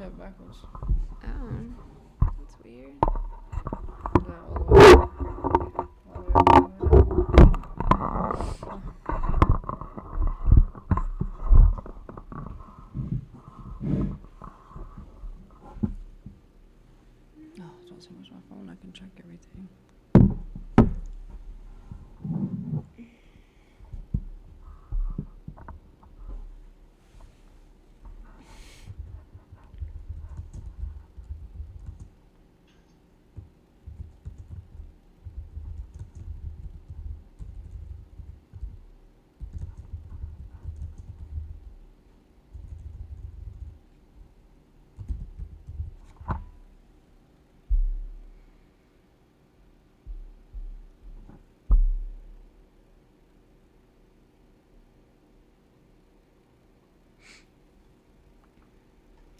switch up backwards. Oh, that's weird. Is that all the way up? All the way up, all the way down? Oh, don't so much my phone. I can check everything.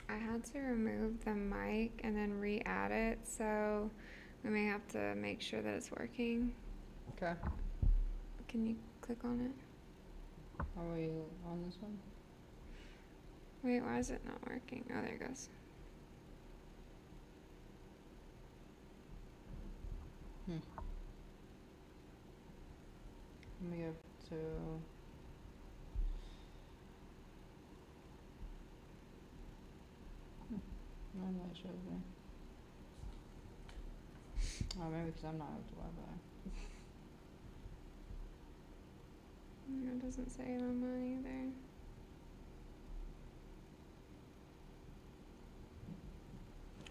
I had to remove the mic and then re-add it, so we may have to make sure that it's working. Okay. Can you click on it? Are we on this one? Wait, why is it not working? Oh, there it goes. Let me go to... Normally it shows me. Oh, maybe because I'm not hooked to Wi-Fi. It doesn't say it on mine either.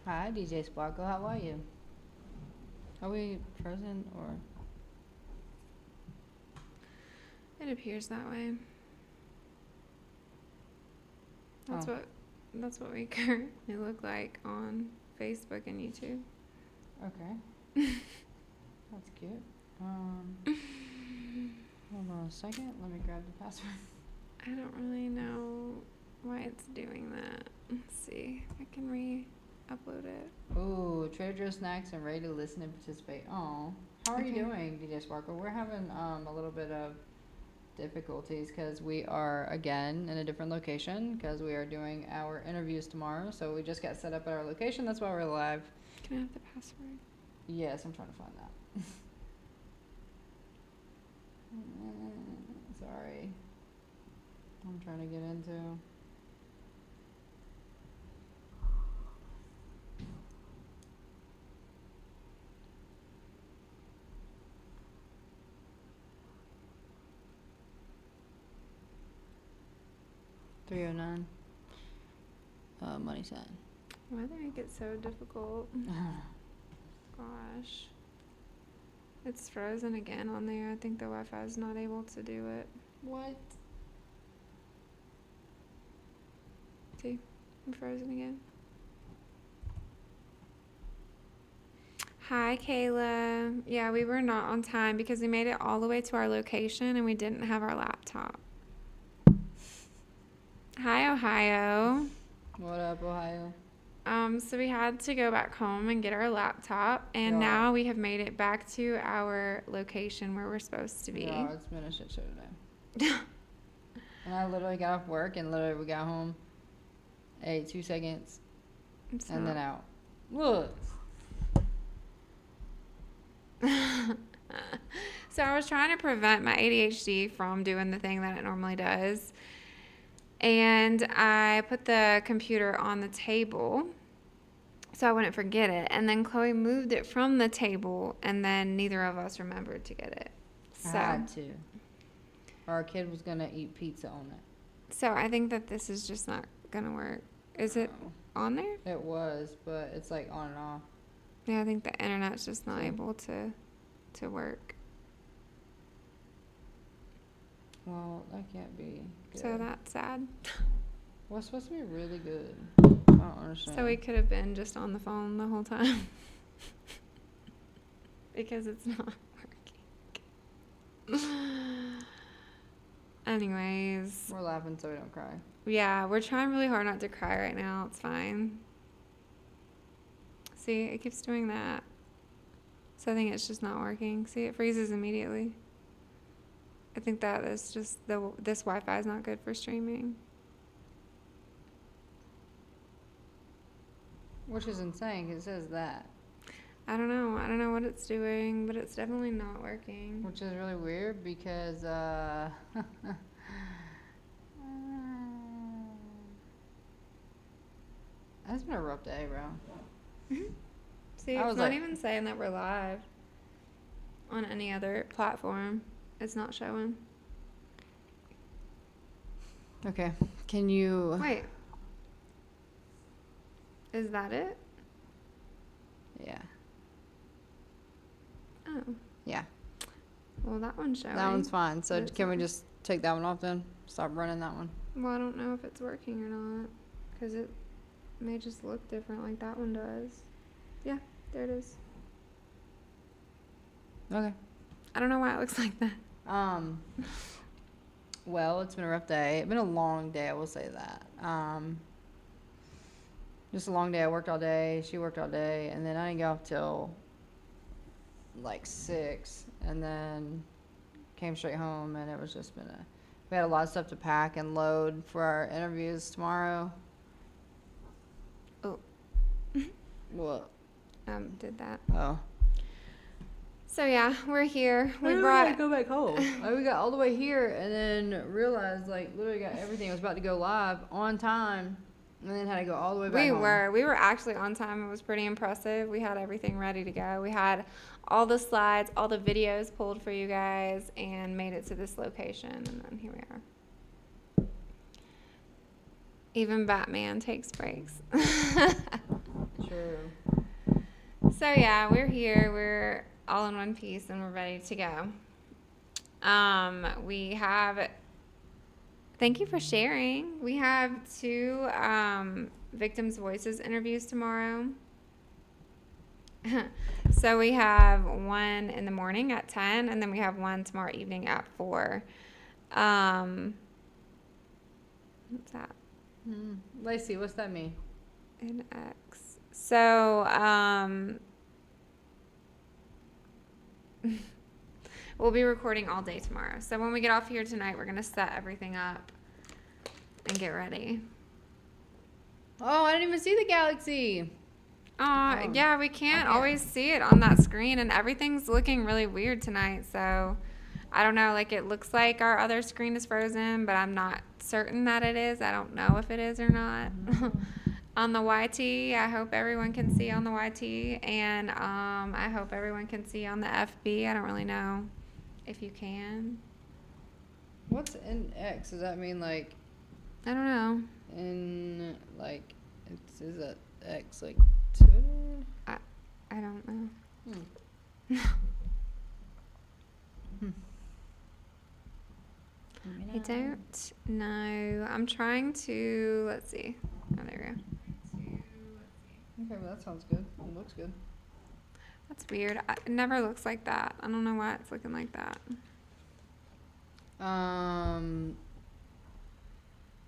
Hi, DJ Sparkle. How are you? Are we present or? It appears that way. That's what we currently look like on Facebook and YouTube. Okay. That's cute. Hold on a second. Let me grab the password. I don't really know why it's doing that. Let's see if I can re-upload it. Ooh, Trader Joe snacks and ready to listen and participate. Oh, how are you doing, DJ Sparkle? We're having a little bit of difficulties because we are again in a different location because we are doing our interviews tomorrow. So we just got set up at our location. That's why we're live. Can I have the password? Yes, I'm trying to find that. Sorry. I'm trying to get into. $309. Money sign. Why do they make it so difficult? Gosh. It's frozen again on there. I think the Wi-Fi is not able to do it. What? See? I'm frozen again. Hi, Kayla. Yeah, we were not on time because we made it all the way to our location and we didn't have our laptop. Hi, Ohio. What up, Ohio? So we had to go back home and get our laptop, and now we have made it back to our location where we're supposed to be. Yeah, it's been a shit show today. And I literally got off work and literally we got home, ate 2 seconds, and then out. Look. So I was trying to prevent my ADHD from doing the thing that it normally does. And I put the computer on the table so I wouldn't forget it. And then Chloe moved it from the table, and then neither of us remembered to get it. So, I had to. Our kid was going to eat pizza on it. So I think that this is just not going to work. Is it on there? It was, but it's like on and off. Yeah, I think the internet's just not able to work. Well, that can't be good. So that's sad. Well, it's supposed to be really good. I don't understand. So we could have been just on the phone the whole time. Because it's not working. Anyways. We're laughing so we don't cry. Yeah, we're trying really hard not to cry right now. It's fine. See, it keeps doing that. So I think it's just not working. See, it freezes immediately. I think that is just this Wi-Fi is not good for streaming. Which is insane, 'cause it says that. I don't know. I don't know what it's doing, but it's definitely not working. Which is really weird, because, it's been a rough day, bro. See, I it's was not like- even saying that we're live on any other platform. It's not showing. Okay, can you... Wait. Is that it? Yeah. Oh. Yeah. Well, that one's showing. That one's fine. So It's can we not. just take that one off then? Stop running that one. Well, I don't know if it's working or not. Because it may just look different like that one does. Yeah, there it is. Okay. I don't know why it looks like that. Well, it's been a rough day. It's been a long day, I will say that. Just a long day. I worked all day. She worked all day. And then I didn't get off till like 6. And then came straight home. And it was just been a... We had a lot of stuff to pack and load for our interviews tomorrow. Oh. What? Did that. Oh. So yeah, we're here. We We brought. go back home. Like, we got all the way here and then realized, like, literally got everything. I was about to go live on time, and then had to go all the way back home. We were actually on time. It was pretty impressive. We had everything ready to go. We had all the slides, all the videos pulled for you guys, and made it to this location. And then here we are. Even Batman takes breaks. True. So yeah, we're here. We're all in one piece, and we're ready to go. We have. Thank you for sharing. We have 2 Victims' Voices interviews tomorrow. So we have one in the morning at 10, and then we have one tomorrow evening at 4. What's that? Lacey, what's that mean? An X. So, we'll be recording all day tomorrow. So when we get off here tonight, we're going to set everything up and get ready. Oh, I didn't even see the galaxy. Oh. Yeah, we can't Okay. always see it on that screen, and everything's looking really weird tonight. So I don't know, like, it looks like our other screen is frozen, but I'm not certain that it is. I don't know if it is or not. On the YT, I hope everyone can see on the YT, and I hope everyone can see on the FB. I don't really know if you can. What's in X? Does that mean, like, I don't know. in, like, is that X, like, Twitter? I don't know. I don't know. I'm trying to, let's see. Oh, there we go. Okay, well, that sounds good. It looks good. That's weird. It never looks like that. I don't know why it's looking like that.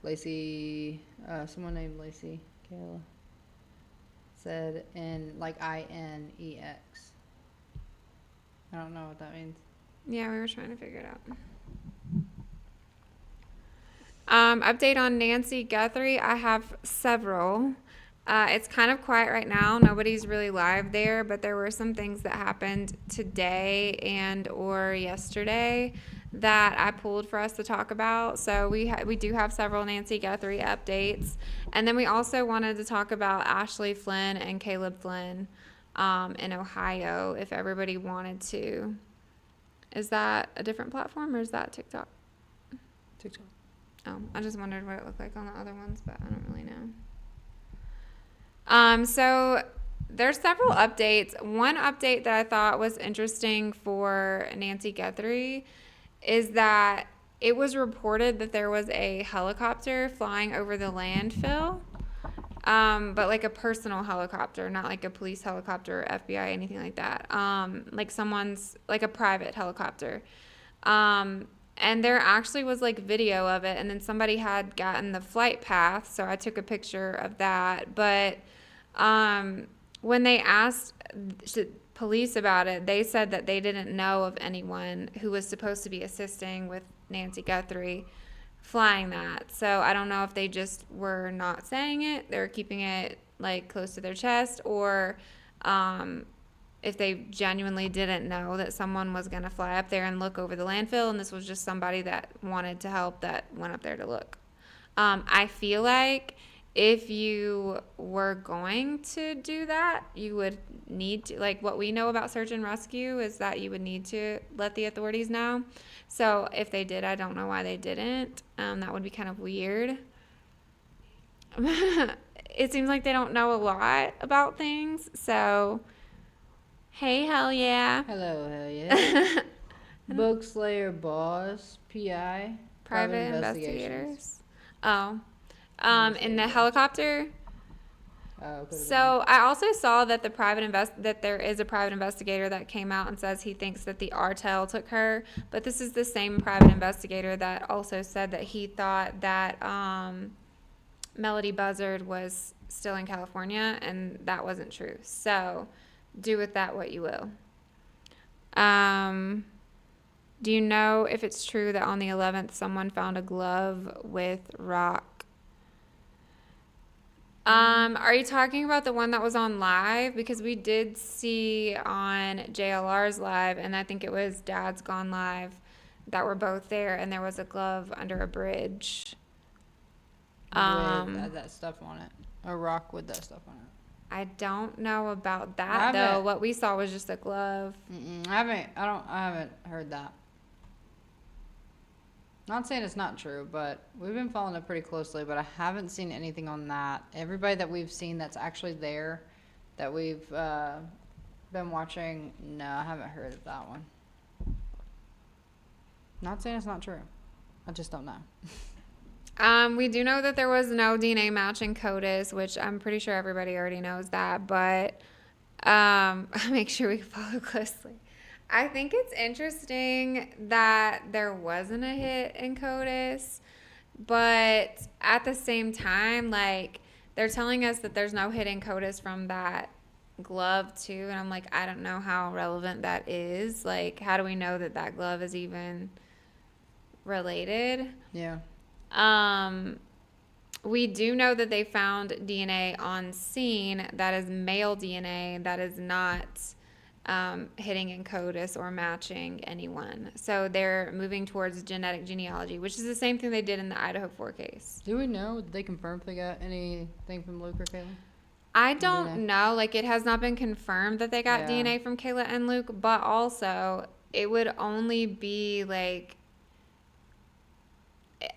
Lacey, someone named Lacey, Kayla, said like INEX. I don't know what that means. Yeah, we were trying to figure it out. Update on Nancy Guthrie. I have several. It's kind of quiet right now. Nobody's really live there, but there were some things that happened today and or yesterday that I pulled for us to talk about. So we do have several Nancy Guthrie updates. And then we also wanted to talk about Ashley Flynn and Caleb Flynn in Ohio, if everybody wanted to. Is that a different platform, or is that TikTok? TikTok. Oh, I just wondered what it looked like on the other ones, but I don't really know. So there's several updates. One update that I thought was interesting for Nancy Guthrie is that it was reported that there was a helicopter flying over the landfill, but like a personal helicopter, not like a police helicopter, or FBI, anything like that. Like someone's, like a private helicopter. And there actually was like video of it, and then somebody had gotten the flight path, so I took a picture of that. But when they asked police about it, they said that they didn't know of anyone who was supposed to be assisting with Nancy Guthrie flying that. So I don't know if they just were not saying it, they were keeping it like close to their chest, or if they genuinely didn't know that someone was going to fly up there and look over the landfill, and this was just somebody that wanted to help that went up there to look. I feel like if you were going to do that, you would need to, like, what we know about search and rescue is that you would need to let the authorities know. So if they did, I don't know why they didn't. That would be kind of weird. It seems like they don't know a lot about things. So, hey, hell yeah. Hello, hell yeah. Bookslayer boss, PI. Private investigators. Oh. In the Investigators. helicopter. Oh, could've So I also saw that that there is a private investigator that came out and says he thinks that the RTL took her, but this is the same private investigator that also said that he thought that Melody Buzzard was still in California, and that wasn't true. So do with that what you will. Do you know if it's true that on the 11th someone found a glove with rock? Are you talking about the one that was on live? Because we did see on JLR's live, and I think it was Dad's Gone Live, that were both there, and there was a glove under a bridge. with that stuff on it. A rock with that stuff on it. I don't know about that though. What we saw was just a glove. I haven't heard that. Not saying it's not true, but we've been following it pretty closely, but I haven't seen anything on that. Everybody that we've seen that's actually there, that we've been watching, no, I haven't heard of that one. Not saying it's not true. I just don't know. We do know that there was no DNA match in CODIS, which I'm pretty sure everybody already knows that, but make sure we follow closely. I think it's interesting that there wasn't a hit in CODIS, but at the same time, like, they're telling us that there's no hit in CODIS from that glove too, and I'm like, I don't know how relevant that is. Like, how do we know that that glove is even related? Yeah. We do know that they found DNA on scene that is male DNA that is not hitting in CODIS or matching anyone. So they're moving towards genetic genealogy, which is the same thing they did in the Idaho 4 case. Do we know? Did they confirm if they got anything from Luke or Kayla? I don't know. Like, it has not been confirmed that they got Yeah. DNA from Kayla and Luke, but also it would only be like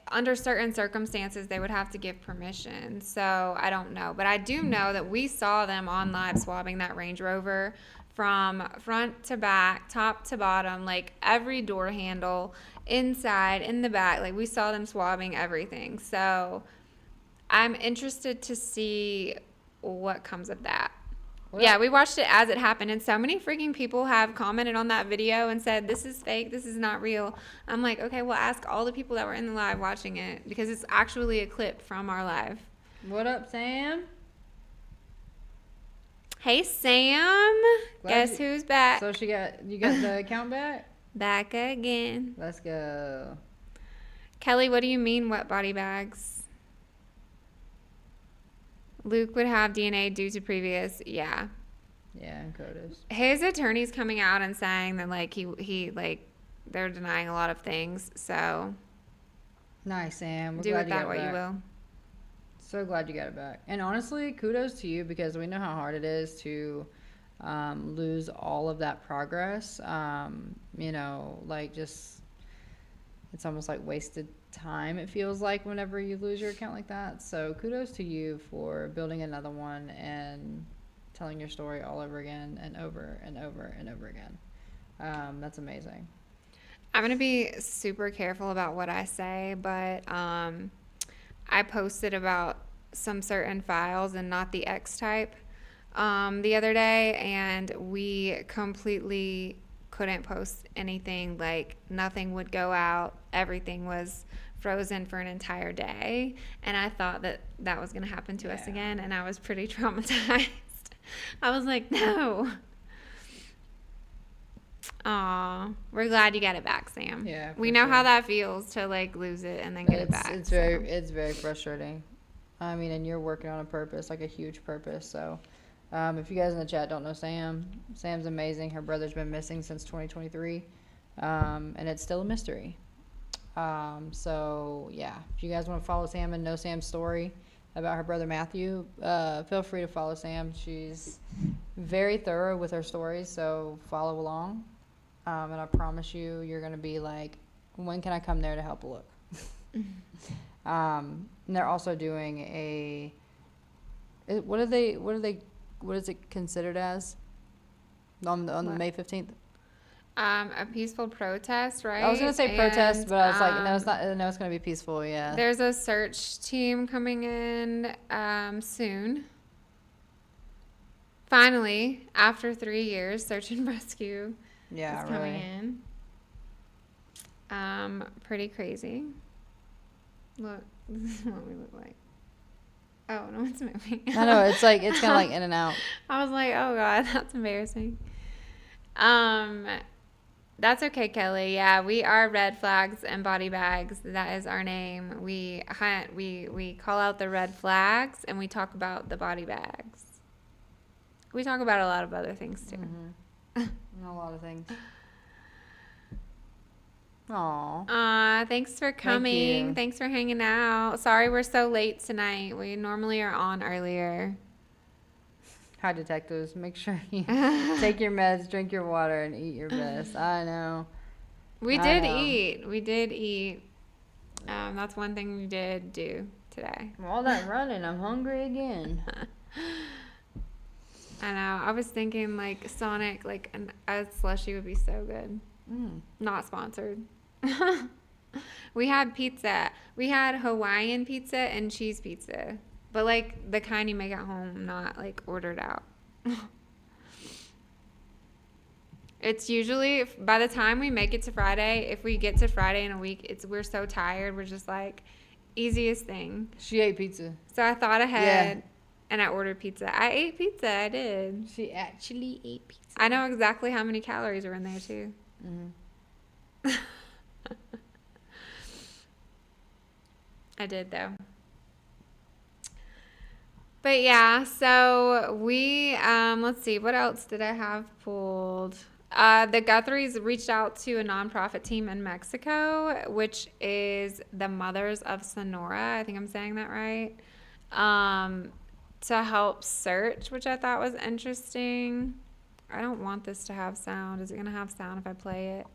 under certain circumstances they would have to give permission. So I don't know, but I do know that we saw them on live swabbing that Range Rover from front to back, top to bottom, like every door handle, inside, in the back. Like, we saw them swabbing everything. So I'm interested to see what comes of that. Yeah, we watched it as it happened, and so many freaking people have commented on that video and said, this is fake, this is not real. I'm like, okay, well, ask all the people that were in the live watching it, because it's actually a clip from our live. What up, Sam? Hey, Sam. Guess who's back? So you got the account back? Back again. Let's go. Kelly, what do you mean wet body bags? Luke would have DNA due to previous, yeah. Yeah, and CODIS. His attorney's coming out and saying that, like, he like, they're denying a lot of things, so. Nice, Sam. We're do glad with you that got what it you back. will. So glad you got it back. And honestly, kudos to you, because we know how hard it is to lose all of that progress. You know, like, just, it's almost like wasted time, it feels like, whenever you lose your account like that. So kudos to you for building another one and telling your story all over again and over and over and over again. That's amazing. I'm going to be super careful about what I say, but I posted about some certain files and not the X type the other day, and we completely couldn't post anything. Like, nothing would go out. Everything was frozen for an entire day, and I thought that that was going to happen to us again, and I was pretty traumatized. I was like, no. Aw, we're glad you got it back, Sam. Yeah, we for know sure. how that feels to, like, lose it and then get it back. It's very frustrating. I mean, and you're working on a purpose, like a huge purpose. So, if you guys in the chat don't know Sam, Sam's amazing. Her brother's been missing since 2023, and it's still a mystery. So yeah, if you guys want to follow Sam and know Sam's story about her brother Matthew, feel free to follow Sam. She's very thorough with her stories, so follow along. And I promise you, you're gonna be like, when can I come there to help a look? And they're also doing what is it considered as on the What? May 15th? A peaceful protest, right? I was gonna say protest, And, but I was like, no, it's not. No, it's gonna be peaceful. Yeah. There's a search team coming in soon. Finally, after 3 years, search and rescue Yeah, is coming really. in. Pretty crazy. Look, this is what we look like. Oh no, it's moving. I know, it's like it's kind of like in and out. I was like, oh god, that's embarrassing. That's okay, Kelly. Yeah, we are Red Flags and Body Bags. That is our name. We hunt, we call out the red flags and we talk about the body bags. We talk about a lot of other things too. A lot of things. Aw. Thanks for coming. you. Thanks for hanging out. Sorry we're so late tonight. We normally are on earlier. Hi, detectives. Make sure you take your meds, drink your water, and eat your best. I know. We I did know. eat. We did eat. That's one thing we did do today. All that running, I'm hungry again. I know. I was thinking like Sonic, like a slushie would be so good. Not sponsored. We had pizza. We had Hawaiian pizza and cheese pizza. But like the kind you make at home, not like ordered out. It's usually by the time we make it to Friday, if we get to Friday in a week, we're so tired. We're just like easiest thing. She ate pizza. So I thought ahead and I ordered pizza. I ate pizza. I did. She actually ate pizza. I know exactly how many calories are in there too. I did though. But yeah, so we let's see, what else did I have pulled? The Guthries reached out to a nonprofit team in Mexico, which is the Mothers of Sonora. I think I'm saying that right. To help search, which I thought was interesting. I don't want this to have sound. Is it gonna have sound if I play it?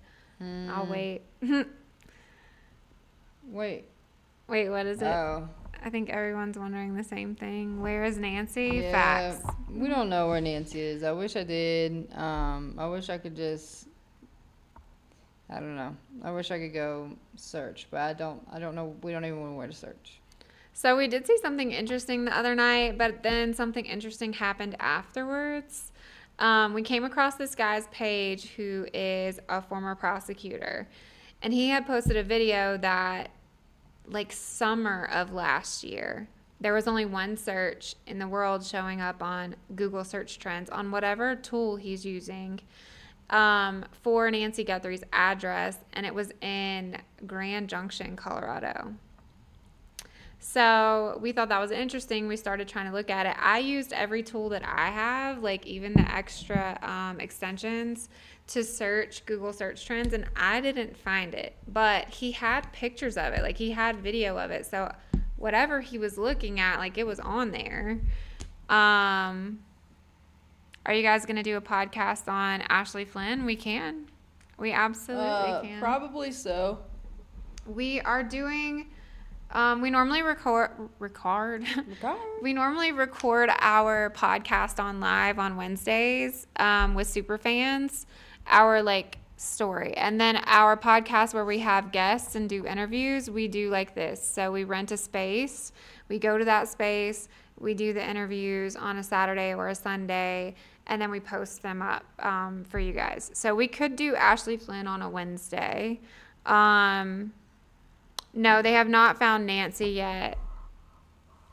I'll wait. Wait, what is it? Oh. I think everyone's wondering the same thing. Where is Nancy? Yeah, Facts. we don't know where Nancy is. I wish I did. I wish I could just. I don't know. I wish I could go search, but I don't know. We don't even know where to search. So we did see something interesting the other night, but then something interesting happened afterwards. We came across this guy's page who is a former prosecutor, and he had posted a video that like summer of last year, there was only one search in the world showing up on Google search trends on whatever tool he's using for Nancy Guthrie's address, and it was in Grand Junction, Colorado. So we thought that was interesting. We started trying to look at it. I used every tool that I have, like even the extra extensions, to search Google search trends, and I didn't find it. But he had pictures of it. Like he had video of it. So whatever he was looking at, like it was on there. Are you guys going to do a podcast on Ashley Flynn? We can. We absolutely can. Probably so. We are doing... we normally record. We normally record our podcast on live on Wednesdays with super fans, our like story, and then our podcast where we have guests and do interviews. We do like this. So we rent a space, we go to that space, we do the interviews on a Saturday or a Sunday, and then we post them up for you guys. So we could do Ashley Flynn on a Wednesday. No, they have not found Nancy yet.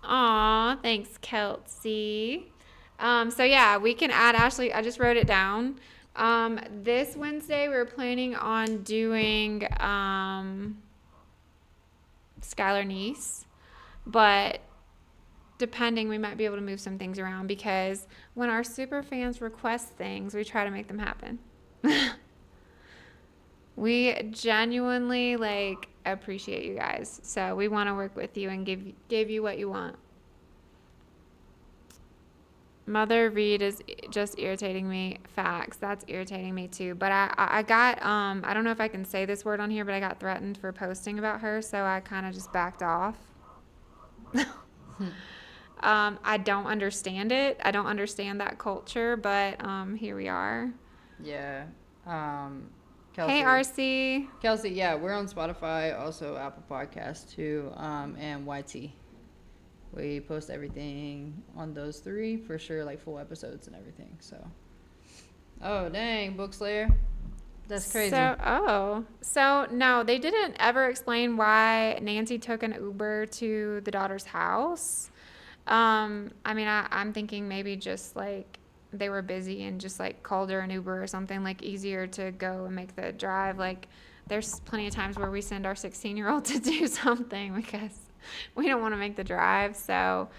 Aw, thanks, Kelsey. So yeah, we can add Ashley. I just wrote it down. This Wednesday, we're planning on doing Skylar Neese, but depending, we might be able to move some things around, because when our super fans request things, we try to make them happen. We genuinely like appreciate you guys, so we want to work with you and give you what you want. Mother Reed is just irritating me. Facts. That's irritating me too. But I got I don't know if I can say this word on here, but I got threatened for posting about her, so I kind of just backed off. I don't understand it. I don't understand that culture, but here we are. Yeah. Kelsey. Hey, RC. Kelsey, yeah, we're on Spotify, also Apple Podcasts too, and YT. We post everything on those three for sure, like full episodes and everything. So, oh dang, Book Slayer, that's crazy. So no, they didn't ever explain why Nancy took an Uber to the daughter's house. I mean, I'm thinking maybe just like they were busy and just like called her an Uber or something, like easier to go and make the drive. Like there's plenty of times where we send our 16-year-old to do something because we don't want to make the drive. So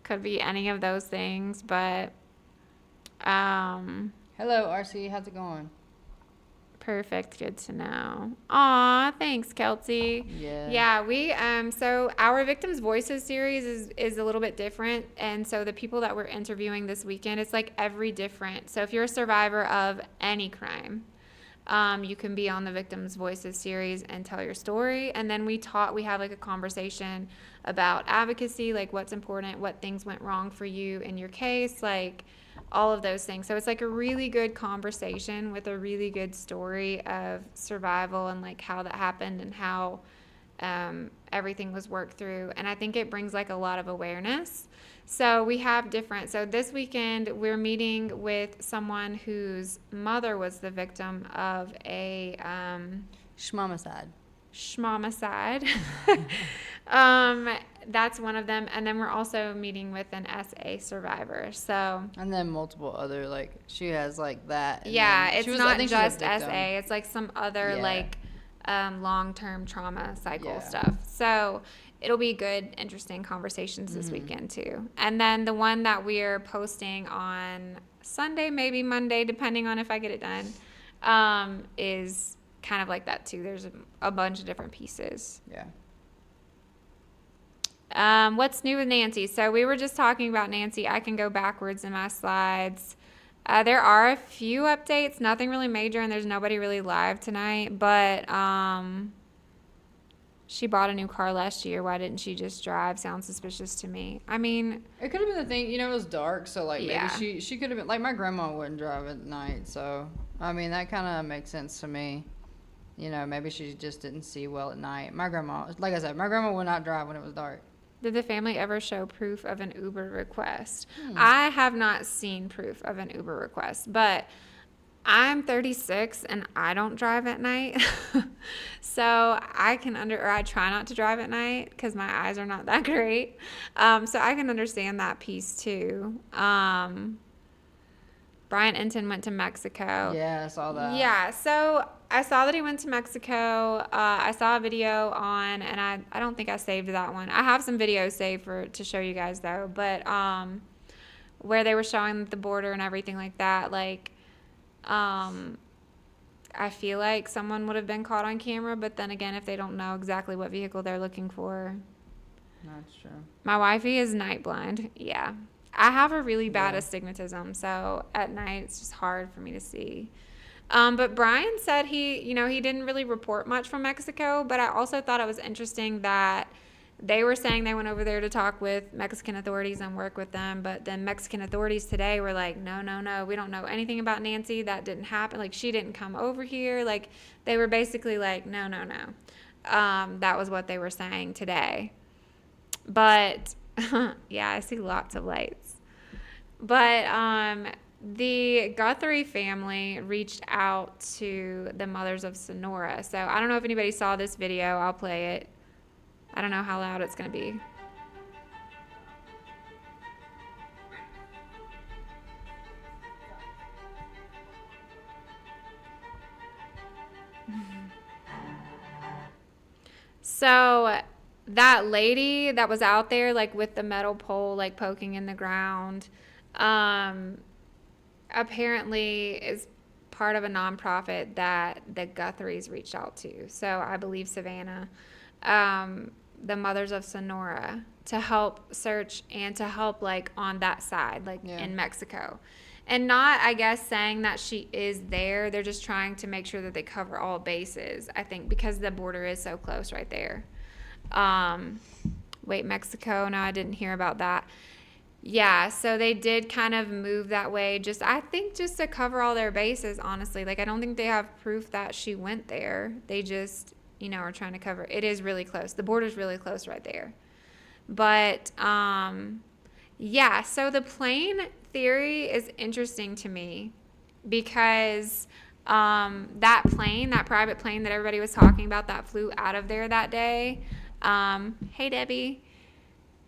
could be any of those things, but hello RC, how's it going? Perfect. Good to know. Aw, thanks, Kelsey. Yeah, we so our Victims Voices series is a little bit different, and so the people that we're interviewing this weekend, it's like every different. So if you're a survivor of any crime, you can be on the Victims Voices series and tell your story. And then we have like a conversation about advocacy, like what's important, what things went wrong for you in your case, like all of those things. So it's like a really good conversation with a really good story of survival and like how that happened and how everything was worked through. And I think it brings like a lot of awareness. So we have so this weekend we're meeting with someone whose mother was the victim of a Schmamicide. That's one of them. And then we're also meeting with an SA survivor. So and then multiple other, like she has like that. Yeah, it's not just SA. It's like some other like long-term trauma cycle stuff. So it'll be good, interesting conversations this weekend too. And then the one that we're posting on Sunday, maybe Monday, depending on if I get it done, is kind of like that too. There's a bunch of different pieces. Yeah. What's new with Nancy? So we were just talking about Nancy. I can go backwards in my slides. There are a few updates, nothing really major, and there's nobody really live tonight. But she bought a new car last year. Why didn't she just drive? Sounds suspicious to me. I mean, it could have been the thing. It was dark, so like maybe she could have been like, my grandma wouldn't drive at night. So I mean, that kind of makes sense to me. Maybe she just didn't see well at night. My grandma, like I said, my grandma would not drive when it was dark. Did the family ever show proof of an Uber request? I have not seen proof of an Uber request, but I'm 36 and I don't drive at night. So I try not to drive at night because my eyes are not that great. So I can understand that piece too. Brian Enton went to Mexico. Yeah, I saw that. Yeah, so I saw that he went to Mexico. I saw a video on, and I don't think I saved that one. I have some videos saved to show you guys though, but where they were showing the border and everything like that, like I feel like someone would have been caught on camera, but then again, if they don't know exactly what vehicle they're looking for. That's true. My wifey is night blind. Yeah. I have a really bad astigmatism, so at night it's just hard for me to see. But Brian said he didn't really report much from Mexico, but I also thought it was interesting that they were saying they went over there to talk with Mexican authorities and work with them, but then Mexican authorities today were like, no, we don't know anything about Nancy. That didn't happen. Like, she didn't come over here. Like, they were basically like, no. That was what they were saying today. But yeah, I see lots of lights. But the Guthrie family reached out to the mothers of Sonora. So I don't know if anybody saw this video. I'll play it. I don't know how loud it's going to be. So that lady that was out there, like, with the metal pole, like, poking in the ground, apparently is part of a nonprofit that the Guthries reached out to. So I believe Savannah, the Mothers of Sonora, to help search and to help, like, on that side, like, in Mexico. And not, I guess, saying that she is there. They're just trying to make sure that they cover all bases, I think, because the border is so close right there. Wait, Mexico? No, I didn't hear about that. Yeah, so they did kind of move that way, I think just to cover all their bases, honestly. Like, I don't think they have proof that she went there. They just, are trying to cover. It is really close. The border's really close right there. But, yeah, so the plane theory is interesting to me because that private plane that everybody was talking about that flew out of there that day, hey, Debbie,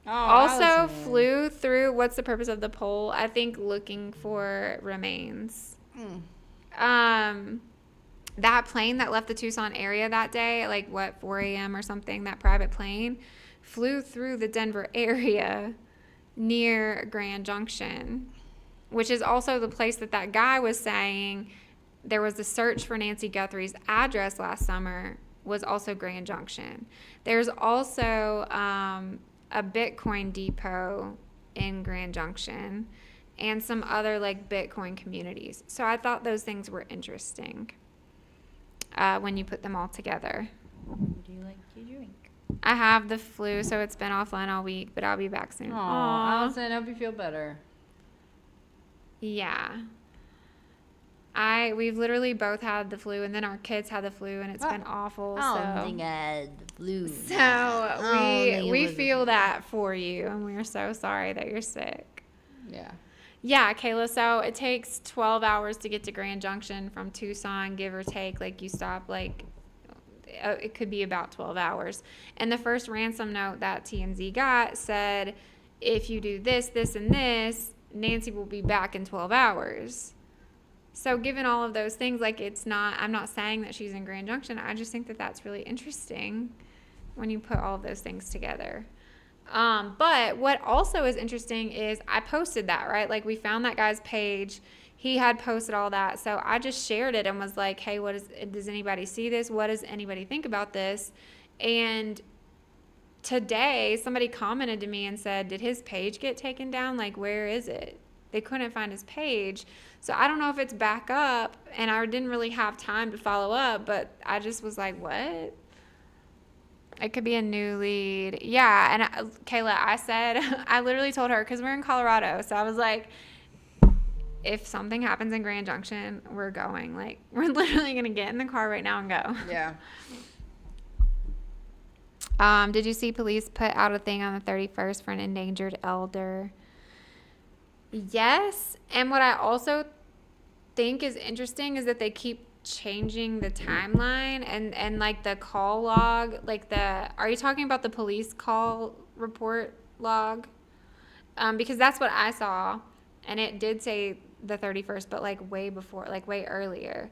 also flew through, what's the purpose of the pole? I think looking for remains. That plane that left the Tucson area that day, like, 4 a.m. or something, that private plane flew through the Denver area near Grand Junction, which is also the place that guy was saying there was a search for Nancy Guthrie's address last summer, was also Grand Junction. There's also a Bitcoin depot in Grand Junction and some other, like, Bitcoin communities. So I thought those things were interesting when you put them all together. What do you like to drink? I have the flu, so it's been offline all week, but I'll be back soon. Aw, Allison, I hope you feel better. Yeah. We've literally both had the flu, and then our kids had the flu, and it's been awful. I don't think I had the flu. So we feel that for you, and we're so sorry that you're sick. Yeah. Yeah, Kayla, so it takes 12 hours to get to Grand Junction from Tucson, give or take. Like, you stop, like, it could be about 12 hours. And the first ransom note that TMZ got said, if you do this, this, and this, Nancy will be back in 12 hours. So given all of those things, like, I'm not saying that she's in Grand Junction. I just think that that's really interesting when you put all of those things together. But what also is interesting is I posted that, right? Like, we found that guy's page. He had posted all that. So I just shared it and was like, hey, does anybody see this? What does anybody think about this? And today somebody commented to me and said, did his page get taken down? Like, where is it? They couldn't find his page. So I don't know if it's back up, and I didn't really have time to follow up, but I just was like, what? It could be a new lead. Yeah, and Kayla, I said, I literally told her, because we're in Colorado, so I was like, if something happens in Grand Junction, we're going. Like, we're literally going to get in the car right now and go. Yeah. Did you see police put out a thing on the 31st for an endangered elder? Yes, and what I also think is interesting is that they keep changing the timeline and like the call log, like are you talking about the police call report log? Because that's what I saw, and it did say the 31st, but like way before, like way earlier.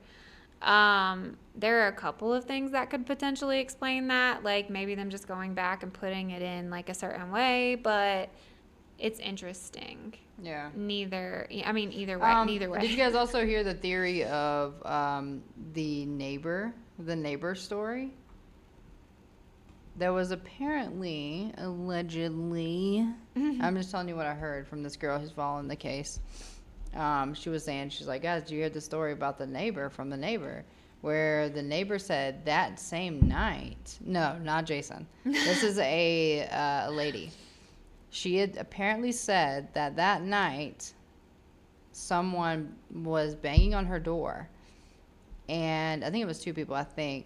There are a couple of things that could potentially explain that, like maybe them just going back and putting it in like a certain way, but it's interesting. Yeah. Either way. Did you guys also hear the theory of the neighbor story? There was allegedly, I'm just telling you what I heard from this girl who's following the case. She was saying, she's like, guys, did you hear the story about the neighbor, where the neighbor said that same night, no, not Jason, this is a lady. She had apparently said that night someone was banging on her door, and I think it was two people,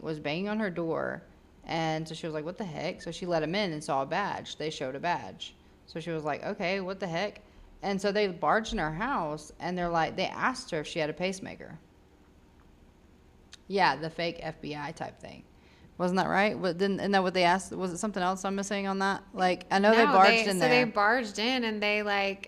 was banging on her door, and so she was like, what the heck? So she let him in and saw a badge. They showed a badge. So she was like, okay, what the heck? And so they barged in her house, and they asked her if she had a pacemaker. Yeah, the fake FBI type thing. Wasn't that right? Isn't that what they asked? Was it something else I'm missing on that? Like, I know they barged in there. So they barged in, and they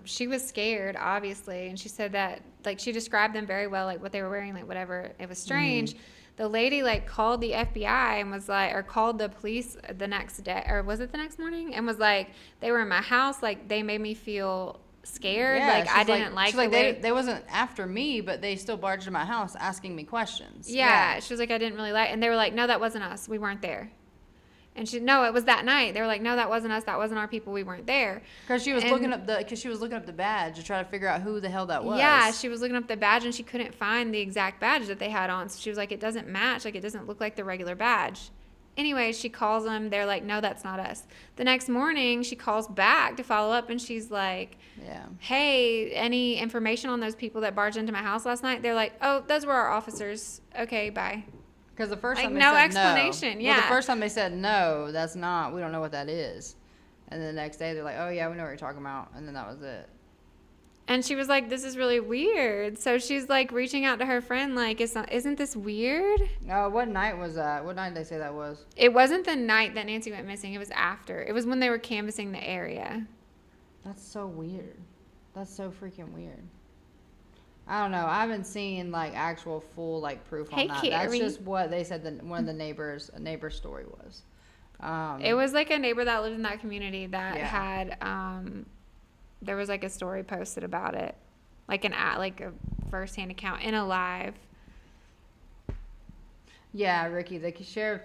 she was scared, obviously, and she said that, like, she described them very well, like what they were wearing, like whatever. It was strange. The lady like called the FBI and was like, or called the police the next day, or was it the next morning, and was like, they were in my house, like they made me feel scared, Yeah, like I she's didn't like she's the like way. they wasn't after me, but they still barged in my house asking me questions. Yeah, she was like, I didn't really like, and they were like, no, that wasn't us, we weren't there. And no, it was that night. They were like, no, that wasn't us. That wasn't our people. We weren't there. Because she was looking up the badge to try to figure out who the hell that was. Yeah, she was looking up the badge and she couldn't find the exact badge that they had on. So she was like, it doesn't match. Like, it doesn't look like the regular badge. Anyway, she calls them. They're like, no, that's not us. The next morning, she calls back to follow up and she's like, yeah, hey, any information on those people that barged into my house last night? They're like, oh, those were our officers. Okay, bye. Because the first like, time they no said explanation. no. Yeah. Well, the first time they said no, that's not. We don't know what that is. And then the next day they're like, oh yeah, we know what you're talking about. And then that was it. And she was like, this is really weird. So she's like reaching out to her friend, like, isn't this weird? Oh, what night was that? What night did they say that was? It wasn't the night that Nancy went missing. It was after. It was when they were canvassing the area. That's so weird. That's so freaking weird. I don't know. I haven't seen like actual full like proof on that. Carrie. That's just what they said that one of the neighbor's story was. It was like a neighbor that lived in that community that Yeah. had there was like a story posted about it, like a first-hand account in a live. Yeah, Ricky, the sheriff.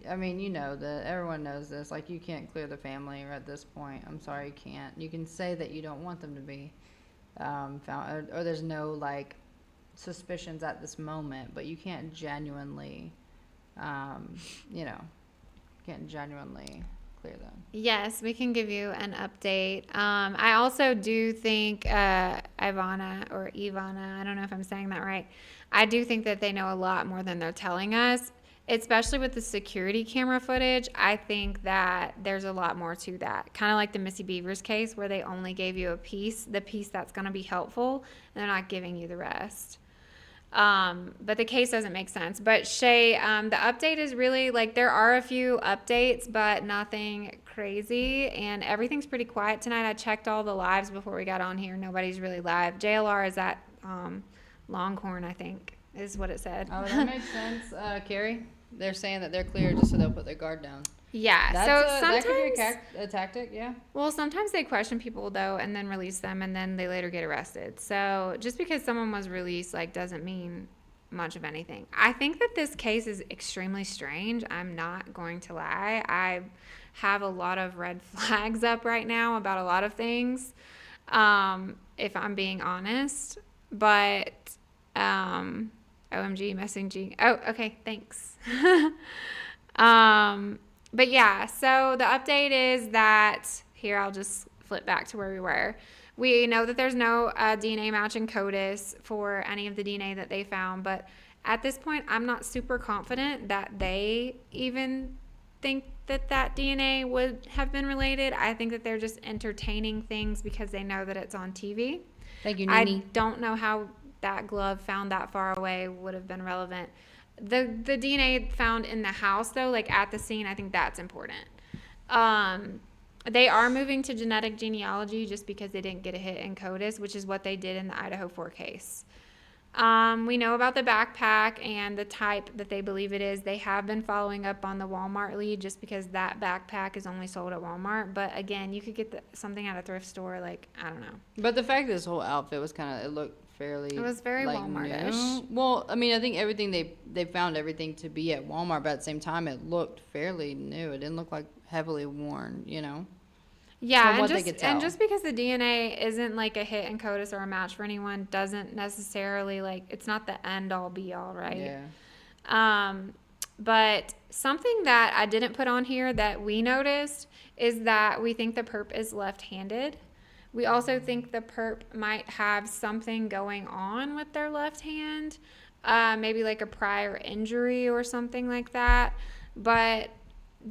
I mean, you know that everyone knows this. Like, you can't clear the family at this point. I'm sorry, you can't. You can say that you don't want them to be found, or there's no like suspicions at this moment, but you can't genuinely, can't genuinely clear them. Yes, we can give you an update. I also do think Ivana or Ivana, I don't know if I'm saying that right. I do think that they know a lot more than they're telling us, especially with the security camera footage. I think that there's a lot more to that. Kind of like the Missy Beavers case where they only gave you the piece that's going to be helpful, and they're not giving you the rest. But the case doesn't make sense. But Shay, the update is really like there are a few updates, but nothing crazy, and everything's pretty quiet tonight. I checked all the lives before we got on here. Nobody's really live. JLR is at Longhorn, I think, is what it said. Oh, that makes sense, Carrie. They're saying that they're clear just so they'll put their guard down. Yeah, That could be a tactic, yeah. Well, sometimes they question people, though, and then release them, and then they later get arrested. So just because someone was released, like, doesn't mean much of anything. I think that this case is extremely strange. I'm not going to lie. I have a lot of red flags up right now about a lot of things, if I'm being honest. But, OMG, messaging. Oh, okay, thanks. But yeah, so the update is that, here I'll just flip back to where we were. We know that there's no DNA match in CODIS for any of the DNA that they found, but at this point, I'm not super confident that they even think that DNA would have been related. I think that they're just entertaining things because they know that it's on TV. Thank you, Nini. I don't know how that glove found that far away would have been relevant. The DNA found in the house, though, like at the scene, I think that's important. They are moving to genetic genealogy just because they didn't get a hit in CODIS, which is what they did in the Idaho 4 case. We know about the backpack and the type that they believe it is. They have been following up on the Walmart lead just because that backpack is only sold at Walmart. But again, you could get something at a thrift store, like, I don't know. But the fact that this whole outfit was it looked fairly. It was very like, Walmart-ish. new. Well, I mean, I think everything they found everything to be at Walmart, but at the same time, it looked fairly new. It didn't look like heavily worn, Yeah, From what they could tell. and just because the DNA isn't like a hit in CODIS or a match for anyone doesn't necessarily, like, it's not the end all be all, right? Yeah. But something that I didn't put on here that we noticed is that we think the perp is left-handed. We also think the perp might have something going on with their left hand, maybe like a prior injury or something like that, but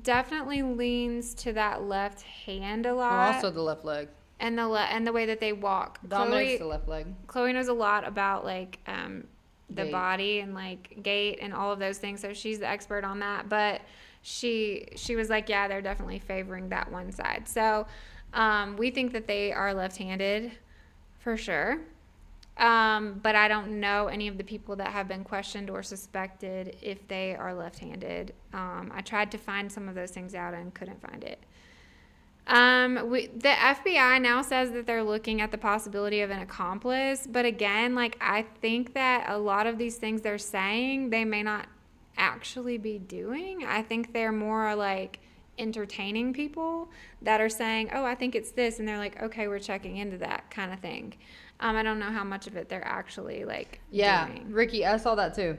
definitely leans to that left hand a lot. Well, also the left leg. And the way that they walk. Dominates the left leg. Chloe knows a lot about like the Gait. body and like gait and all of those things, so she's the expert on that. But she was like, yeah, they're definitely favoring that one side. So we think that they are left-handed for sure. But I don't know any of the people that have been questioned or suspected if they are left-handed. I tried to find some of those things out and couldn't find it. The FBI now says that they're looking at the possibility of an accomplice, but again, like, I think that a lot of these things they're saying, they may not actually be doing. I think they're more like entertaining people that are saying, oh, I think it's this, and they're like, okay, we're checking into that kind of thing. I don't know how much of it they're actually like doing. Ricky, I saw that too.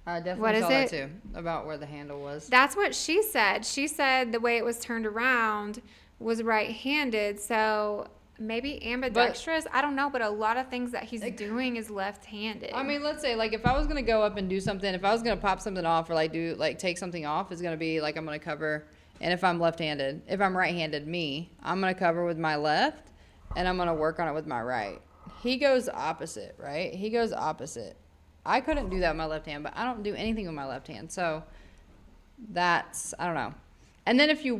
I definitely saw that it? too, about where the handle was. That's what she said. She said the way it was turned around was right-handed, so maybe ambidextrous. I don't know, but a lot of things that he's doing is left-handed. I mean, let's say, like, if I was going to go up and do something, if I was going to pop something off or, like, take something off, it's going to be, like, I'm going to cover, and if I'm left-handed, if I'm right-handed, I'm going to cover with my left, and I'm going to work on it with my right. He goes opposite, right? He goes opposite. I couldn't do that with my left hand, but I don't do anything with my left hand. So that's, I don't know. And then if you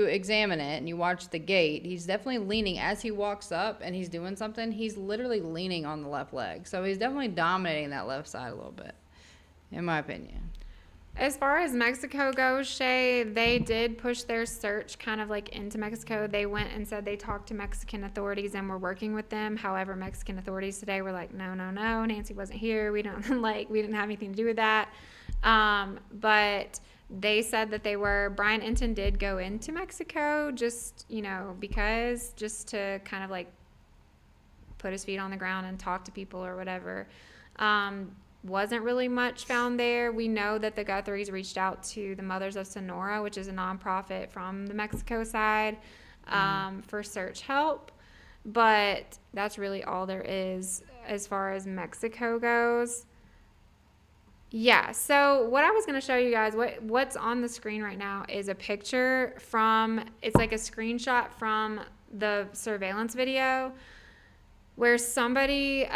examine it and you watch the gait, he's definitely leaning as he walks up and he's doing something. He's literally leaning on the left leg. So he's definitely dominating that left side a little bit, in my opinion. As far as Mexico goes, Shay, they did push their search kind of like into Mexico. They went and said they talked to Mexican authorities and were working with them. However, Mexican authorities today were like, no, Nancy wasn't here. We didn't have anything to do with that. But they said that Brian Enton did go into Mexico just to kind of like put his feet on the ground and talk to people or whatever. Wasn't really much found there. We know that the Guthries reached out to the Mothers of Sonora, which is a nonprofit from the Mexico side, for search help. But that's really all there is as far as Mexico goes. Yeah, so what I was going to show you guys, what's on the screen right now is a picture it's like a screenshot from the surveillance video where somebody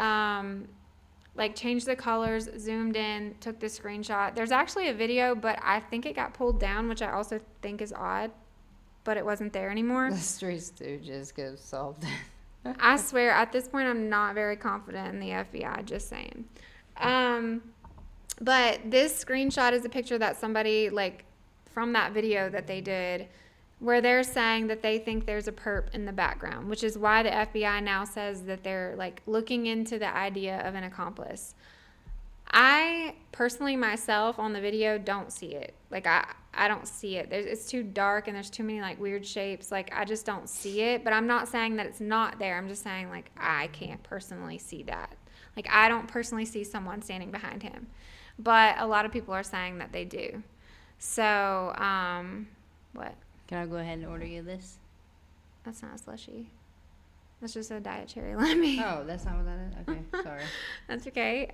changed the colors, zoomed in, took the screenshot. There's actually a video, but I think it got pulled down, which I also think is odd, but it wasn't there anymore. The Three Stooges could have solved it. I swear, at this point, I'm not very confident in the FBI, just saying. But this screenshot is a picture that somebody, from that video that they did, where they're saying that they think there's a perp in the background, which is why the FBI now says that they're looking into the idea of an accomplice. I personally myself on the video don't see it. I don't see it. It's too dark and there's too many weird shapes. I just don't see it, but I'm not saying that it's not there. I'm just saying I can't personally see that. I don't personally see someone standing behind him, but a lot of people are saying that they do. So, what? Can I go ahead and order you this? That's not a slushie. That's just a diet cherry lemon. Oh, that's not what that is? Okay, sorry. That's okay.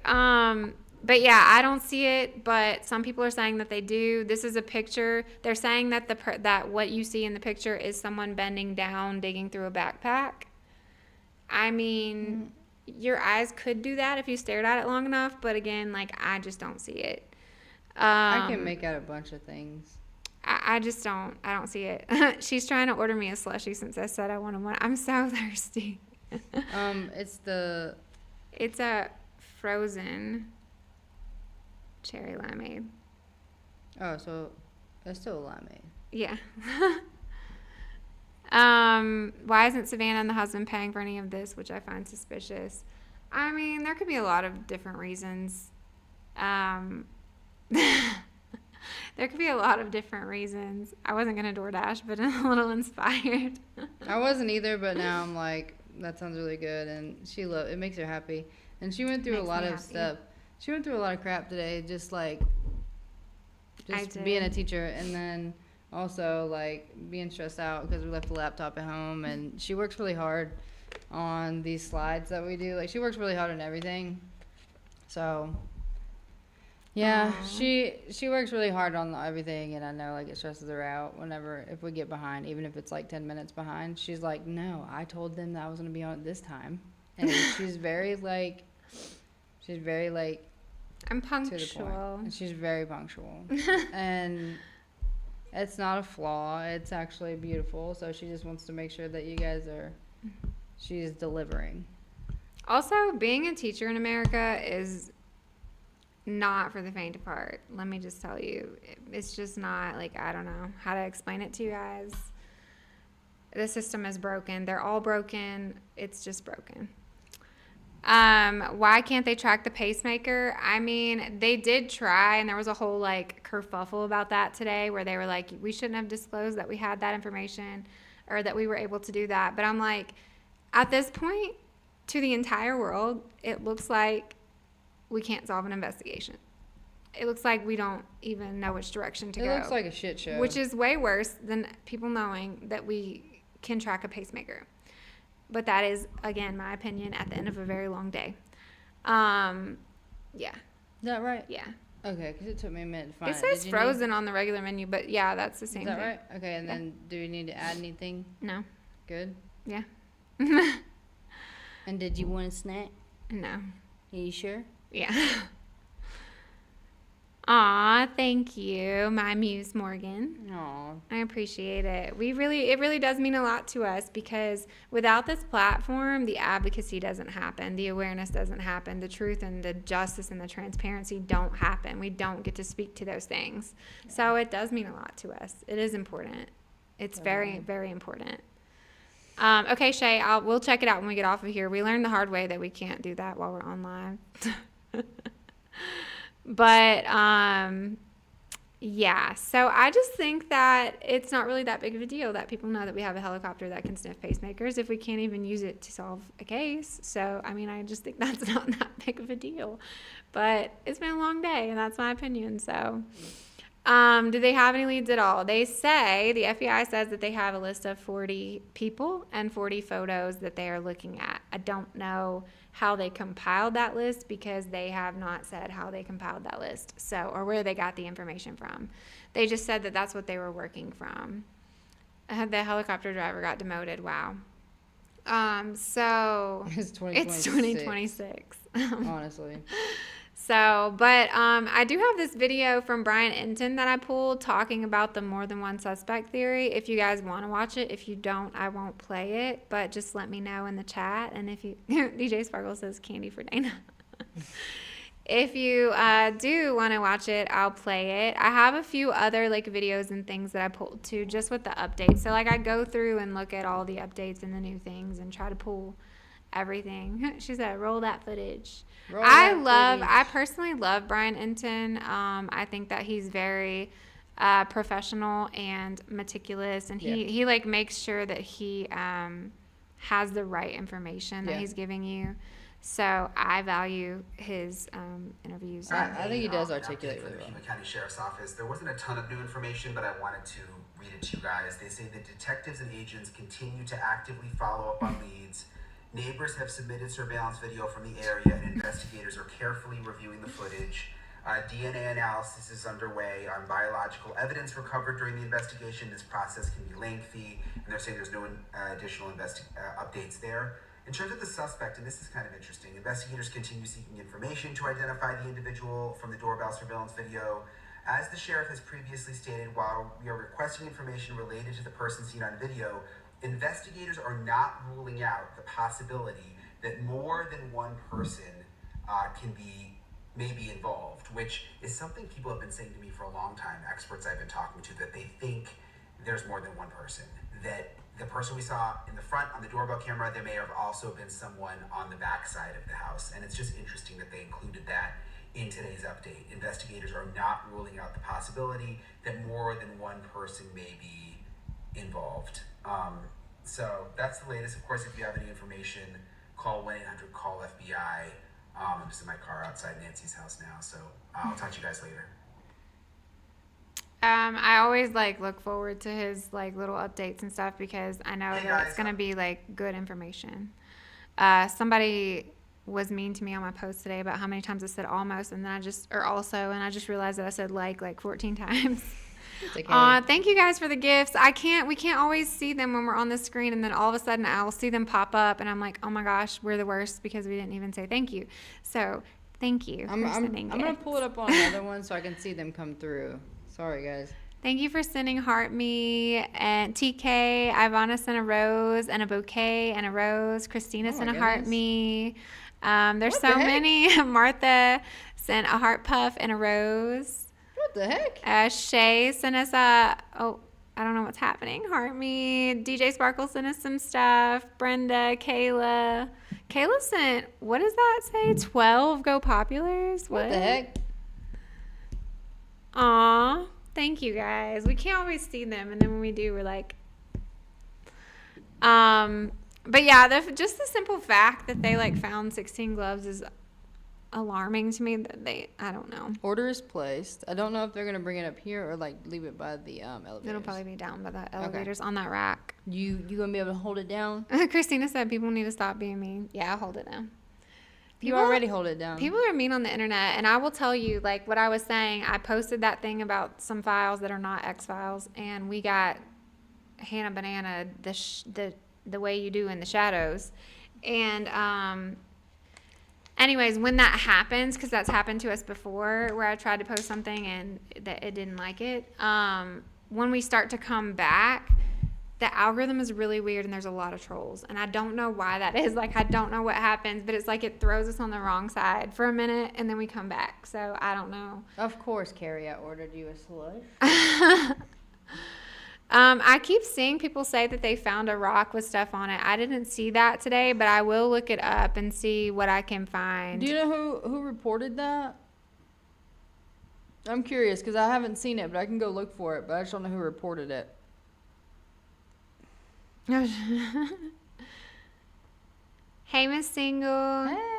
But yeah, I don't see it, but some people are saying that they do. This is a picture. They're saying that that what you see in the picture is someone bending down, digging through a backpack. I mean, your eyes could do that if you stared at it long enough, but again, I just don't see it. I can make out a bunch of things. I just don't. I don't see it. She's trying to order me a slushie since I said I wanted one. I'm so thirsty. It's a frozen cherry limeade. Oh, so it's still a limeade. Yeah. Why isn't Savannah and the husband paying for any of this, which I find suspicious? I mean, there could be a lot of different reasons. There could be a lot of different reasons. I wasn't going to DoorDash, but I'm a little inspired. I wasn't either, but now I'm that sounds really good, and it makes her happy. And she went through a lot of stuff. She went through a lot of crap today, just being a teacher, and then also being stressed out because we left the laptop at home, and she works really hard on these slides that we do. She works really hard on everything. So yeah, she works really hard on everything, and I know it stresses her out if we get behind, even if it's 10 minutes behind. She's like, no, I told them that I was going to be on it this time. And she's very I'm punctual. To the point. And she's very punctual. And it's not a flaw. It's actually beautiful. So she just wants to make sure that she's delivering. Also, being a teacher in America is not for the faint of heart. Let me just tell you. It's just not, like, I don't know how to explain it to you guys. The system is broken. They're all broken. It's just broken. Why can't they track the pacemaker? I mean, they did try, and there was a whole like kerfuffle about that today where they were like, we shouldn't have disclosed that we had that information or that we were able to do that. But I'm like, at this point, to the entire world, it looks like we can't solve an investigation. It looks like we don't even know which direction to go. It looks like a shit show. Which is way worse than people knowing that we can track a pacemaker. But that is, again, my opinion at the end of a very long day. Yeah. Is that right? Yeah. Okay, because it took me a minute to find It it. says frozen on the regular menu, but yeah, that's the same Is that thing. right? Okay, and Yeah. then do we need to add anything? No. Good. Yeah. And did you want a snack? No. Are you sure? Yeah. Aw, thank you, my Muse Morgan. Aw. I appreciate it. It really does mean a lot to us because without this platform, the advocacy doesn't happen, the awareness doesn't happen, the truth and the justice and the transparency don't happen. We don't get to speak to those things. So it does mean a lot to us. It is important. It's very, very important. Okay, Shay, we'll check it out when we get off of here. We learned the hard way that we can't do that while we're on live. But, yeah, so I just think that it's not really that big of a deal that people know that we have a helicopter that can sniff pacemakers if we can't even use it to solve a case. So, I mean, I just think that's not that big of a deal. But it's been a long day, and that's my opinion. So, do they have any leads at all? They say, the FBI says that they have a list of 40 people and 40 photos that they are looking at. I don't know how they compiled that list because they have not said how they compiled that list, so, or where they got the information from. They just said that that's what they were working from. The helicopter driver got demoted. Wow. So It's 2026. it's 2026. Honestly. So, but I do have this video from Brian Enton that I pulled talking about the more than one suspect theory. If you guys want to watch it, if you don't, I won't play it. But just let me know in the chat. And if you, DJ Sparkle says candy for Dana. If you do want to watch it, I'll play it. I have a few other like videos and things that I pulled too, just with the updates. So like I go through and look at all the updates and the new things and try to pull everything. She said, roll that footage. I personally love Brian Enton. I think that he's very professional and meticulous, and he like makes sure that he has the right information that he's giving you. So I value his interviews. I think he does articulate really well. The Pima County Sheriff's Office. There wasn't a ton of new information, but I wanted to read it to you guys. They say that detectives and agents continue to actively follow up on leads. Neighbors have submitted surveillance video from the area, and investigators are carefully reviewing the footage. DNA analysis is underway on biological evidence recovered during the investigation. This process can be lengthy, and they're saying there's no additional updates there. In terms of the suspect, and this is kind of interesting, investigators continue seeking information to identify the individual from the doorbell surveillance video. As the sheriff has previously stated, while we are requesting information related to the person seen on video, investigators are not ruling out the possibility that more than one person may be involved, which is something people have been saying to me for a long time, experts I've been talking to, that they think there's more than one person, that the person we saw in the front on the doorbell camera, there may have also been someone on the back side of the house. And it's just interesting that they included that in today's update. Investigators are not ruling out the possibility that more than one person may be involved. So that's the latest. Of course, if you have any information, call 1-800-CALL-FBI. I'm just in my car outside Nancy's house now, so I'll talk to you guys later. I always like look forward to his like little updates and stuff because I know that it's gonna be like good information. Somebody was mean to me on my post today about how many times I said almost, and then I just realized that I said like 14 times. Thank you guys for the gifts. We can't always see them when we're on the screen, and then all of a sudden I'll see them pop up and I'm like, oh my gosh, we're the worst because we didn't even say thank you. So thank you. I'm gonna pull it up on another one so I can see them come through. Sorry guys. Thank you for sending Heart Me and TK. Ivana sent a rose and a bouquet and a rose. Christina Oh my sent a Heart goodness. Me. There's What so the heck? many. Martha sent a heart puff and a rose. What the heck? Shay sent us a, I don't know what's happening. Heart Me. DJ Sparkle sent us some stuff. Brenda, Kayla. Kayla sent, what does that say? 12 Go Populars? What the heck? Aw, thank you guys. We can't always see them, and then when we do, we're like, but yeah, just the simple fact that they like found 16 gloves is alarming to me. That I don't know. Order is placed. I don't know if they're gonna bring it up here or like leave it by the elevators. It'll probably be down by the elevators on that rack. You gonna be able to hold it down? Christina said people need to stop being mean. Yeah, I'll hold it down. You already hold it down. People are mean on the internet, and I will tell you, like what I was saying, I posted that thing about some files that are not X files, and we got Hannah Banana the way you do in the shadows. And anyways, when that happens, because that's happened to us before, where I tried to post something and that it didn't like it, when we start to come back, the algorithm is really weird, and there's a lot of trolls, and I don't know why that is. Like, I don't know what happens, but it's like it throws us on the wrong side for a minute, and then we come back. So I don't know. Of course, Carrie, I ordered you a slush. I keep seeing people say that they found a rock with stuff on it. I didn't see that today, but I will look it up and see what I can find. Do you know who reported that? I'm curious because I haven't seen it, but I can go look for it. But I just don't know who reported it. Hey, Miss Single. Hey.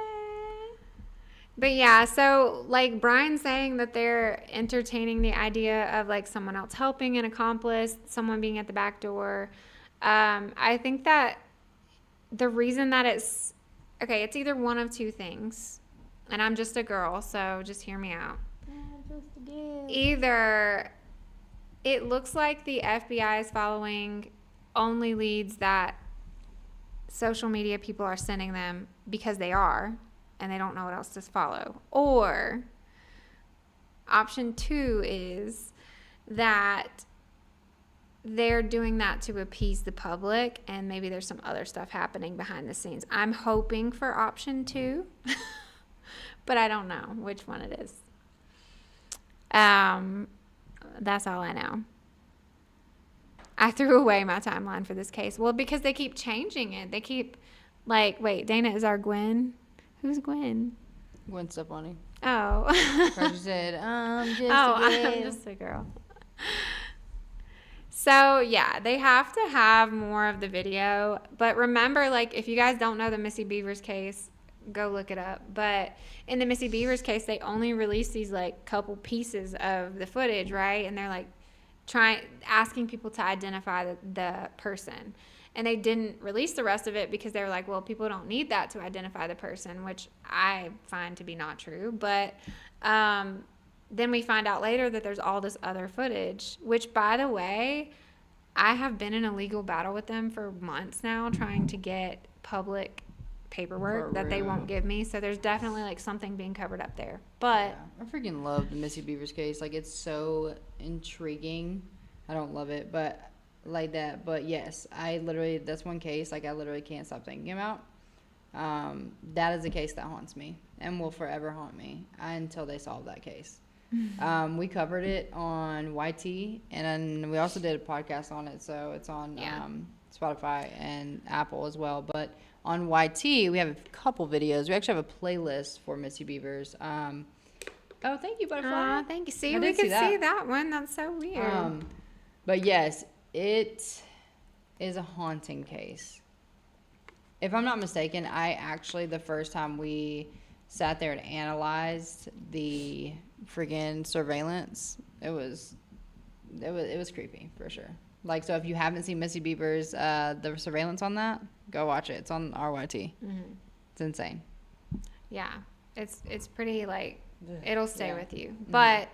But yeah, so like Brian's saying that they're entertaining the idea of like someone else helping an accomplice, someone being at the back door. I think that the reason that it's either one of two things, and I'm just a girl, so just hear me out. Either it looks like the FBI is following only leads that social media people are sending them because they are, and they don't know what else to follow. Or option 2 is that they're doing that to appease the public, and maybe there's some other stuff happening behind the scenes. I'm hoping for option 2, but I don't know which one it is. That's all I know. I threw away my timeline for this case. Well, because they keep changing it. They keep, like, wait, Dana is our Gwen? Who's Gwen? Gwen Stefani. Oh. She said, I'm just I'm just a girl. So, yeah, they have to have more of the video. But remember, like, if you guys don't know the Missy Beavers case, go look it up. But in the Missy Beavers case, they only released these, like, couple pieces of the footage, right? And they're, like, asking people to identify the person. And they didn't release the rest of it because they were like, well, people don't need that to identify the person, which I find to be not true. But then we find out later that there's all this other footage, which, by the way, I have been in a legal battle with them for months now trying to get public paperwork that they won't give me. So there's definitely like something being covered up there. But yeah, I freaking love the Missy Beavers case. Like, it's so intriguing. I don't love it, but like that. But yes, that's one case, like, I literally can't stop thinking about. That is a case that haunts me and will forever haunt me until they solve that case. We covered it on YT, and then we also did a podcast on it, so it's on Spotify and Apple as well. But on YT, we have a couple videos. We actually have a playlist for Missy Beavers. Oh, thank you, Butterfly. Thank you. See, I we did could see see that one. That's so weird. But yes, it is a haunting case. If I'm not mistaken, the first time we sat there and analyzed the friggin' surveillance, it was creepy for sure. Like, so if you haven't seen Missy Beavers, the surveillance on that, go watch it. It's on RYT. Mm-hmm. It's insane. Yeah, it's pretty, like, it'll stay with you. Mm-hmm. But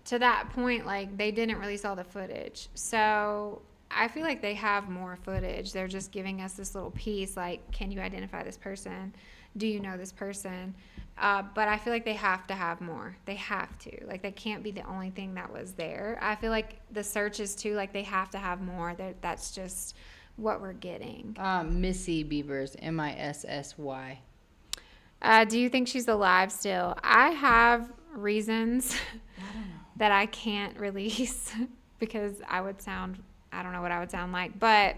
to that point, like, they didn't release all the footage. So I feel like they have more footage. They're just giving us this little piece, like, can you identify this person? Do you know this person? But I feel like they have to have more. They have to. Like, they can't be the only thing that was there. I feel like the searches, too, like, they have to have more. That's just what we're getting. Missy Beavers, Missy. Do you think she's alive still? I have reasons that I can't release because I don't know what I would sound like. But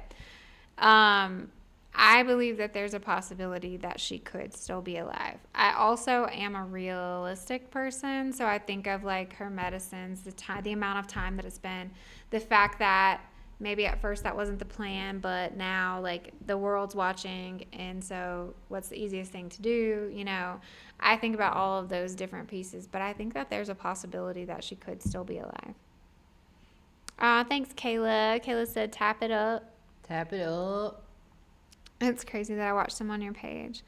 I believe that there's a possibility that she could still be alive. I also am a realistic person, so I think of like her medicines, the amount of time that it's been, the fact that maybe at first that wasn't the plan, but now like the world's watching, and so what's the easiest thing to do? You know, I think about all of those different pieces, but I think that there's a possibility that she could still be alive. Thanks, Kayla. Kayla said, tap it up. Tap it up. It's crazy that I watched them on your page.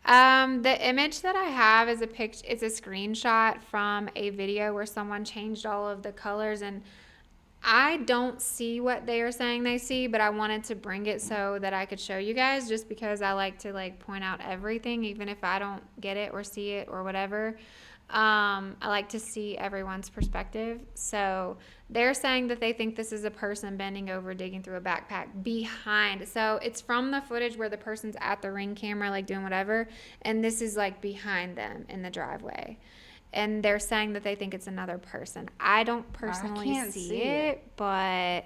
The image that I have is it's a screenshot from a video where someone changed all of the colors, and I don't see what they are saying they see, but I wanted to bring it so that I could show you guys, just because I like to like point out everything, even if I don't get it or see it or whatever. I like to see everyone's perspective. So they're saying that they think this is a person bending over, digging through a backpack behind. So it's from the footage where the person's at the Ring camera, like doing whatever. And this is like behind them in the driveway. And they're saying that they think it's another person. I don't personally see it, but,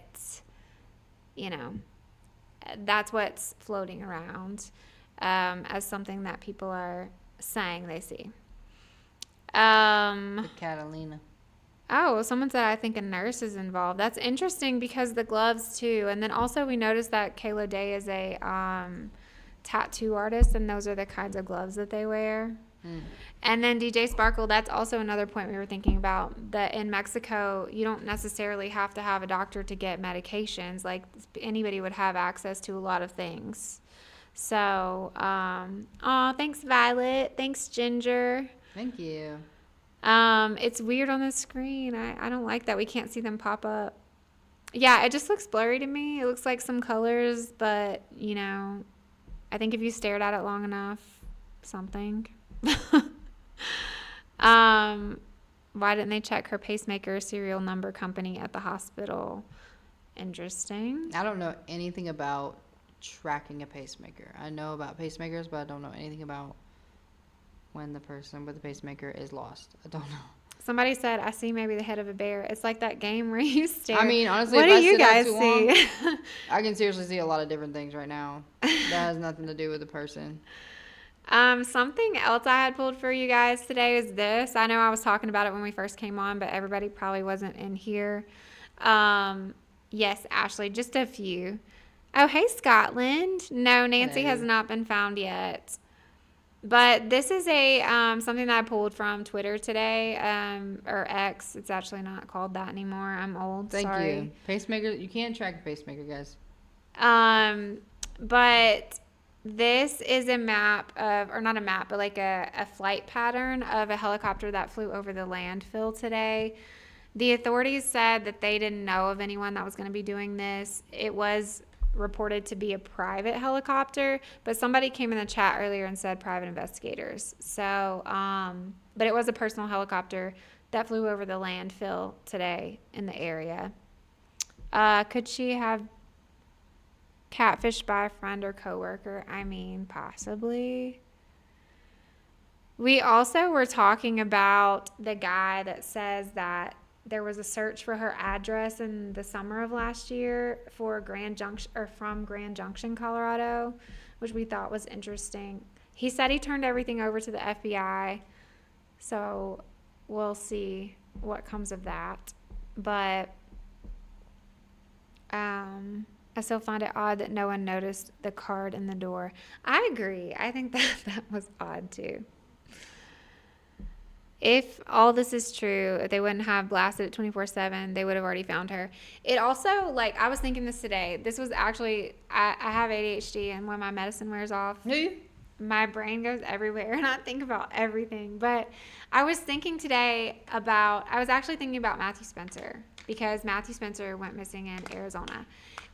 you know, that's what's floating around as something that people are saying they see. The Catalina. Oh, someone said I think a nurse is involved. That's interesting because the gloves too. And then also we noticed that Kayla Day is a tattoo artist, and those are the kinds of gloves that they wear. And then DJ Sparkle, that's also another point we were thinking about, that in Mexico you don't necessarily have to have a doctor to get medications. Like anybody would have access to a lot of things. So thanks Violet, thanks Ginger. Thank you. It's weird on the screen. I don't like that we can't see them pop up. Yeah, it just looks blurry to me. It looks like some colors, but, you know, I think if you stared at it long enough, something. Why didn't they check her pacemaker serial number company at the hospital? Interesting. I don't know anything about tracking a pacemaker. I know about pacemakers, but I don't know anything about when the person with the pacemaker is lost. I don't know. Somebody said, I see maybe the head of a bear. It's like that game where you stare. I mean, honestly, what if do I you sit there guys too see? long, I can seriously see a lot of different things right now. That has nothing to do with the person. Something else I had pulled for you guys today is this. I know I was talking about it when we first came on, but everybody probably wasn't in here. Yes, Ashley, just a few. Oh, hey, Scotland. No, Nancy has not been found yet. But this is a something that I pulled from Twitter today, or X. It's actually not called that anymore. I'm old. Thank Sorry. you. Pacemaker. You can't track a pacemaker, guys. But this is a map of, or not a map, but like a flight pattern of a helicopter that flew over the landfill today. The authorities said that they didn't know of anyone that was going to be doing this. It was reported to be a private helicopter, but somebody came in the chat earlier and said private investigators. So, but it was a personal helicopter that flew over the landfill today in the area. Could she have catfished by a friend or coworker? I mean, possibly. We also were talking about the guy that says that there was a search for her address in the summer of last year for Grand Junction, or from Grand Junction, Colorado, which we thought was interesting. He said he turned everything over to the FBI, so we'll see what comes of that. But I still find it odd that no one noticed the card in the door. I agree. I think that was odd too. If all this is true, if they wouldn't have blasted it 24/7, they would have already found her. It also, like, I was thinking this today. This was actually, I have ADHD, and when my medicine wears off, my brain goes everywhere, and I think about everything. But I was thinking today I was actually thinking about Matthew Spencer, because Matthew Spencer went missing in Arizona.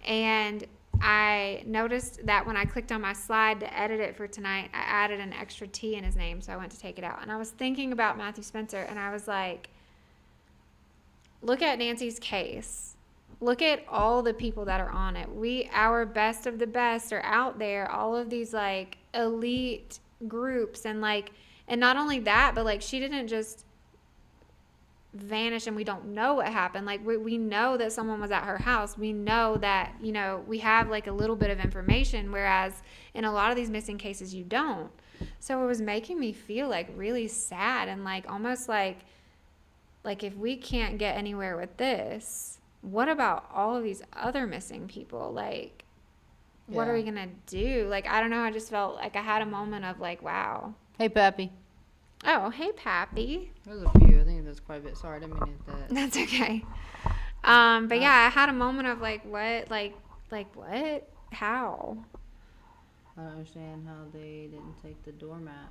And I noticed that when I clicked on my slide to edit it for tonight, I added an extra T in his name, so I went to take it out. And I was thinking about Matthew Spencer, and I was like, look at Nancy's case. Look at all the people that are on it. Our best of the best are out there, all of these like elite groups, and not only that, but like she didn't just vanish and we don't know what happened. Like we know that someone was at her house. We know that, we have like a little bit of information, whereas in a lot of these missing cases you don't. So it was making me feel like really sad and like almost like if we can't get anywhere with this, what about all of these other missing people? Like, what are we gonna do? Like, I don't know. I just felt like I had a moment of like, wow. Hey, Pappy. Oh, hey, Pappy. There's a few. I think there's quite a bit. Sorry, I didn't mean to hit that. That's okay. But yeah, I had a moment of like, what? Like what? How? I don't understand how they didn't take the doormat.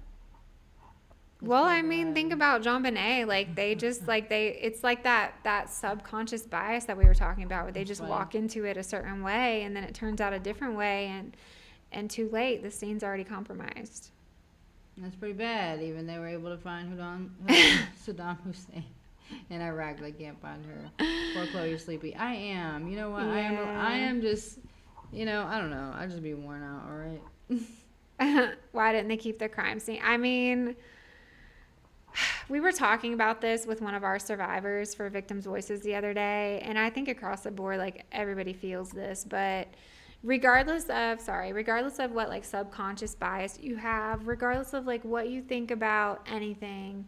Well, I mean, think about John Bonet. Like, they just, it's like that subconscious bias that we were talking about, where they just walk into it a certain way, and then it turns out a different way, and too late, the scene's already compromised. That's pretty bad. Even they were able to find Saddam Hussein in Iraq. They can't find her. Poor Chloe, you're sleepy. I am. You know what? Yeah. I am just, I don't know. I just be worn out, all right? Why didn't they keep the crime scene? I mean, we were talking about this with one of our survivors for Victims' Voices the other day, and I think across the board, like, everybody feels this, but regardless of what, like, subconscious bias you have, regardless of, like, what you think about anything,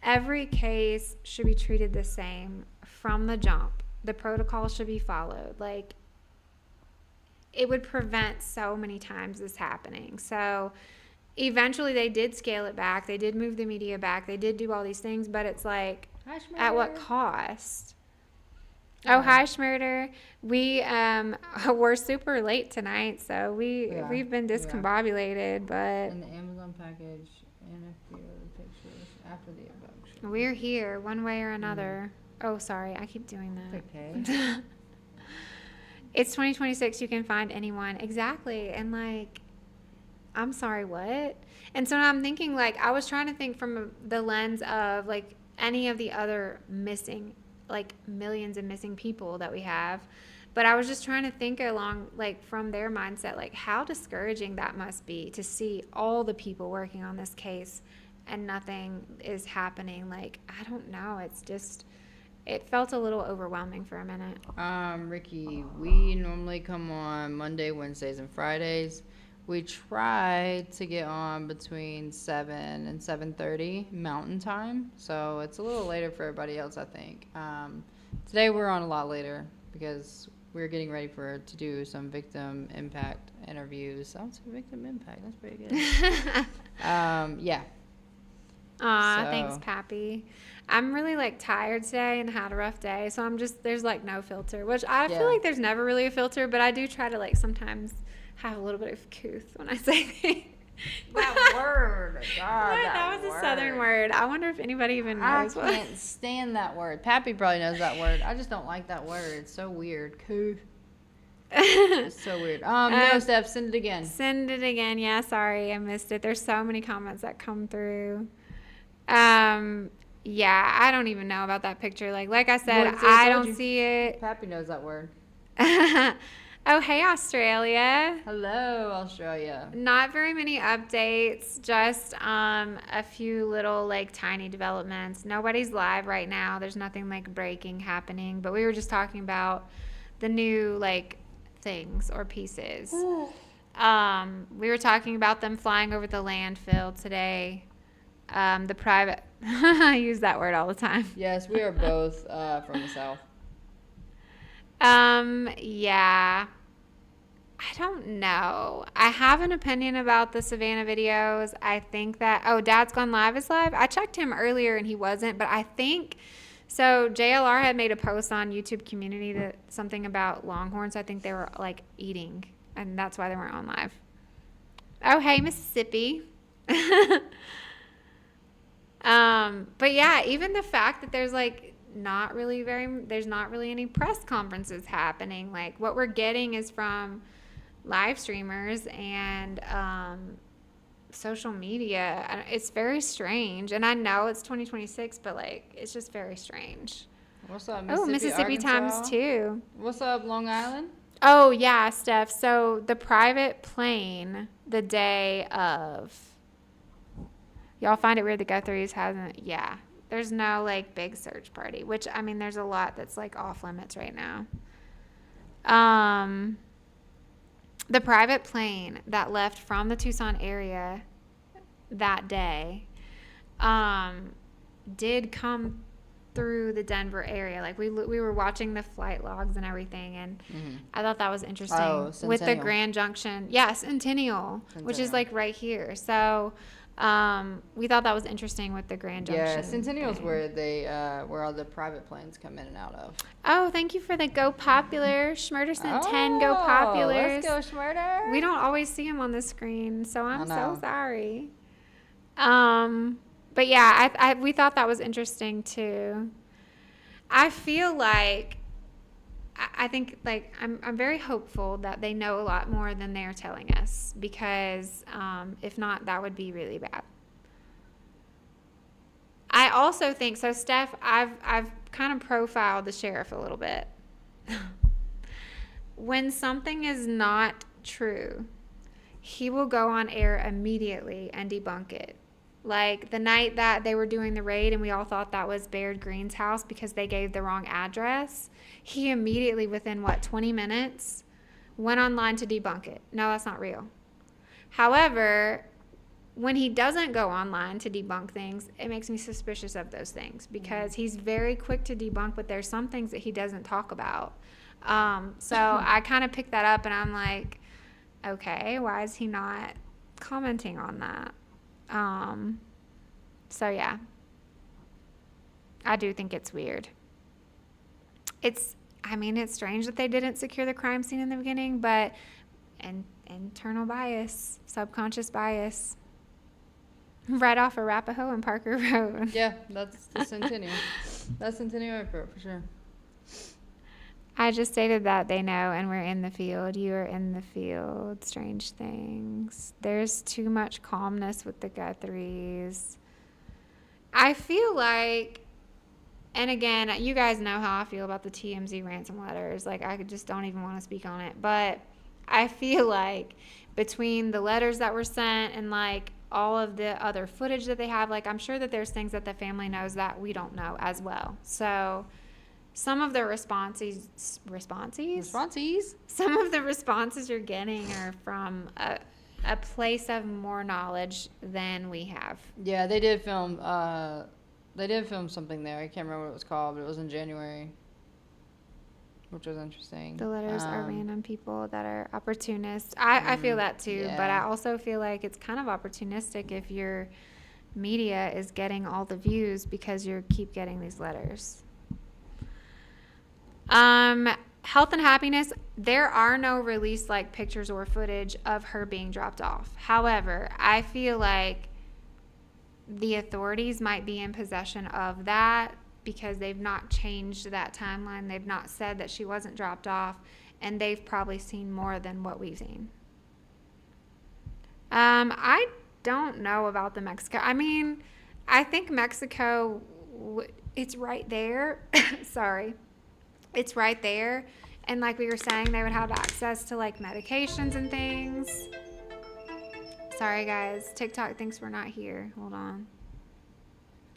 every case should be treated the same from the jump. The protocol should be followed. Like, it would prevent so many times this happening. So eventually they did scale it back. They did move the media back. They did do all these things, but it's like, at what cost? Oh, hi, Schmurder. We're super late tonight, so we've been discombobulated, but And the Amazon package and a few other pictures after the abduction. we're here one way or another. Oh, sorry, I keep doing that. It's okay. It's 2026. You can find anyone. Exactly. And like, I'm sorry, what? And so now I'm thinking, like, I was trying to think from the lens of, like, any of the other missing, like, millions of missing people that we have. But I was just trying to think along, like, from their mindset, like, how discouraging that must be to see all the people working on this case and nothing is happening. Like, I don't know. It's just, it felt a little overwhelming for a minute. Ricky, we normally come on Monday, Wednesdays, and Fridays. We try to get on between 7 and 7:30 Mountain Time, so it's a little later for everybody else, I think. Today we're on a lot later because we're getting ready to do some victim impact interviews. Oh, it's a victim impact. That's pretty good. Yeah. Aw, So- thanks, Pappy. I'm really, like, tired today and had a rough day, so there's, like, no filter, which I feel like there's never really a filter, but I do try to, like, sometimes have a little bit of couth when I say things. That word. God, that was a southern word. I wonder if anybody even I knows what. can't stand that word. Pappy probably knows that word. I just don't like that word. It's so weird. Couth. It's so weird. No, Steph, send it again. Send it again. Yeah, sorry, I missed it. There's so many comments that come through. Yeah, I don't even know about that picture. Like I said, Well, see, I I told don't you. see it. Pappy knows that word. Oh, hey, Australia. Hello, Australia. Not very many updates, just a few little, like, tiny developments. Nobody's live right now. There's nothing, like, breaking happening. But we were just talking about the new, like, things or pieces. We were talking about them flying over the landfill today. The private... I use that word all the time. Yes, we are both from the South. Yeah. I don't know. I have an opinion about the Savannah videos. I think that, Dad's Gone Live is live. I checked him earlier and he wasn't, but I think, so JLR had made a post on YouTube community that something about longhorns. I think they were, like, eating, and that's why they weren't on live. Oh, hey, Mississippi. But yeah, even the fact that there's, like, there's not really any press conferences happening. Like, what we're getting is from live streamers and social media. It's very strange. And I know it's 2026, but like, it's just very strange. What's up, Oh, Mississippi Arkansas? Times too. What's up, Long Island? Oh, yeah, Steph. So the private plane the day of, y'all find it weird the Guthries hasn't, yeah. There's no, like, big search party, which, I mean, there's a lot that's, like, off limits right now. The private plane that left from the Tucson area that day did come through the Denver area. Like, we were watching the flight logs and everything, and I thought that was interesting. Oh, with the Centennial. Grand Junction. Yeah, Centennial, which is, like, right here. So we thought that was interesting with the Grand Junction. Yeah, Centennial's thing. where they where all the private planes come in and out of. Oh, thank you for the Go Popular. Schmurder sent 10 Go Populars. Let's go, Schmurder. We don't always see them on the screen, so I'm so know. sorry. But yeah, we thought that was interesting too. I feel like, I think, like, I'm very hopeful that they know a lot more than they're telling us, because if not, that would be really bad. I also think, so Steph, I've kind of profiled the sheriff a little bit. When something is not true, he will go on air immediately and debunk it. Like the night that they were doing the raid and we all thought that was Baird Green's house because they gave the wrong address, he immediately, within 20 minutes, went online to debunk it. No, that's not real. However, when he doesn't go online to debunk things, it makes me suspicious of those things, because he's very quick to debunk, but there's some things that he doesn't talk about. So I kind of picked that up and I'm like, okay, why is he not commenting on that? So yeah, I do think it's weird. It's strange that they didn't secure the crime scene in the beginning, but internal bias, subconscious bias. Right off Arapahoe and Parker Road. Yeah, that's the Centennial. That's Centennial Airport for sure. I just stated that they know, and we're in the field. You are in the field. Strange things. There's too much calmness with the Guthries. I feel like, and again, you guys know how I feel about the TMZ ransom letters. Like, I just don't even want to speak on it. But I feel like between the letters that were sent and, like, all of the other footage that they have, like, I'm sure that there's things that the family knows that we don't know as well. So some of the responses? Some of the responses you're getting are from a place of more knowledge than we have. Yeah, they did film. They did film something there. I can't remember what it was called, but it was in January, which was interesting. The letters are random people that are opportunists. I feel that too, yeah. but I also feel like it's kind of opportunistic if your media is getting all the views because you keep getting these letters. Health and happiness, there are no released like pictures or footage of her being dropped off. However, I feel like the authorities might be in possession of that because they've not changed that timeline. They've not said that she wasn't dropped off, and they've probably seen more than what we've seen. I don't know about the Mexico. I mean, I think Mexico, it's right there. Sorry. It's right there. And like we were saying, they would have access to like medications and things. Sorry, guys. TikTok thinks we're not here. Hold on.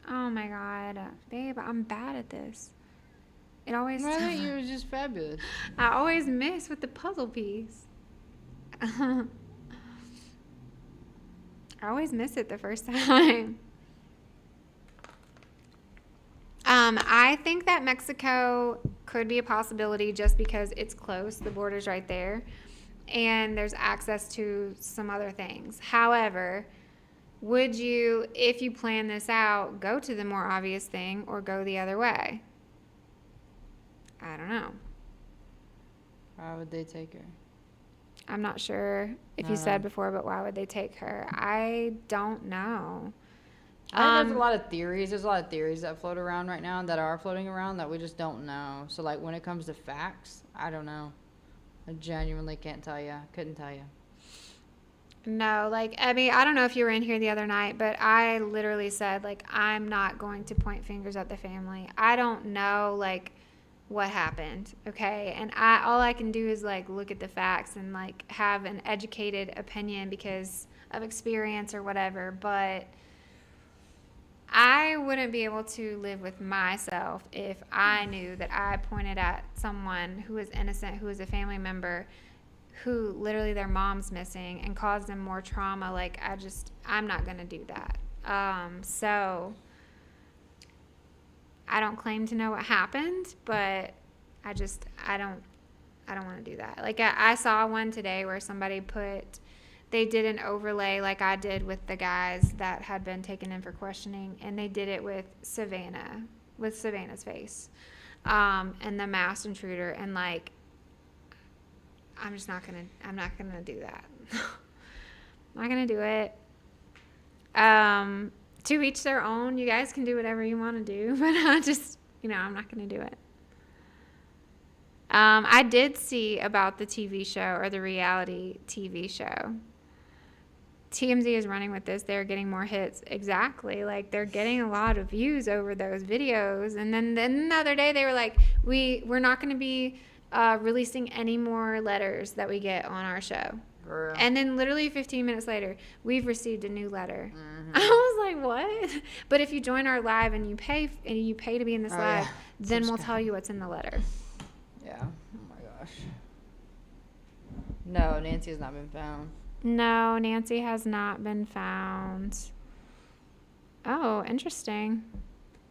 Oh, my God. Babe, I'm bad at this. It always... I think you were just fabulous. I always miss with the puzzle piece. I always miss it the first time. I think that Mexico could be a possibility just because it's close. The border's right there. And there's access to some other things. However, would you, if you plan this out, go to the more obvious thing or go the other way? I don't know. Why would they take her? I'm not sure if you said before, but why would they take her? I don't know. I think there's a lot of theories. There's a lot of theories that float around right now that are floating around that we just don't know. So, like, when it comes to facts, I don't know. I genuinely can't tell you. Couldn't tell you. No, like, I mean, I don't know if you were in here the other night, but I literally said, like, I'm not going to point fingers at the family. I don't know, like, what happened, okay? And all I can do is, like, look at the facts and, like, have an educated opinion because of experience or whatever, but I wouldn't be able to live with myself if I knew that I pointed at someone who was innocent, who was a family member, who literally their mom's missing and caused them more trauma. Like, I'm not going to do that. So I don't claim to know what happened, but I don't want to do that. Like, I saw one today where somebody they did an overlay like I did with the guys that had been taken in for questioning, and they did it with Savannah's face, and the masked intruder, and like, I'm not gonna do that. I'm not gonna do it. To each their own. You guys can do whatever you want to do, but I'm not gonna do it. I did see about the TV show, or the reality TV show. TMZ is running with this. They're getting more hits. Exactly. Like, they're getting a lot of views over those videos. And then the other day they were like, we're not going to be releasing any more letters that we get on our show. And then literally 15 minutes later, we've received a new letter. Mm-hmm. I was like, what? But if you join our live and you pay to be in this live, then we'll tell you what's in the letter. Yeah. Oh my gosh. No, Nancy has not been found. No, Nancy has not been found. Oh, interesting.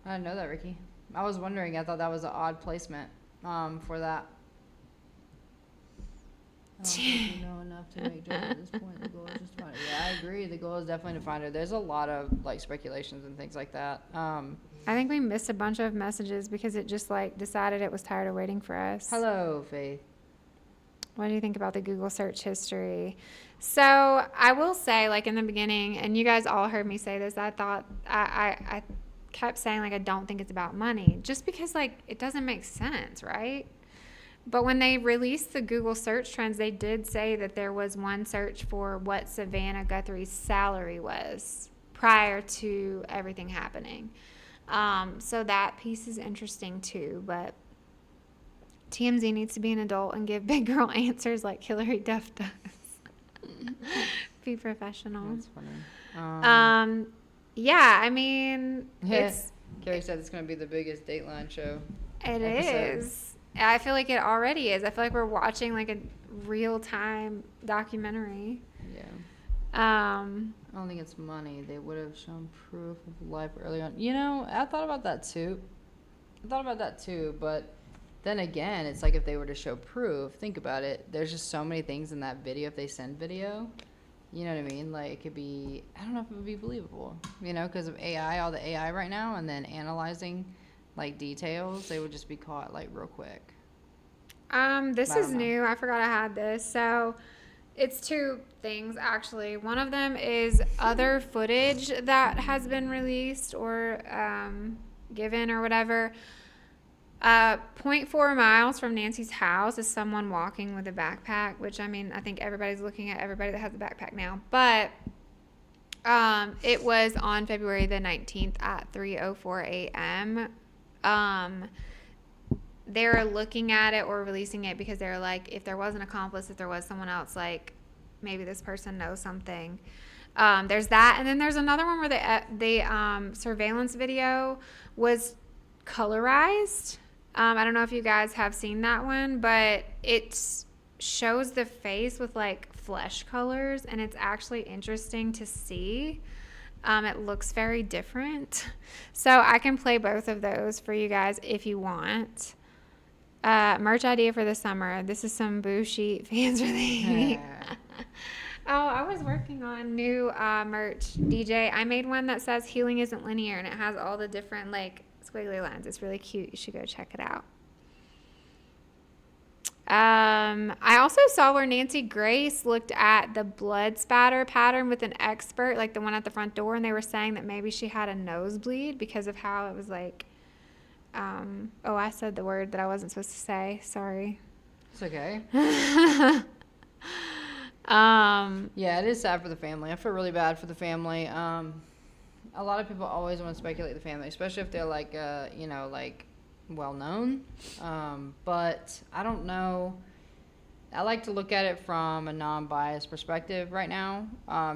I didn't know that, Ricky. I was wondering. I thought that was an odd placement for that. I don't think we know enough to make judgment at this point. The goal is just to find her. Yeah, I agree. The goal is definitely to find her. There's a lot of, like, speculations and things like that. I think we missed a bunch of messages because it just, like, decided it was tired of waiting for us. Hello, Faith. What do you think about the Google search history? So I will say, like, in the beginning, and you guys all heard me say this, I thought, I kept saying, like, I don't think it's about money, just because, like, it doesn't make sense, right? But when they released the Google search trends, they did say that there was one search for what Savannah Guthrie's salary was prior to everything happening. So that piece is interesting too, but TMZ needs to be an adult and give big girl answers like Hillary Duff does. Be professional. That's funny. Yeah, I mean, Carrie said it's going to be the biggest Dateline show. It is. I feel like it already is. I feel like we're watching like a real-time documentary. Yeah. I don't think it's money. They would have shown proof of life early on. You know, I thought about that too. But then again, it's like if they were to show proof, think about it. There's just so many things in that video. If they send video, you know what I mean? Like, it could be, I don't know if it would be believable, you know, because of AI, all the AI right now, and then analyzing, like, details, they would just be caught, like, real quick. This is new. I forgot I had this. So it's two things, actually. One of them is other footage that has been released or given or whatever. 0.4 miles from Nancy's house is someone walking with a backpack, which, I mean, I think everybody's looking at everybody that has a backpack now. But it was on February the 19th at 3:04 a.m. They're looking at it or releasing it because they're like, if there was an accomplice, if there was someone else, like, maybe this person knows something. There's that. And then there's another one where the surveillance video was colorized. I don't know if you guys have seen that one, but it shows the face with, like, flesh colors, and it's actually interesting to see. It looks very different. So I can play both of those for you guys if you want. Merch idea for the summer. This is some Boo Sheet fans really. Oh, I was working on new merch, DJ. I made one that says healing isn't linear, and it has all the different, like, squiggly lines. It's really cute. You should go check it out. I also saw where Nancy Grace looked at the blood spatter pattern with an expert, like the one at the front door, and they were saying that maybe she had a nosebleed because of how it was like, I said the word that I wasn't supposed to say. Sorry. It's okay. Um, Yeah, it is sad for the family. I feel really bad for the family. A lot of people always want to speculate the family, especially if they're like, like well known. But I don't know. I like to look at it from a non-biased perspective right now,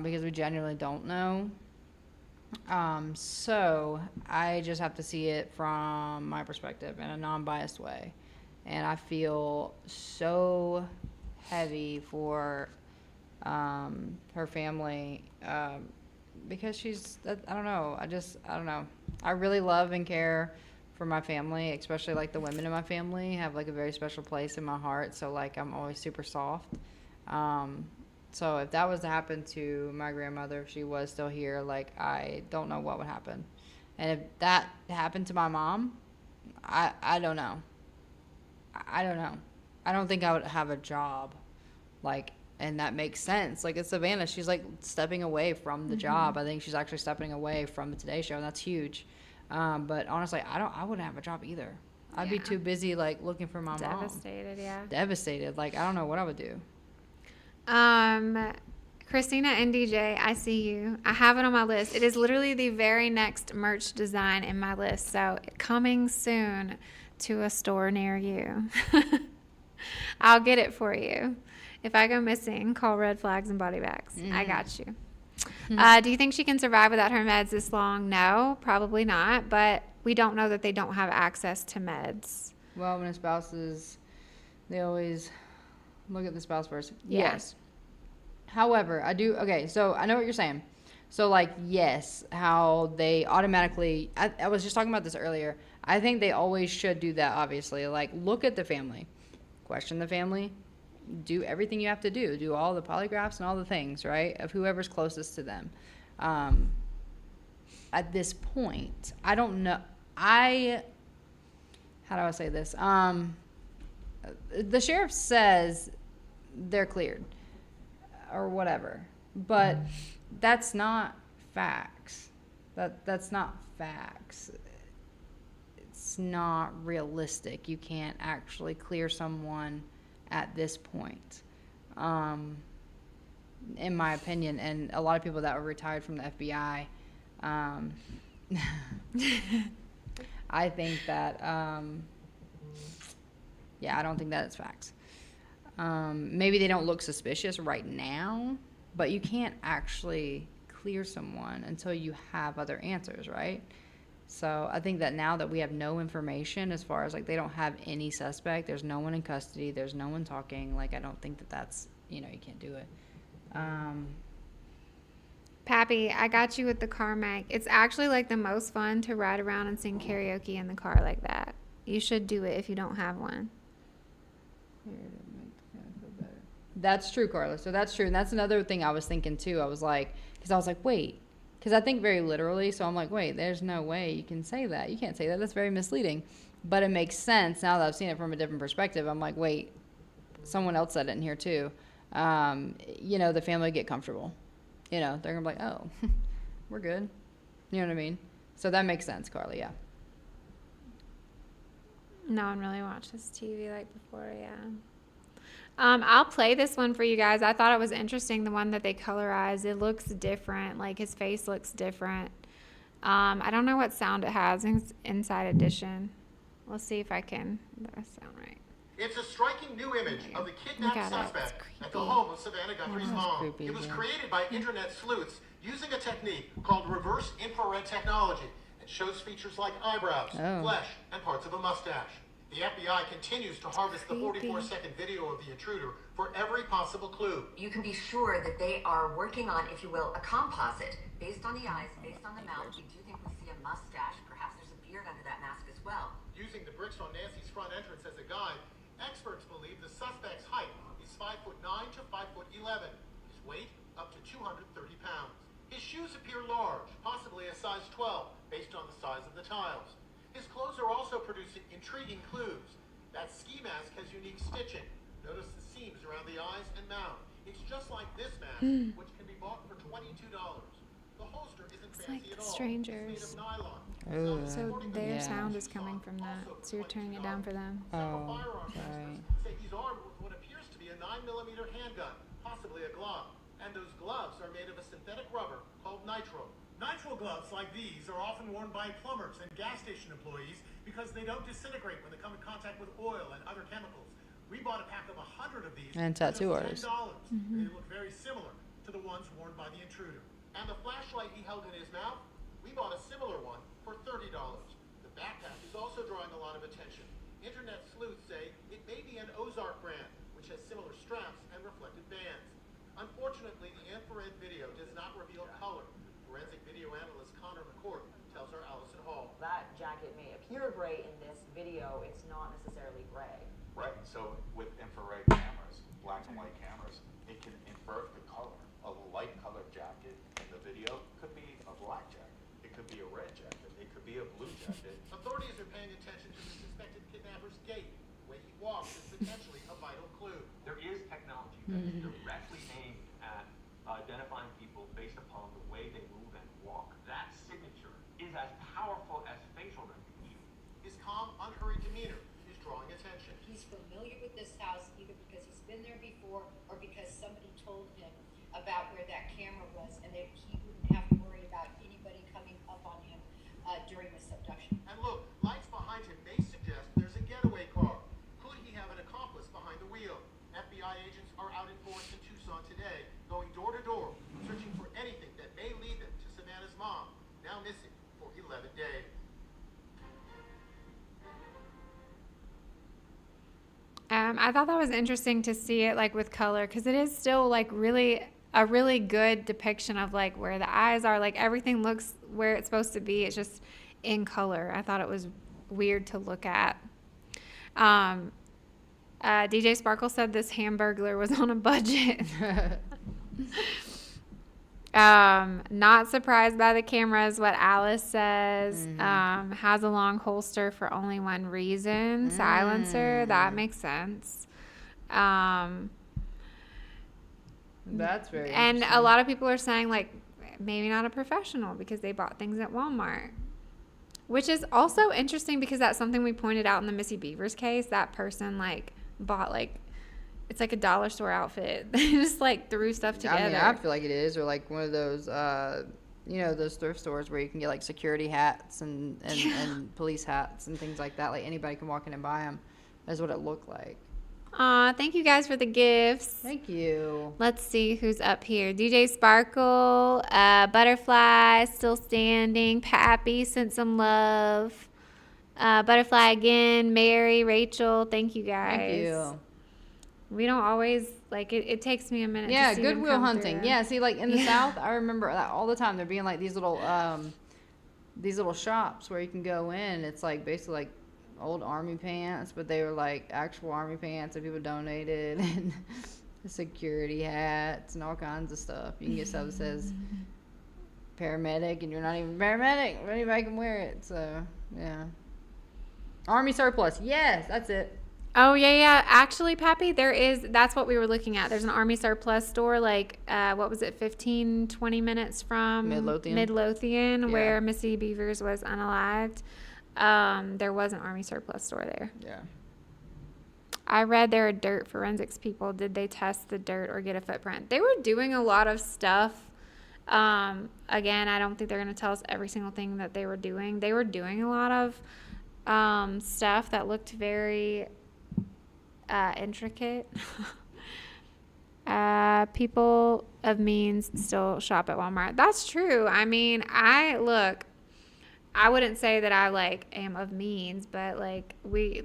because we genuinely don't know. So I just have to see it from my perspective in a non-biased way. And I feel so heavy for her family, because I don't know. I don't know. I really love and care for my family, especially like the women in my family have like a very special place in my heart. So like I'm always super soft. So if that was to happen to my grandmother, if she was still here, like I don't know what would happen. And if that happened to my mom, I don't know. I don't know. I don't think I would have a job, like, and that makes sense. Like, it's Savannah. She's, like, stepping away from the job. I think she's actually stepping away from the Today Show, and that's huge. But honestly, I wouldn't have a job either. I'd be too busy, like, looking for my mom. devastated, yeah. Devastated. Like, I don't know what I would do. Christina and DJ, I see you. I have it on my list. It is literally the very next merch design in my list. So coming soon to a store near you. I'll get it for you. If I go missing, call Red Flags and Body Bags. I got you. Do you think she can survive without her meds this long? No, probably not. But we don't know that they don't have access to meds. Well, when a spouse is, they always look at the spouse first. Yeah. Yes. However, okay, so I know what you're saying. So, like, yes, how they automatically, I was just talking about this earlier. I think they always should do that, obviously. Like, look at the family. Question the family. Do everything you have to do. Do all the polygraphs and all the things, right, of whoever's closest to them. At this point, I don't know. How do I say this? The sheriff says they're cleared or whatever, but that's not facts. That's not facts. It's not realistic. You can't actually clear someone at this point, in my opinion. And a lot of people that were retired from the FBI, I think that, I don't think that it's facts. Maybe they don't look suspicious right now, but you can't actually clear someone until you have other answers, right? So I think that now that we have no information as far as, like, they don't have any suspect, there's no one in custody, there's no one talking, like, I don't think that that's, you can't do it. Pappy, I got you with the car mag. It's actually, like, the most fun to ride around and sing karaoke in the car like that. You should do it if you don't have one. That's true, Carla. So that's true. And that's another thing I was thinking, too. I was like, wait. Because I think very literally. So I'm like, wait, there's no way you can say that. You can't say that. That's very misleading. But it makes sense now that I've seen it from a different perspective. I'm like, wait, someone else said it in here, too. The family get comfortable. They're going to be like, oh, we're good. You know what I mean? So that makes sense, Carly, yeah. No one really watches TV like before, yeah. I'll play this one for you guys. I thought it was interesting, the one that they colorized. It looks different. Like, his face looks different. I don't know what sound it has. It's Inside Edition. Let's see if I can. That sound right. It's a striking new image of the kidnapped suspect at the home of Savannah Guthrie's mom. It was created by internet sleuths using a technique called reverse infrared technology. It shows features like eyebrows, flesh, and parts of a mustache. The FBI continues to harvest the 44-second video of the intruder for every possible clue. You can be sure that they are working on, if you will, a composite. Based on the eyes, based on the mouth, we do think we see a mustache. Perhaps there's a beard under that mask as well. Using the bricks on Nancy's front entrance as a guide, experts believe the suspect's height is 5'9" to 5'11". His weight up to 230 pounds. His shoes appear large, possibly a size 12, based on the size of the tiles. His clothes are also producing intriguing clues. That ski mask has unique stitching, Notice the seams around the eyes and mouth. It's just like this mask, which can be bought for $22. The holster isn't It's fancy like at all. Strangers. It's made of nylon. Ooh, So their yeah. sound is coming from that. So you're turning it down for them. Several Oh, firearms sorry. experts say he's armed with what appears to be a 9mm handgun, possibly a glove. And those gloves are made of a synthetic rubber called nitro. Nitro gloves like these are often worn by plumbers and gas station employees because they don't disintegrate when they come in contact with oil and other chemicals. We bought a pack of 100 of these And for just tattoo $10. artists. They look very similar to the ones worn by the intruder. And the flashlight he held in his mouth, we bought a similar one for $30. The backpack is also drawing a lot of attention. Internet sleuths say it may be an Ozark brand, which has similar straps and reflective bands. Unfortunately, the infrared video does not reveal color. Forensic video analyst Connor McCourt tells our Allison Hall. That jacket may appear gray in this video. It's not necessarily gray. Right, so with infrared cameras, black and white cameras, it can invert the color. A light colored jacket in the video could be a black jacket. It could be a red jacket. It could be a blue jacket. Authorities are paying attention to the suspected kidnapper's gait. The way he walks is potentially a vital clue. There is technology that is directly aimed at identifying people based upon the way they move and walk. That signature is as powerful as facial recognition. His calm, unhurried demeanor is drawing attention. He's familiar with this house either because he's been there before or because somebody told him about where that camera was and that he wouldn't have to worry about anybody coming up on him during this abduction. And look, lights behind him may suggest there's a getaway car. Could he have an accomplice behind the wheel? FBI agents are out in force in Tucson today, going door to door, searching for anything that may lead them to Savannah's mom, now missing for 11 days. I thought that was interesting to see it like with color because it is still like really a really good depiction of like where the eyes are. Like everything looks where it's supposed to be. It's just in color. I thought it was weird to look at. DJ Sparkle said this Hamburglar was on a budget. Not surprised by the camera is what Alice says. Has a long holster for only one reason. Silencer. That makes sense. That's very And interesting. a lot of people are saying like maybe not a professional because they bought things at Walmart. Which is also interesting because that's something we pointed out in the Missy Beavers case. That person like bought like it's like a dollar store outfit. They just like threw stuff together. I mean, I feel like it is, or like one of those, those thrift stores where you can get like security hats and police hats and things like that. Like anybody can walk in and buy them. That's what it looked like. Thank you guys for the gifts. Thank you. Let's see who's up here. DJ Sparkle, Butterfly, still standing. Pappy sent some love. Butterfly again. Mary, Rachel, thank you guys. Thank you. We don't always, like, it takes me a minute Yeah, to see them Goodwill come Hunting. through. Yeah, see, like in the South, I remember that all the time. There being like these little shops where you can go in. It's like basically like old army pants, but they were like actual army pants that people donated, and security hats and all kinds of stuff. You can get stuff that says paramedic, and you're not even paramedic, but anybody can wear it. So yeah, army surplus. Yes, that's it. Oh, yeah. Actually, Pappy, that's what we were looking at. There's an Army surplus store, like, what was it, 15, 20 minutes from Midlothian, Yeah. where Missy Beavers was unalived. There was an Army surplus store there. Yeah. I read there are dirt forensics people. Did they test the dirt or get a footprint? They were doing a lot of stuff. Again, I don't think they're going to tell us every single thing that they were doing. They were doing a lot of stuff that looked very intricate. People of means still shop at Walmart. That's true. I mean, I wouldn't say that I like am of means, but like we're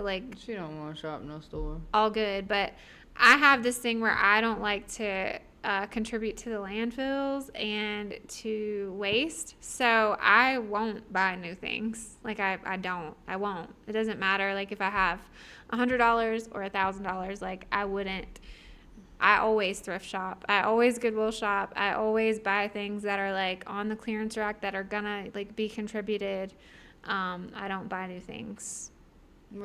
like She don't want to shop in no store. all good. But I have this thing where I don't like to contribute to the landfills and to waste, so I won't buy new things. Like I won't. It doesn't matter. Like if I have $100 or $1,000, like I wouldn't. I always thrift shop. I always Goodwill shop. I always buy things that are like on the clearance rack that are gonna like be contributed. I don't buy new things.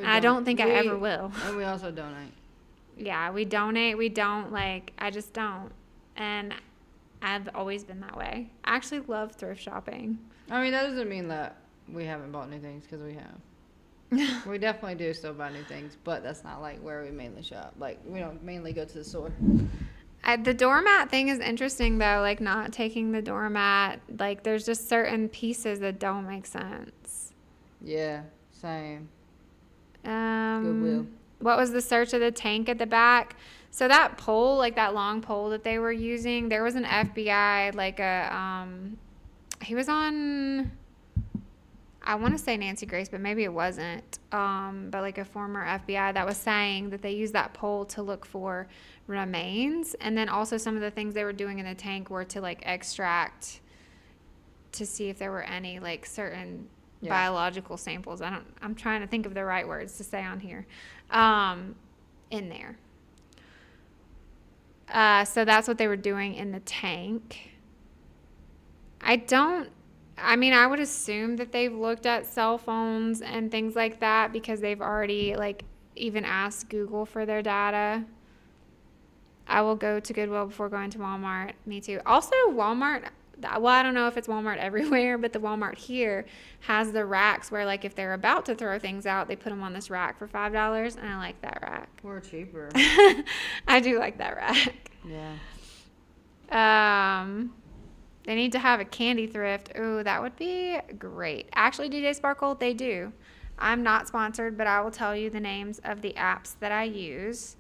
I don't think I ever will. And we also donate. Yeah, we donate. We don't, like, I just don't. And I've always been that way. I actually love thrift shopping. I mean, that doesn't mean that we haven't bought new things, because we have. We definitely do still buy new things, but that's not like where we mainly shop. Like, we don't mainly go to the store. The doormat thing is interesting, though, like not taking the doormat. Like, there's just certain pieces that don't make sense. Yeah, same. Goodwill. What was the search of the tank at the back? So that pole, like that long pole that they were using, there was an FBI, like he was on, I want to say Nancy Grace, but maybe it wasn't. But like a former FBI that was saying that they used that pole to look for remains. And then also some of the things they were doing in the tank were to like extract to see if there were any like certain biological samples. I'm trying to think of the right words to say on here, in there. So that's what they were doing in the tank. I would assume that they've looked at cell phones and things like that because they've already like even asked Google for their data. I will go to Goodwill before going to Walmart. Me too. Also, Walmart, well, I don't know if it's Walmart everywhere, but the Walmart here has the racks where, like, if they're about to throw things out, they put them on this rack for $5, and I like that rack. We're cheaper. I do like that rack. Yeah. They need to have a candy thrift. Ooh, that would be great. Actually, DJ Sparkle, they do. I'm not sponsored, but I will tell you the names of the apps that I use.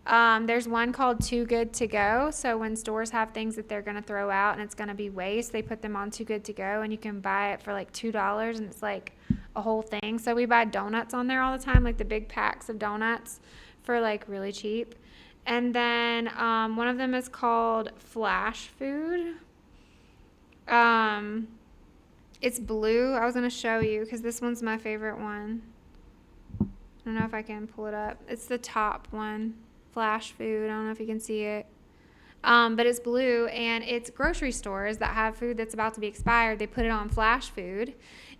There's one called Too Good To Go. So when stores have things that they're going to throw out and it's going to be waste, they put them on Too Good To Go, and you can buy it for like $2, and it's like a whole thing. So we buy donuts on there all the time, like the big packs of donuts for like really cheap. And then one of them is called Flash Food. It's blue. I was going to show you because this one's my favorite one. I don't know if I can pull it up. It's the top one. Flash Food. I don't know if you can see it. But it's blue, and it's grocery stores that have food that's about to be expired. They put it on Flash Food,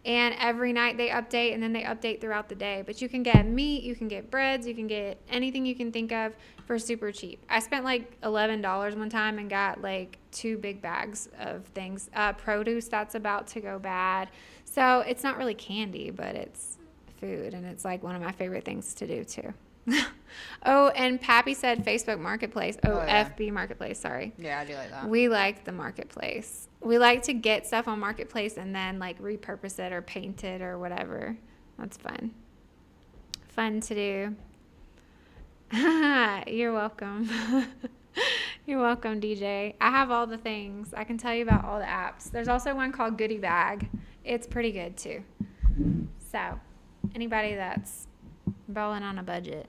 and every night they update, and then they update throughout the day. But you can get meat, you can get breads, you can get anything you can think of for super cheap. I spent like $11 one time and got like 2 big bags of things. Produce that's about to go bad. So it's not really candy, but it's food, and it's like one of my favorite things to do too. Oh, and Pappy said Facebook Marketplace. FB Marketplace, sorry. Yeah, I do like that. We like the Marketplace. We like to get stuff on Marketplace and then like repurpose it or paint it or whatever. That's fun. Fun to do. You're welcome. You're welcome, DJ. I have all the things. I can tell you about all the apps. There's also one called Goodie Bag. It's pretty good too. So, anybody that's balling on a budget.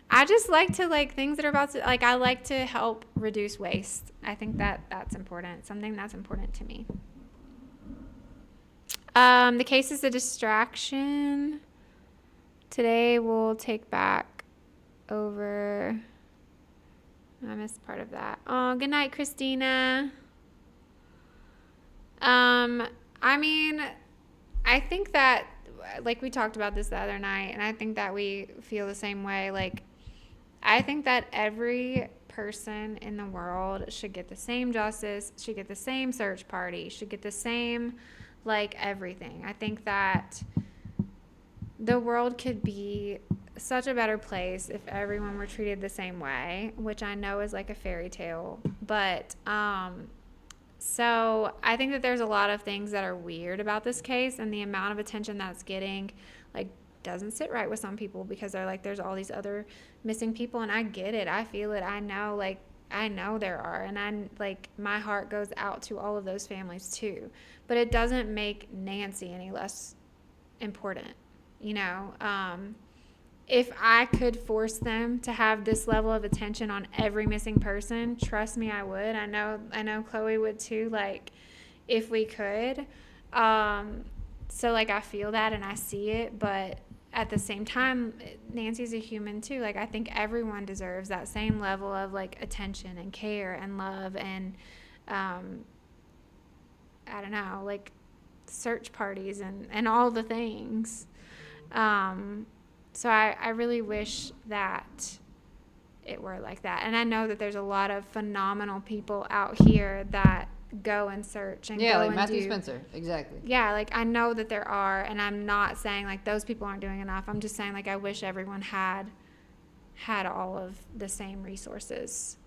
I just like to like things that are about to, like, I like to help reduce waste. I think that that's important. Something that's important to me. The case is a distraction. Today we'll take back over. I missed part of that. Oh, good night, Christina. I mean, I think that, like, we talked about this the other night, and I think that we feel the same way. Like, I think that every person in the world should get the same justice, should get the same search party, should get the same, like, everything. I think that the world could be such a better place if everyone were treated the same way, which I know is like a fairy tale. But, so I think that there's a lot of things that are weird about this case, and the amount of attention that's getting, like, doesn't sit right with some people because they're like, there's all these other missing people, and I get it. I feel it. I know, like, I know there are, and I'm like, my heart goes out to all of those families too. But it doesn't make Nancy any less important, you know? If I could force them to have this level of attention on every missing person, trust me, I would. I know Chloe would too, like, if we could. So, like, I feel that and I see it, but at the same time, Nancy's a human too. Like, I think everyone deserves that same level of, like, attention and care and love and, I don't know, like, search parties and all the things. So I really wish that it were like that. And I know that there's a lot of phenomenal people out here that go and search and Yeah, go like and Matthew do. Spencer. Exactly. Yeah, like I know that there are, and I'm not saying like those people aren't doing enough. I'm just saying like I wish everyone had all of the same resources,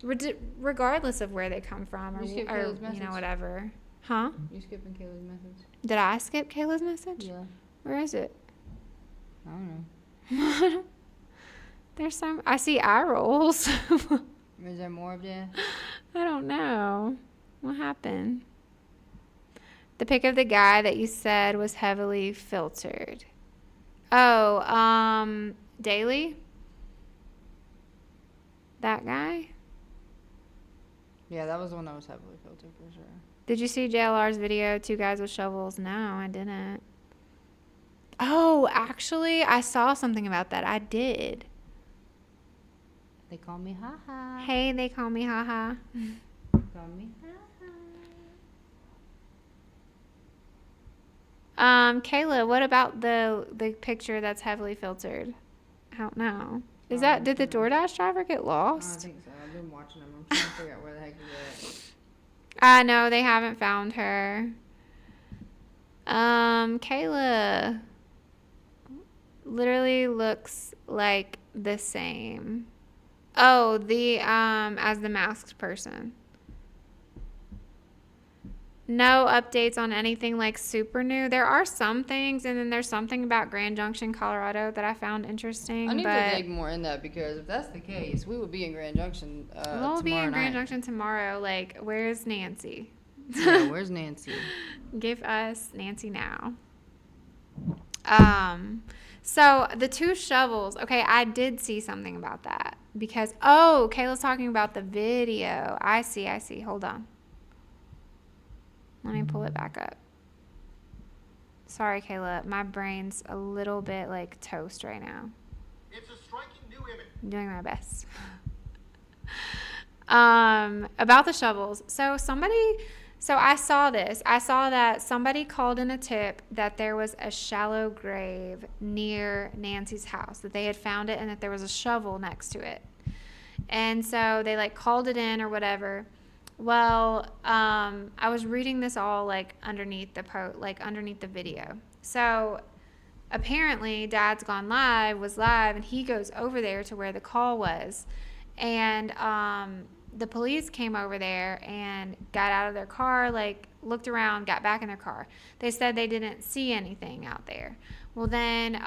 regardless of where they come from You skipped or Kayla's message. whatever. Huh? You skipping Kayla's message? Did I skip Kayla's message? Yeah. Where is it? I don't know. There's some. I see eye rolls. Is there more of that? I don't know. What happened? The pic of the guy that you said was heavily filtered. Oh, Daily? That guy? Yeah, that was the one that was heavily filtered for sure. Did you see JLR's video, 2 guys with shovels? No, I didn't. Oh, actually, I saw something about that. I did. They call me haha. Hey, they call me haha. Call me haha. Kayla, what about the picture that's heavily filtered? I don't know. Did the DoorDash driver get I lost? think so. I've been watching them. I'm trying to figure out where the heck he's No, they haven't found her. Kayla literally looks like the same. Oh, as the masked person. No updates on anything like super new. There are some things, and then there's something about Grand Junction, Colorado that I found interesting. I need but to dig more in that, because if that's the case, we will be in Grand Junction we'll be in Grand night. Junction tomorrow. Like, where's Nancy? Yeah, where's Nancy? Give us Nancy now. So the 2 shovels. Okay, I did see something about that because Kayla's talking about the video. I see. Hold on. Let me pull it back up. Sorry, Kayla. My brain's a little bit like toast right now. It's a striking new image. I'm doing my best. About the shovels. So I saw this. I saw that somebody called in a tip that there was a shallow grave near Nancy's house, that they had found it and that there was a shovel next to it. And so they like called it in or whatever. Well, I was reading this all like underneath the video. So apparently Dad's Gone Live was live, and he goes over there to where the call was. And the police came over there and got out of their car, like looked around, got back in their car. They said they didn't see anything out there. Well, then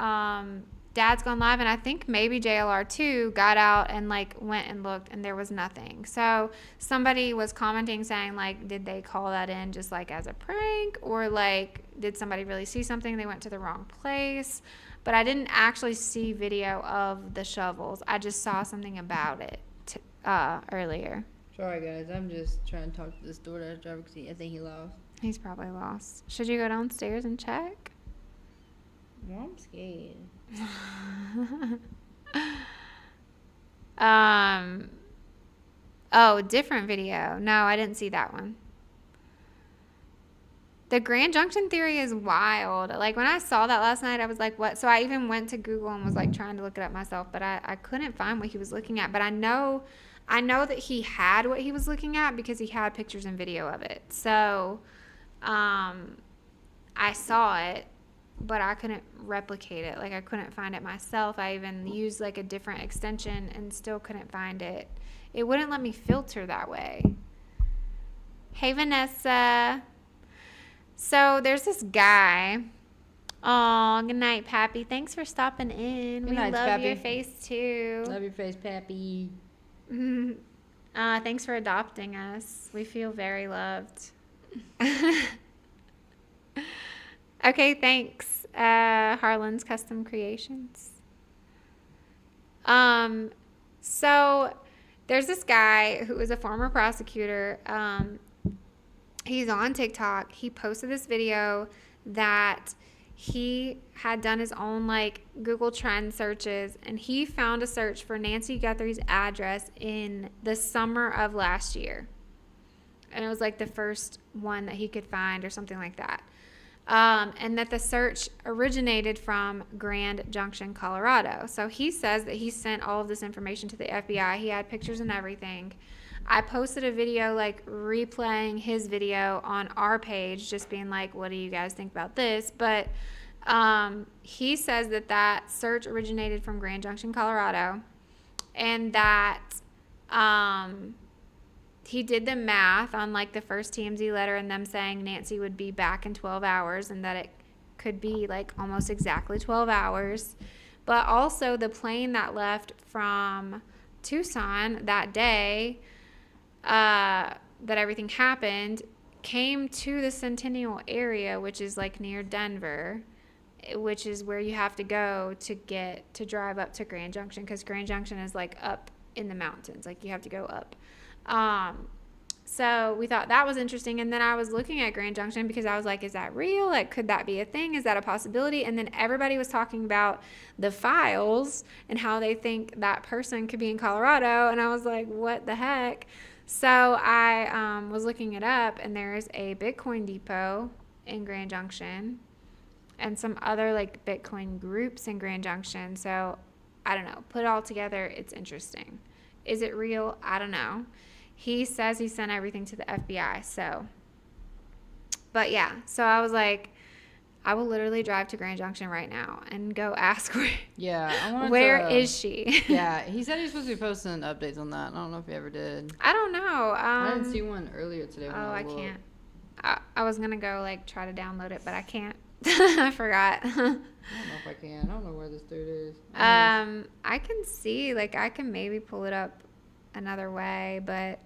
Dad's Gone Live, and I think maybe JLR too, got out and like went and looked, and there was nothing. So somebody was commenting saying like, did they call that in just like as a prank, or like did somebody really see something? They went to the wrong place. But I didn't actually see video of the shovels. I just saw something about it earlier. Sorry, guys. I'm just trying to talk to this DoorDash driver because I think he lost. He's probably lost. Should you go downstairs and check? Well, I'm scared. Different video. No, I didn't see that one. The Grand Junction theory is wild. Like, when I saw that last night, I was like, what? So I even went to Google and was like trying to look it up myself, but I couldn't find what he was looking at. But I know that he had what he was looking at because he had pictures and video of it. So I saw it, but I couldn't replicate it. Like, I couldn't find it myself. I even used like a different extension and still couldn't find it. It wouldn't let me filter that way. Hey, Vanessa. So there's this guy. Oh, good night, Pappy. Thanks for stopping in. Good We night, love Pappy. your face too. Love your face, Pappy. Thanks for adopting us. We feel very loved. Okay, thanks, Harlan's Custom Creations. So there's this guy who is a former prosecutor. He's on TikTok. He posted this video that he had done his own like Google Trend searches, and he found a search for Nancy Guthrie's address in the summer of last year. And it was like the first one that he could find or something like that. and that the search originated from Grand Junction, Colorado. So he says that he sent all of this information to the FBI. He had pictures and everything. I posted a video like replaying his video on our page, just being like, what do you guys think about this? But he says that that search originated from Grand Junction, Colorado, and that he did the math on like the first TMZ letter and them saying Nancy would be back in 12 hours and that it could be like almost exactly 12 hours. But also the plane that left from Tucson that day that everything happened came to the Centennial area, which is like near Denver, which is where you have to go to drive up to Grand Junction, because Grand Junction is like up in the mountains, like you have to go up. So we thought that was interesting, and then I was looking at Grand Junction because I was like, is that real? Like, could that be a thing? Is that a possibility? And then everybody was talking about the files and how they think that person could be in Colorado, and I was like, what the heck? So I was looking it up, and there's a Bitcoin depot in Grand Junction and some other like Bitcoin groups in Grand Junction. So I don't know. Put it all together, it's interesting. Is it real? I don't know. He says he sent everything to the FBI. So, but yeah. So I was like, I will literally drive to Grand Junction right now and go ask her. Yeah, I wanted Where to, is she? Yeah, he said he's supposed to be posting updates on that. I don't know if he ever did. I don't know. I didn't see one earlier today. When I looked. can't. I was gonna go like try to download it, but I can't. I forgot. I don't know if I can. I don't know where this dude is. I can see, like, I can maybe pull it up another way, but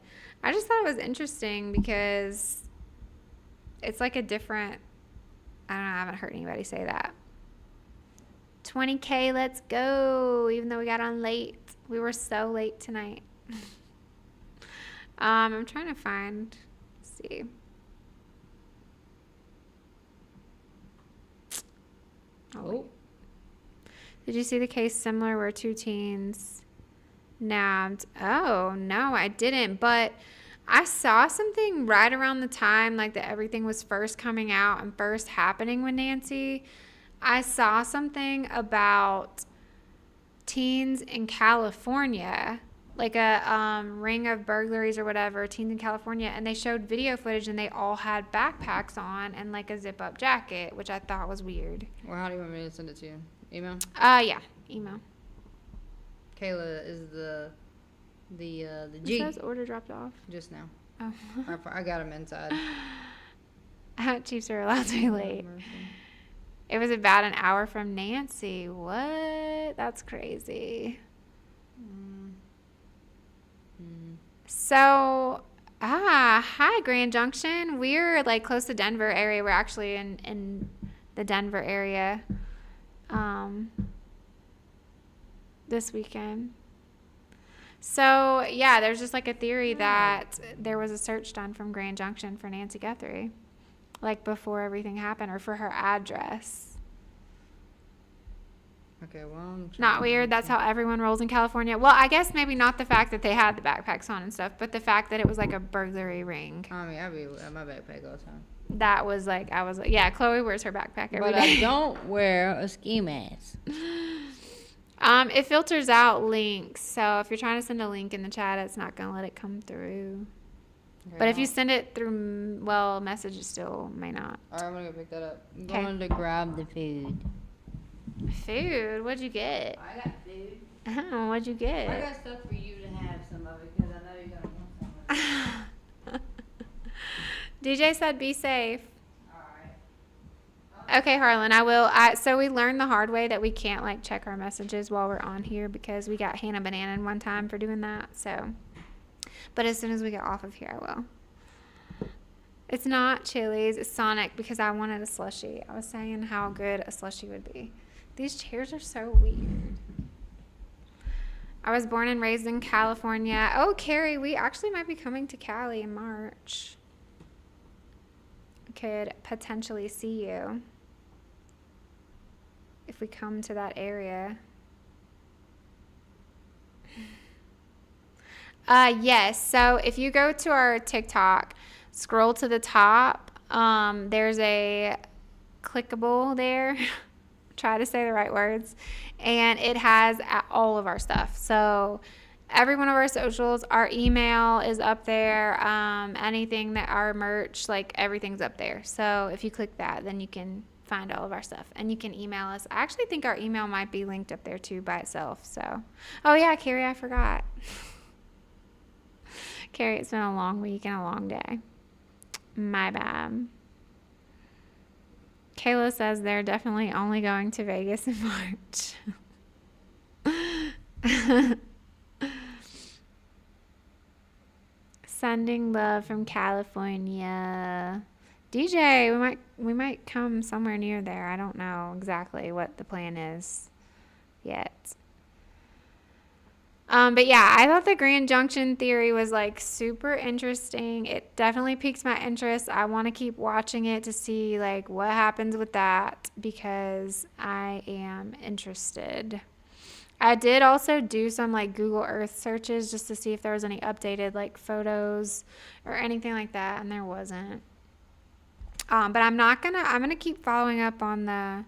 I just thought it was interesting because it's like a different, I don't know, I haven't heard anybody say that. 20K, let's go, even though we got on late. We were so late tonight. I'm trying to find, let's see. Oh. Did you see the case similar where 2 teens nabbed? Oh, no, I didn't. But I saw something right around the time like that everything was first coming out and first happening with Nancy. I saw something about teens in California, like a ring of burglaries or whatever, teens in California, and they showed video footage and they all had backpacks on and like a zip-up jacket, which I thought was weird. Well, how do you want me to send it to you? Email? Yeah, email. Kayla is the G. It says order dropped off. Just now. Oh. I got him inside. Chiefs are allowed to be late. It was about an hour from Nancy. What? That's crazy. So, hi, Grand Junction. We're like close to Denver area. We're actually in the Denver area this weekend. So, yeah, there's just like a theory that there was a search done from Grand Junction for Nancy Guthrie, like before everything happened, or for her address. Okay, well, not weird. That's how everyone rolls in California. Well, I guess maybe not the fact that they had the backpacks on and stuff, but the fact that it was like a burglary ring. I mean, I be at my backpack all the time. That was like, I was like, yeah, Chloe wears her backpack every day. But I don't wear a ski mask. It filters out links, so if you're trying to send a link in the chat, it's not going to let it come through. Okay, but if you send it through, well, messages still may not. All right, I'm going to go pick that up. I'm going to grab the food. Food? What'd you get? I got food. Oh, what'd you get? I got stuff for you to have some of it because I know you're going to want some of it. DJ said be safe. All right. Okay, Harlan, I will. So we learned the hard way that we can't like check our messages while we're on here because we got Hannah Banana one time for doing that. So, but as soon as we get off of here, I will. It's not Chili's, it's Sonic because I wanted a slushie. I was saying how good a slushie would be. These chairs are so weird. I was born and raised in California. Oh, Carrie, we actually might be coming to Cali in March. Could potentially see you if we come to that area. Yes, so if you go to our TikTok, scroll to the top, there's a clickable there. Try to say the right words. And it has all of our stuff. So every one of our socials, our email is up there. Anything that our merch, like everything's up there. So if you click that, then you can find all of our stuff. And you can email us. I actually think our email might be linked up there too by itself. So, oh yeah, Carrie, I forgot. Carrie, it's been a long week and a long day. My bad. Kayla says they're definitely only going to Vegas in March. Sending love from California. DJ, we might come somewhere near there. I don't know exactly what the plan is yet. But yeah, I thought the Grand Junction theory was like super interesting. It definitely piques my interest. I want to keep watching it to see like what happens with that because I am interested. I did also do some like Google Earth searches just to see if there was any updated like photos or anything like that, and there wasn't. But I'm gonna keep following up on the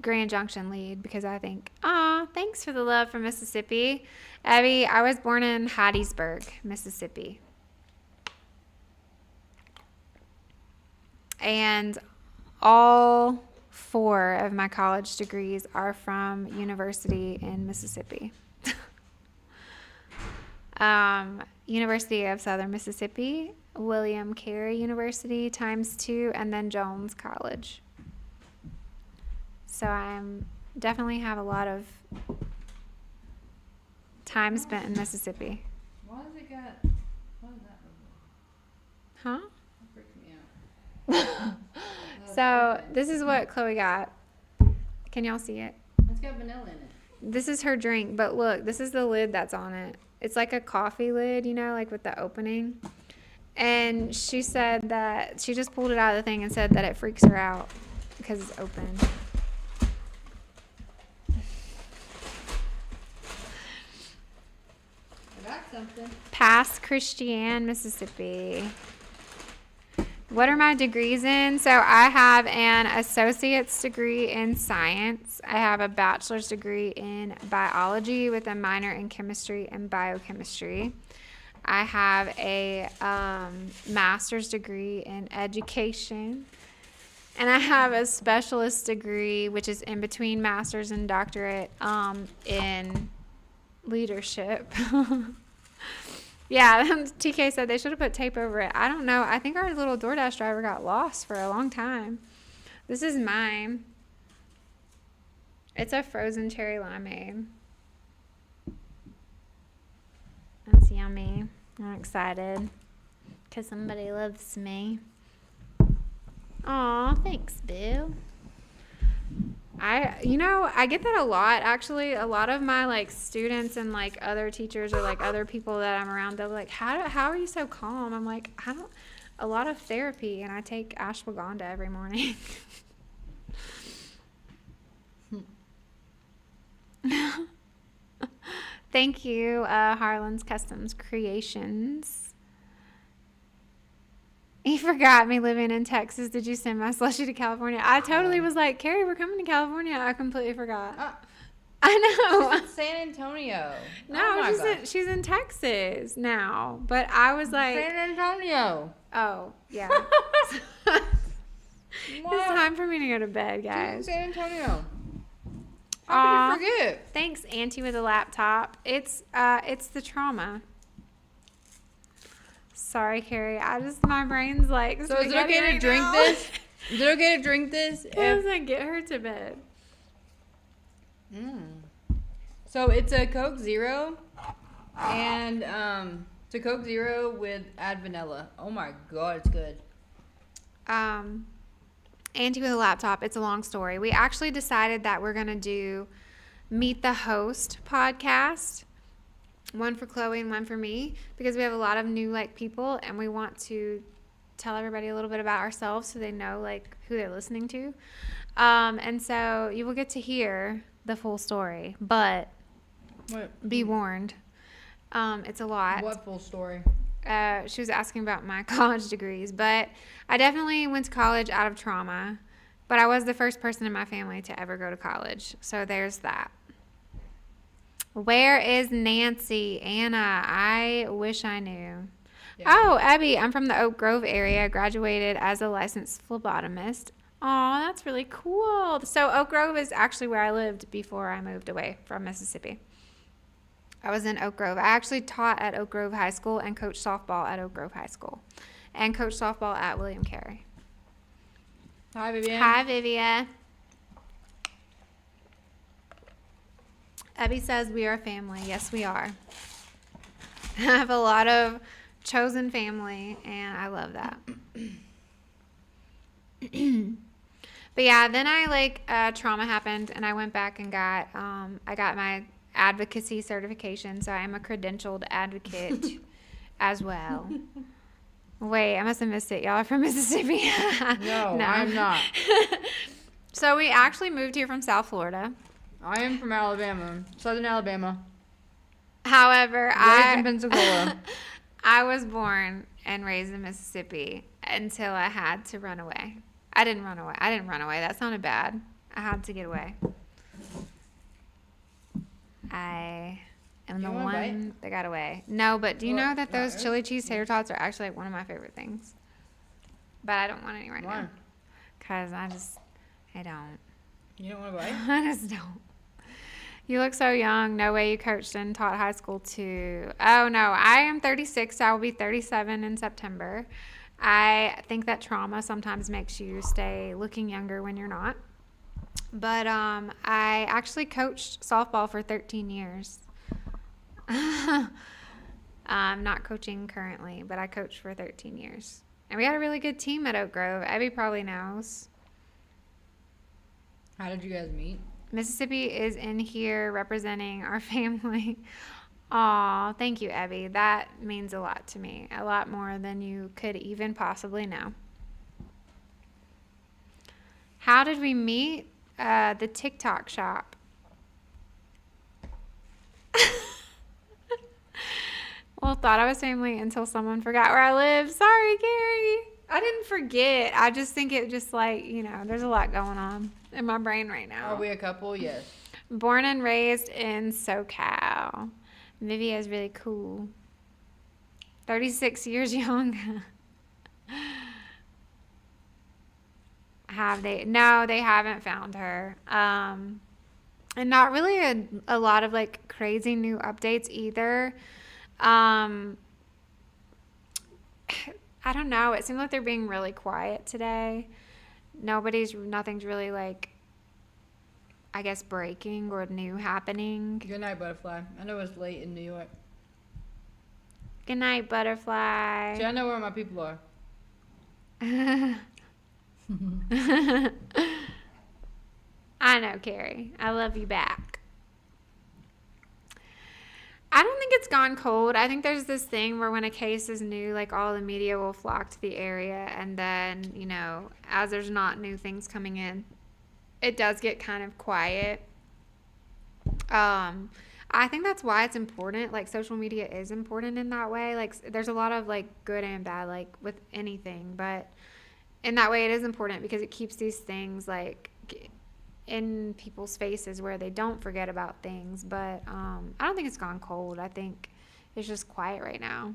Grand Junction lead because I think, thanks for the love from Mississippi. Abby, I was born in Hattiesburg, Mississippi. And all 4 of my college degrees are from university in Mississippi. University of Southern Mississippi, William Carey University ×2, and then Jones College. So I definitely have a lot of time spent in Mississippi. Why does it got? What is that? Huh? That freaks me out. So this is what Chloe got. Can y'all see it? It's got vanilla in it. This is her drink, but look, this is the lid that's on it. It's like a coffee lid, like with the opening. And she said that she just pulled it out of the thing and said that it freaks her out because it's open. I got something. Pass Christian, Mississippi. What are my degrees in? So I have an associate's degree in science. I have a bachelor's degree in biology with a minor in chemistry and biochemistry. I have a master's degree in education. And I have a specialist degree, which is in between master's and doctorate, in leadership. Yeah, TK said they should have put tape over it. I don't know. I think our little DoorDash driver got lost for a long time. This is mine. It's a frozen cherry limeade. That's yummy. I'm excited because somebody loves me. Aw, thanks, Boo. I get that a lot, actually. A lot of my, like, students and, like, other teachers or, like, other people that I'm around, they're like, how are you so calm? I'm like, a lot of therapy, and I take ashwagandha every morning. Thank you, Harlan's Customs Creations. He forgot me living in Texas. Did you send my slushie to California? I totally was like, Carrie, we're coming to California. I completely forgot. I know. She's in San Antonio. No, she's in Texas now. But I was like. San Antonio. Oh, yeah. It's time for me to go to bed, guys. She's in San Antonio. How could you forget? Thanks, Auntie with a laptop. It's the trauma. Sorry, Carrie. My brain's like. So is it okay to drink this? Is it okay to drink this? Because I get her to bed. So it's a Coke Zero, and it's a Coke Zero with add vanilla. Oh my god, it's good. Auntie with a laptop. It's a long story. We actually decided that we're gonna do Meet the Host podcast. One for Chloe and one for me, because we have a lot of new people, and we want to tell everybody a little bit about ourselves so they know who they're listening to. And so you will get to hear the full story, but be warned, it's a lot. What full story? she was asking about my college degrees, but I definitely went to college out of trauma. But I was the first person in my family to ever go to college. So there's that. Where is Nancy? Anna, I wish I knew. Yeah. Oh, Abby, I'm from the Oak Grove area. Graduated as a licensed phlebotomist. Aw, that's really cool. So Oak Grove is actually where I lived before I moved away from Mississippi. I was in Oak Grove. I actually taught at Oak Grove High School and coached softball at Oak Grove High School. And coached softball at William Carey. Hi, Vivian. Hi, Vivia. Abby says we are family. Yes, we are. I have a lot of chosen family, and I love that. But yeah, then trauma happened, and I went back and got my advocacy certification, so I'm a credentialed advocate as well. Wait, I must have missed it. Y'all are from Mississippi? No, I'm not. So we actually moved here from South Florida. I am from Alabama, Southern Alabama. However, raised in Pensacola. I was born and raised in Mississippi until I had to run away. I didn't run away. That sounded bad. I had to get away. I am the one that got away. No, but do you know that those chili cheese tater tots are actually one of my favorite things? But I don't want any right now. Because I don't. You don't want to bite? I just don't. You look so young. No way you coached and taught high school too. Oh, no. I am 36. I will be 37 in September. I think that trauma sometimes makes you stay looking younger when you're not. But I actually coached softball for 13 years. I'm not coaching currently, but I coached for 13 years. And we had a really good team at Oak Grove. Abby probably knows. How did you guys meet? Mississippi is in here representing our family. Aw, thank you, Abby. That means a lot to me. A lot more than you could even possibly know. How did we meet? The TikTok shop. Well, thought I was family until someone forgot where I live. Sorry, Carrie. I didn't forget. I just think it just there's a lot going on in my brain right now. Are we a couple? Yes. Born and raised in SoCal. Vivia is really cool. 36 years young. Have they? No, they haven't found her. And not really a lot of crazy new updates either. I don't know. It seems like they're being really quiet today. Nothing's really I guess breaking or new happening. Good night, butterfly. I know it's late in New York. Good night, butterfly. See, I know where my people are. I know, Carrie. I love you back. I don't think it's gone cold. I think there's this thing where when a case is new, all the media will flock to the area, and then, as there's not new things coming in, it does get kind of quiet. I think that's why it's important. Social media is important in that way. There's a lot of good and bad, with anything, but in that way it is important because it keeps these things in people's faces where they don't forget about things. But I don't think it's gone cold. I think it's just quiet right now,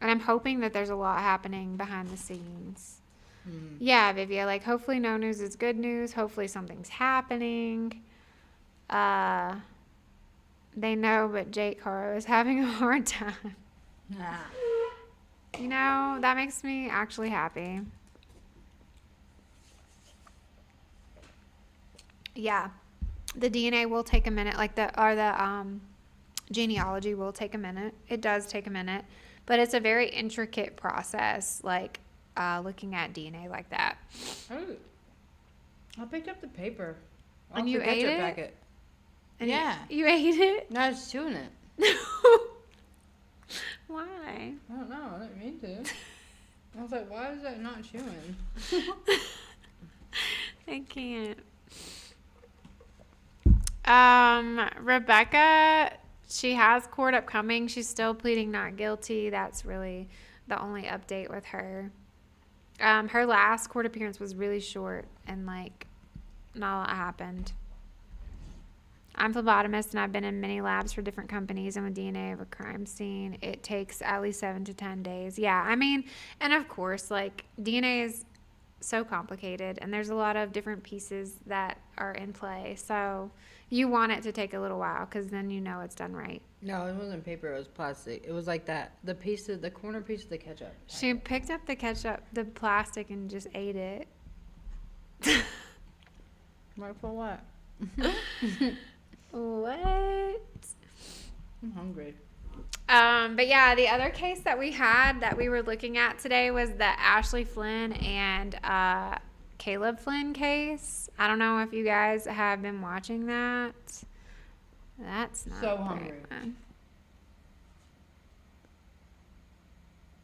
and I'm hoping that there's a lot happening behind the scenes. Mm-hmm. Yeah, Vivia, hopefully no news is good news. Hopefully something's happening. They know, but Jake Caro is having a hard time. That makes me actually happy. Yeah, the DNA will take a minute, the genealogy will take a minute. It does take a minute, but it's a very intricate process, looking at DNA like that. Oh, I picked up the paper. And you ate it? Packet. And yeah. You ate it? No, I was chewing it. Why? I don't know. I didn't mean to. I was like, why is that not chewing? I can't. Rebecca she has court upcoming. She's still pleading not guilty. That's really the only update with her. Her last court appearance was really short and like not a lot happened. I'm phlebotomist and I've been in many labs for different companies, and with DNA of a crime scene, it takes at least 7 to 10 days. Yeah, I mean, and of course, like DNA is so complicated and there's a lot of different pieces that are in play. So you want it to take a little while because then you know it's done right. No, it wasn't paper. It was plastic. It was like that. The corner piece of the ketchup. She picked up the ketchup, the plastic, and just ate it. Like for what? What? I'm hungry. But yeah, the other case that we had that we were looking at today was the Ashley Flynn and Caleb Flynn case. I don't know if you guys have been watching that. That's not So very hungry. fun.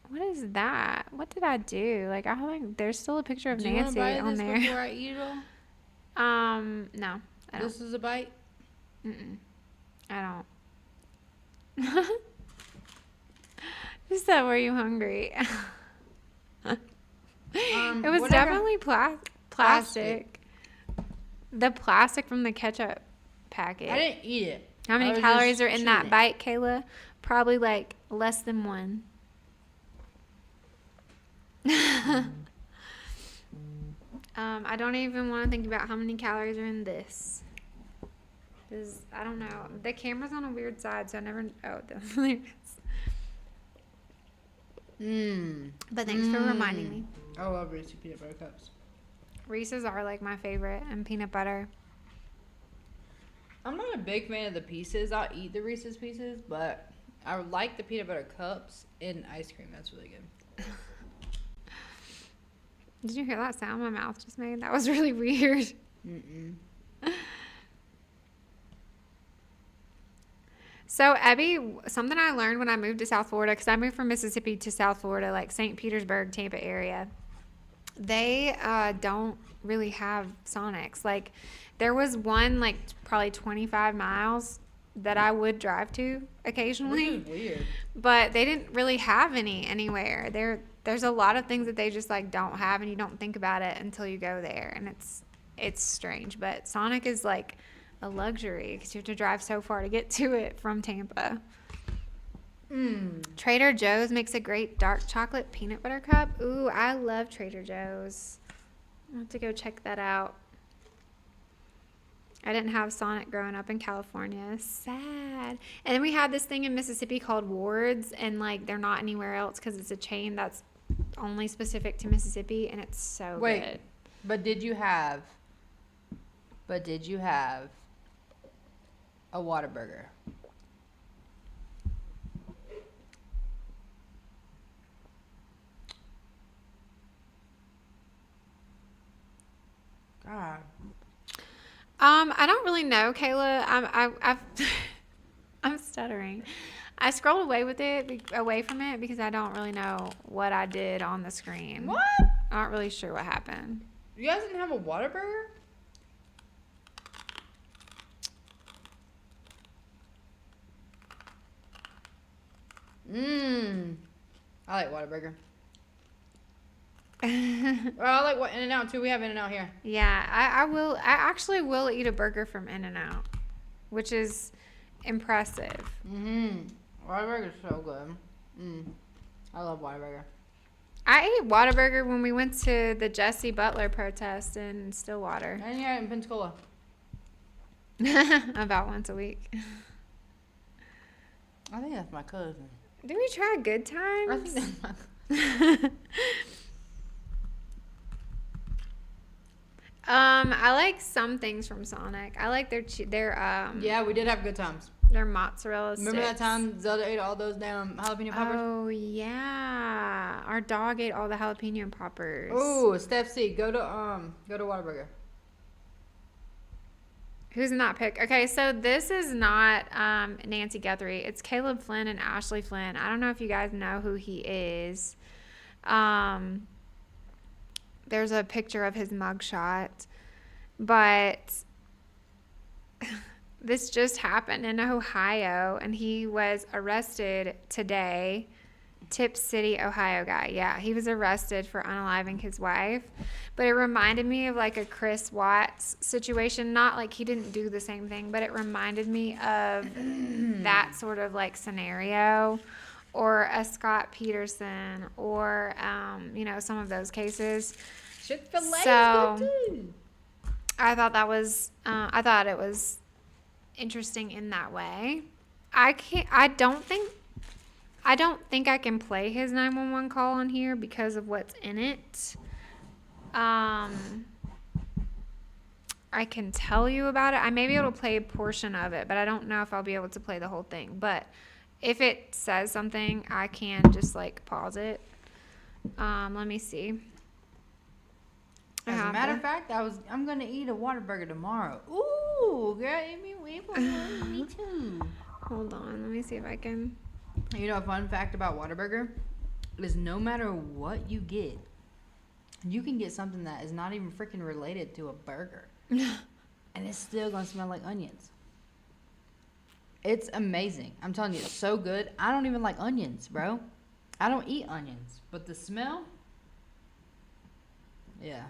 What is that? What did I do? Like, I think there's still a picture of Do you Nancy want to buy on this there. before I eat it all? No, I don't. This is a bite. I don't. You said, were you hungry? It was whatever. definitely plastic. The plastic from the ketchup packet. I didn't eat it. How I many was calories just are in that chewing it. bite, Kayla? Probably like less than 1. I don't even want to think about how many calories are in this. Because I don't know. The camera's on a weird side, so I never. Oh, there it is. But thanks for reminding me. I love Reese's peanut butter cups. Reese's are like my favorite, and peanut butter. I'm not a big fan of the pieces. I'll eat the Reese's pieces, but I like the peanut butter cups in ice cream. That's really good. Did you hear that sound my mouth just made? That was really weird. So, Abby, something I learned when I moved to South Florida, because I moved from Mississippi to South Florida, like St. Petersburg, Tampa area, they don't really have Sonics. Like, there was one, like, probably 25 miles that I would drive to occasionally. Which is weird. But they didn't really have any anywhere. There's a lot of things that they just, like, don't have, and you don't think about it until you go there, and it's strange. But Sonic is, like, a luxury because you have to drive so far to get to it from Tampa. Trader Joe's makes a great dark chocolate peanut butter cup. Ooh, I love Trader Joe's. I'll have to go check that out. I didn't have Sonic growing up in California. Sad. And then we had this thing in Mississippi called Ward's, and like they're not anywhere else because it's a chain that's only specific to Mississippi, and it's so good. But did you have a Whataburger? God. I don't really know, Kayla. I'm stuttering. I scrolled away from it because I don't really know what I did on the screen. What? I'm not really sure what happened. You guys didn't have a Whataburger? I like Whataburger. I like what In-N-Out too. We have In-N-Out here. Yeah, I actually will eat a burger from In-N-Out, which is impressive. Whataburger's so good. I love Whataburger. I ate Whataburger when we went to the Jesse Butler protest in Stillwater. And yeah, in Pensacola. About once a week. I think that's my cousin. Did we try Good I Times? think that's my cousin. I like some things from Sonic. I like their Yeah, we did have good times. their mozzarella sticks. Remember that time Zelda ate all those damn jalapeno poppers? Oh yeah, our dog ate all the jalapeno poppers. Oh, Steph C, go to Whataburger. Who's in that pic? Okay, so this is not Nancy Guthrie. It's Caleb Flynn and Ashley Flynn. I don't know if you guys know who he is. There's a picture of his mugshot. But this just happened in Ohio, and he was arrested today. Tip City, Ohio guy. Yeah, he was arrested for unaliving his wife. But it reminded me of like a Chris Watts situation. Not like he didn't do the same thing, but it reminded me of that sort of like scenario, or a Scott Peterson, or some of those cases. Chick-fil-A So is good too. I thought it was interesting in that way. I don't think I can play his 911 call on here because of what's in it. I can tell you about it. I may be able to play a portion of it, but I don't know if I'll be able to play the whole thing. But if it says something, I can just like pause it. Let me see. As a matter of fact, I'm gonna eat a Whataburger tomorrow. Ooh, girl, me too. Hold on, let me see if I can. You know, a fun fact about Whataburger is no matter what you get, you can get something that is not even freaking related to a burger, and it's still gonna smell like onions. It's amazing. I'm telling you, it's so good. I don't even like onions, bro. I don't eat onions, but the smell, yeah.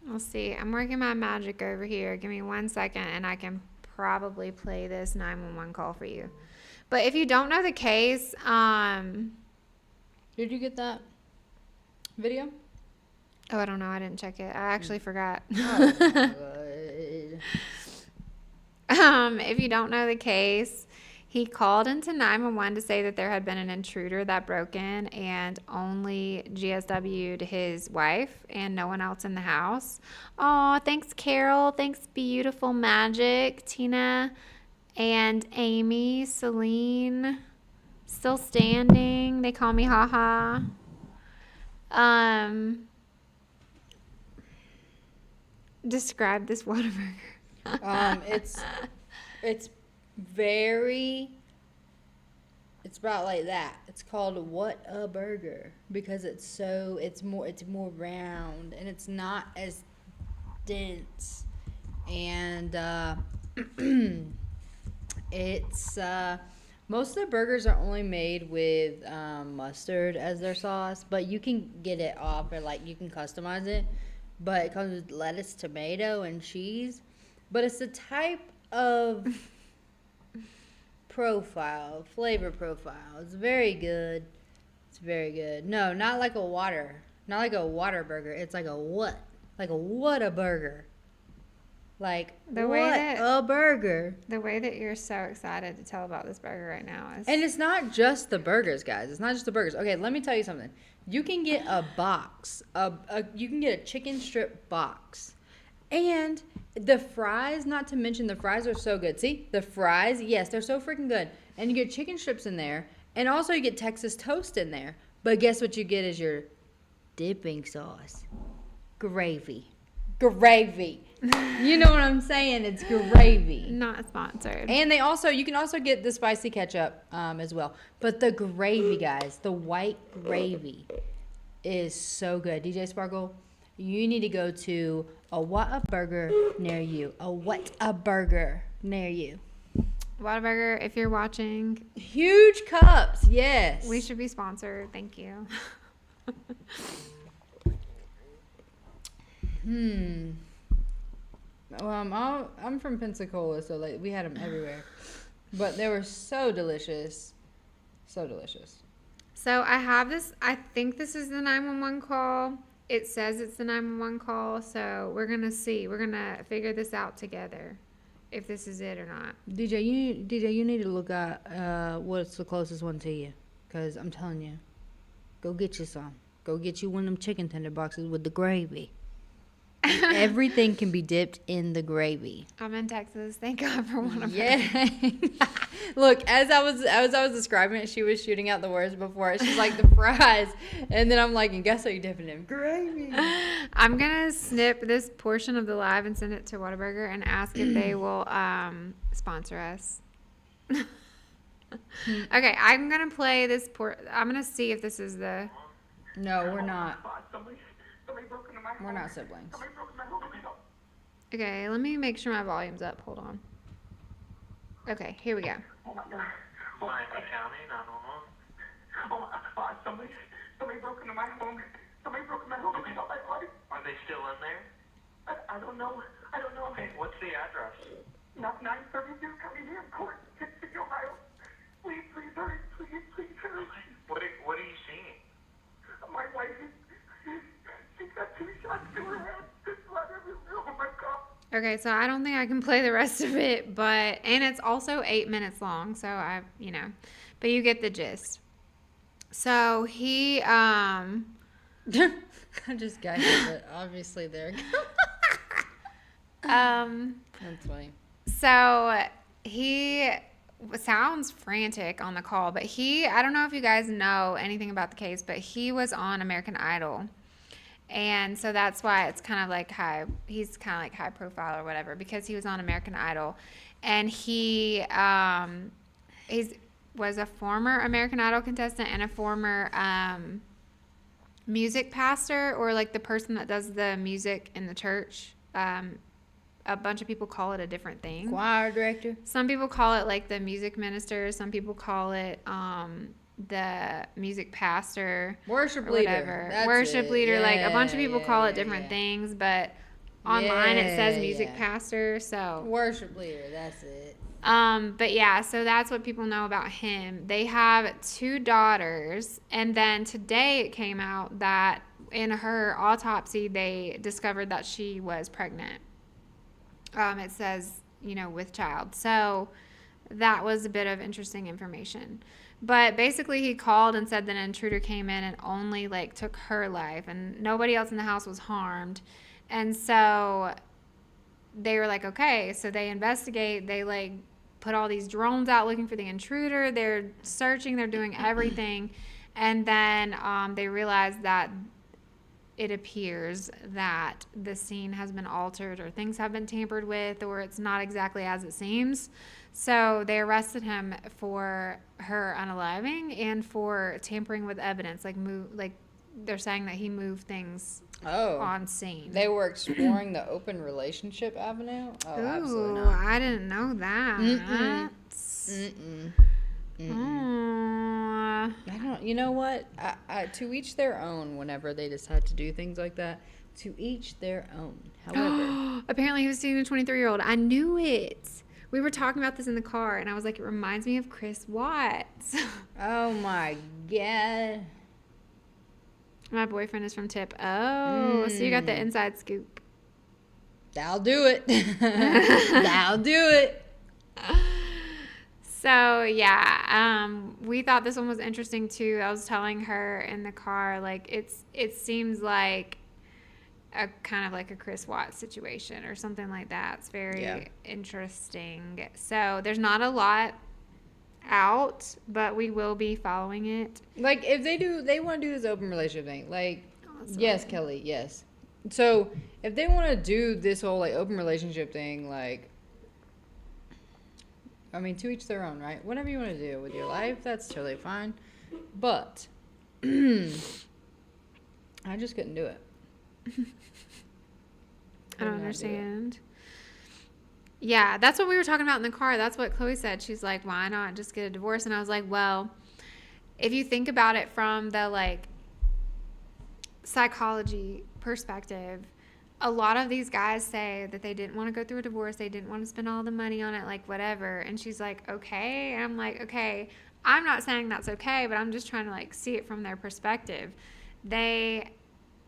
We'll see. I'm working my magic over here. Give me 1 second, and I can probably play this 911 call for you. But if you don't know the case, Did you get that video? Oh, I don't know. I didn't check it. I actually forgot. Oh, good. If you don't know the case, he called into 911 to say that there had been an intruder that broke in and only GSW'd his wife and no one else in the house. Aw, thanks, Carol. Thanks, Beautiful Magic, Tina, and Amy, Celine. Still standing. They call me Haha. Describe this Whataburger. It's about like that. It's called What a Burger because it's more round and it's not as dense, and it's most of the burgers are only made with mustard as their sauce, but you can get it off, or like you can customize it, but it comes with lettuce, tomato, and cheese. But it's the type of flavor profile. It's very good. It's very good. No, not like a water burger. It's like a Whataburger. Like a burger. The way that you're so excited to tell about this burger right now is... And it's not just the burgers, guys. It's not just the burgers. Okay, let me tell you something. You can get a box. You can get a chicken strip box. And the fries, not to mention the fries are so good. See? The fries, yes, they're so freaking good. And you get chicken strips in there. And also you get Texas toast in there. But guess what you get is your dipping sauce. Gravy. You know what I'm saying? It's gravy. Not sponsored. And you can also get the spicy ketchup as well. But the gravy, guys, the white gravy is so good. DJ Sparkle, you need to go to a Whataburger near you. A Whataburger near you. Whataburger, if you're watching. Huge cups, yes. We should be sponsored. Thank you. Well, I'm from Pensacola, so like we had them everywhere, but they were so delicious, so delicious. So I have this. I think this is the 911 call. It says it's the 911 call, so we're gonna see. We're gonna figure this out together, if this is it or not. DJ, you need to look at what's the closest one to you, cause I'm telling you, go get you some. Go get you one of them chicken tender boxes with the gravy. Everything can be dipped in the gravy. I'm in Texas. Thank God for Whataburger. Yeah. Look, as I was describing it, she was shooting out the words before it. She's like the fries, and then I'm like, and guess what you dipping in? Gravy. I'm gonna snip this portion of the live and send it to Whataburger and ask if they will sponsor us. Okay, I'm gonna play this I'm gonna see if this is the. No, we're not. We're not siblings. Okay, let me make sure my volume's up. Hold on. Okay, here we go. Oh my God. Miami County, 911. Oh my God. Somebody broke into my home. Somebody broke into my home and they got my life. Are they still in there? I don't know. Okay, what's the address? 932 Cunningham Court, Kingston, Ohio. Please hurry. Please hurry. What are you seeing? My wife, she's got 2 shots to her head. Blood everywhere. Oh my God. Okay, so I don't think I can play the rest of it, and it's also 8 minutes long, so but you get the gist. So he, I just got here, but obviously they're that's funny. So he sounds frantic on the call, but I don't know if you guys know anything about the case, but he was on American Idol. And so that's why it's kind of like he's kind of like high profile or whatever, because he was on American Idol. And he was a former American Idol contestant and a former music pastor, or like the person that does the music in the church. A bunch of people call it a different thing. Choir director. Some people call it like the music minister. Some people call it the music pastor. Worship leader. Worship leader. Yeah, like a bunch of people call it yeah. different things, but online it says music pastor. So worship leader. That's it. But yeah, so that's what people know about him. They have 2 daughters, and then today it came out that in her autopsy they discovered that she was pregnant. It says, with child. So that was a bit of interesting information. But basically he called and said that an intruder came in and only like took her life, and nobody else in the house was harmed. And so they were like, okay, so they investigate, they like put all these drones out looking for the intruder. They're searching, they're doing everything. And then they realized that it appears that the scene has been altered, or things have been tampered with, or it's not exactly as it seems. So they arrested him for her unaliving and for tampering with evidence. Like they're saying that he moved things on scene. They were exploring the open relationship avenue? Oh, Ooh, absolutely not. I didn't know that. I don't. You know what? I to each their own. Whenever they decide to do things like that, to each their own. However, apparently he was seeing a 23-year-old. I knew it. We were talking about this in the car, and I was like, it reminds me of Chris Watts. Oh my God. My boyfriend is from Tip. Oh, so you got the inside scoop. That'll do it. That'll do it. So yeah, we thought this one was interesting too. I was telling her in the car, like it seems like a kind of like a Chris Watts situation or something like that. It's very interesting. So there's not a lot out, but we will be following it. Like if they want to do this open relationship thing. Like, yes, Kelly, yes. So if they want to do this whole like open relationship thing, like, I mean, to each their own, right? Whatever you want to do with your life, that's totally fine. But I just couldn't do it. I don't understand. Yeah, that's what we were talking about in the car. That's what Chloe said. She's like, why not just get a divorce? And I was like, well, if you think about it from the like psychology perspective, a lot of these guys say that they didn't want to go through a divorce. They didn't want to spend all the money on it, like whatever. And she's like, okay. And I'm like, okay, I'm not saying that's okay, but I'm just trying to like see it from their perspective.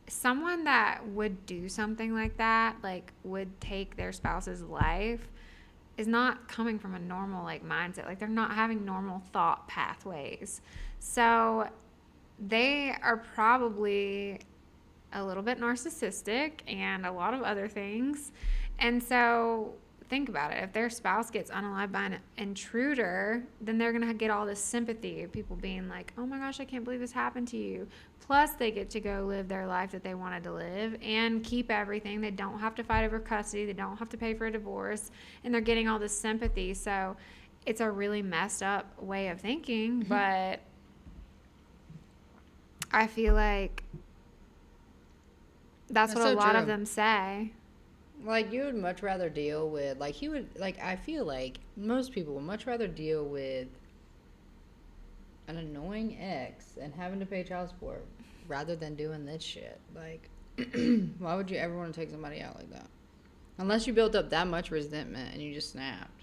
Someone that would do something like that, like would take their spouse's life, is not coming from a normal like mindset. Like they're not having normal thought pathways. So they are probably a little bit narcissistic and a lot of other things. And so think about it. If their spouse gets unalived by an intruder, then they're going to get all this sympathy of people being like, oh my gosh, I can't believe this happened to you. Plus they get to go live their life that they wanted to live and keep everything. They don't have to fight over custody. They don't have to pay for a divorce. And they're getting all this sympathy. So it's a really messed up way of thinking. But I feel like that's what a lot of them say. Like, you would much rather deal with, like, he would, like, I feel like most people would much rather deal with an annoying ex and having to pay child support rather than doing this shit. Like, why would you ever want to take somebody out like that? Unless you built up that much resentment and you just snapped.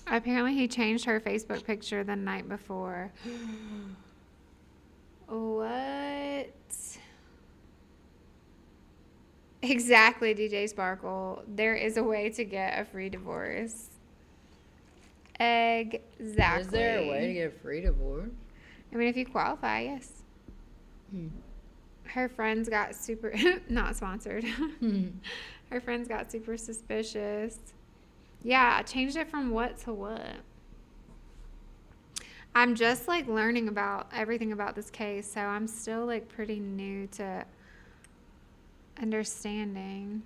Apparently, he changed her Facebook picture the night before. What? Exactly, DJ Sparkle. There is a way to get a free divorce. Exactly. Is there a way to get a free divorce? I mean, if you qualify, yes. Her friends got super... not sponsored. Her friends got super suspicious. Yeah, I changed it from what to what. I'm just, like, learning about everything about this case, so I'm still, like, pretty new to understanding.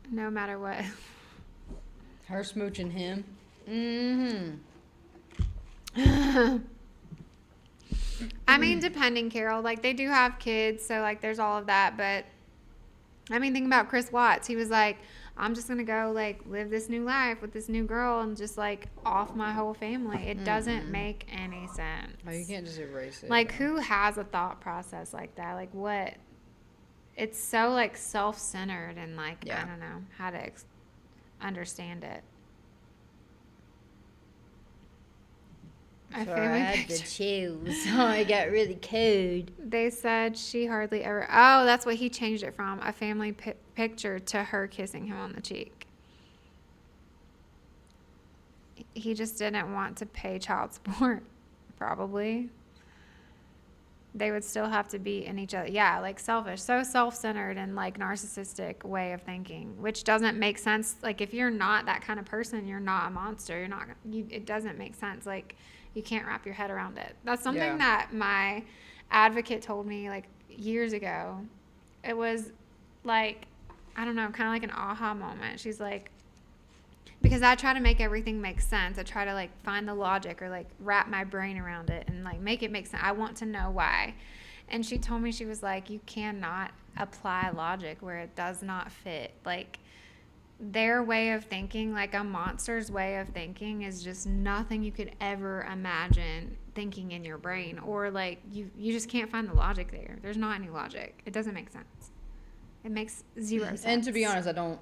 No matter what. Her smooching him. I mean, depending, Carol. Like, they do have kids, so, like, there's all of that. But, I mean, think about Chris Watts. He was like, I'm just going to go, like, live this new life with this new girl and just, like, off my whole family. It doesn't make any sense. Oh, you can't just erase it. Like, who has a thought process like that? Like, what? It's so, like, self-centered and, like, I don't know how to understand it. So I had to choose. So I got really cold. They said she hardly ever... Oh, that's what he changed it from. A family picture to her kissing him on the cheek. He just didn't want to pay child support, probably. They would still have to be in each other. Yeah, like selfish. So self-centered and like narcissistic way of thinking, which doesn't make sense. Like if you're not that kind of person, you're not a monster. You're not... it doesn't make sense. Like... You can't wrap your head around it. That's something that my advocate told me like years ago. It was like, I don't know, kind of like an aha moment. She's like, because I try to make everything make sense. I try to like find the logic or like wrap my brain around it and like make it make sense. I want to know why. And she told me, she was like, you cannot apply logic where it does not fit. Like, their way of thinking, like a monster's way of thinking, is just nothing you could ever imagine thinking in your brain. Or like you just can't find the logic there. There's not any logic. It doesn't make sense. It makes zero sense. And to be honest, I don't.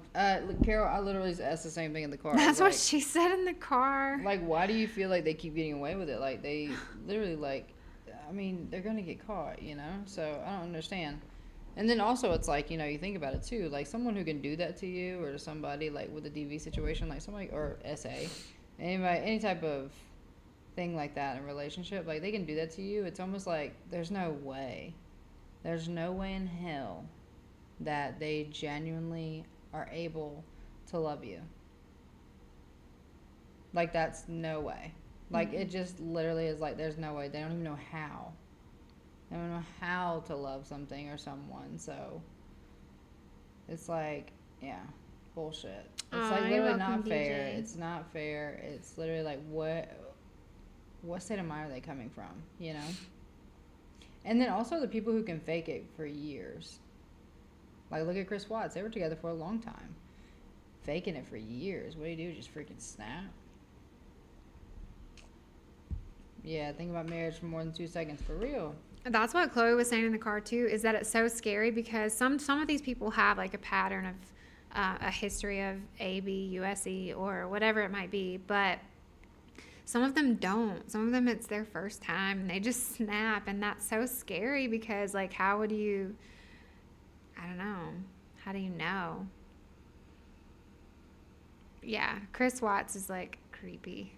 Carol, I literally asked the same thing in the car. That's what she said in the car. Like, why do you feel like they keep getting away with it? Like, they literally, like, I mean, they're gonna get caught, you know. So I don't understand. And then also it's like, you know, you think about it too, like someone who can do that to you or to somebody like with a DV situation, like somebody, or SA, anybody, any type of thing like that in a relationship, like they can do that to you. It's almost like there's no way in hell that they genuinely are able to love you. Like that's no way. Like it just literally is like there's no way. They don't even know how. I don't know how to love something or someone, so it's like, yeah, bullshit. It's like literally not fair. It's not fair. It's literally like, what state of mind are they coming from, you know? And then also the people who can fake it for years. Like, look at Chris Watts. They were together for a long time. Faking it for years. What do you do? Just freaking snap? Yeah, think about marriage for more than 2 seconds, for real. That's what Chloe was saying in the car too, is that it's so scary because some of these people have like a pattern of a history of AB, USE, or whatever it might be, but some of them don't. Some of them it's their first time and they just snap, and that's so scary because like how would you, I don't know, how do you know? Yeah, Chris Watts is like creepy.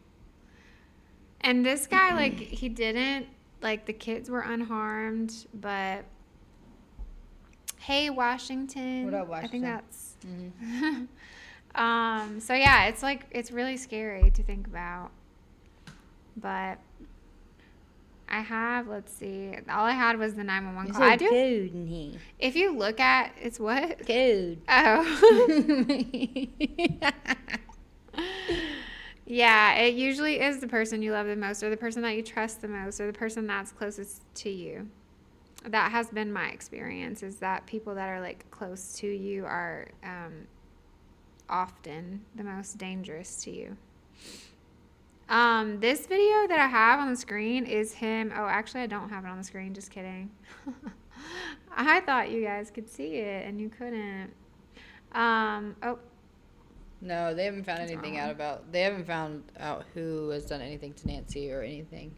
And this guy, like, he didn't, like, the kids were unharmed, but, hey, Washington. What up, Washington? I think that's, so, yeah, it's, like, it's really scary to think about, but I have, let's see, all I had was the 911 call. I do. Code in here. If you look at, it's what? Code. Oh. Yeah, it usually is the person you love the most, or the person that you trust the most, or the person that's closest to you. that has been my experience, is that people that are like close to you are often the most dangerous to you. This video that I have on the screen is him. Oh, actually, I don't have it on the screen. Just kidding. I thought you guys could see it and you couldn't. Oh, No, they haven't found anything out about. They haven't found out who has done anything to Nancy or anything.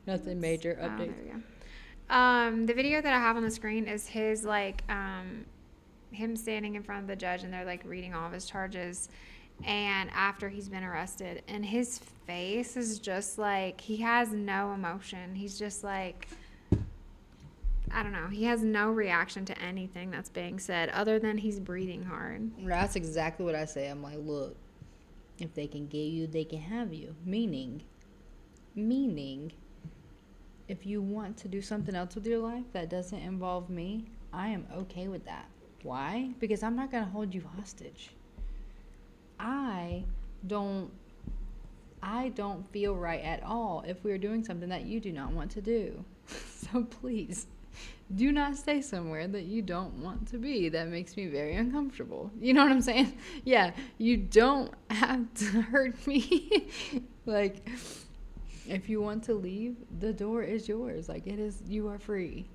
Nothing major updates. there we go. The video that I have on the screen is his like him standing in front of the judge and they're like reading all of his charges, and after he's been arrested, and his face is just like, he has no emotion. He's just like, I don't know. He has no reaction to anything that's being said other than he's breathing hard. That's exactly what I say. I'm like, look, if they can get you, they can have you. Meaning, if you want to do something else with your life that doesn't involve me, I am okay with that. Why? Because I'm not going to hold you hostage. I don't feel right at all if we're doing something that you do not want to do. So please, do not stay somewhere that you don't want to be. That makes me very uncomfortable. You know what I'm saying? Yeah, you don't have to hurt me. Like, if you want to leave, the door is yours. Like, it is, you are free.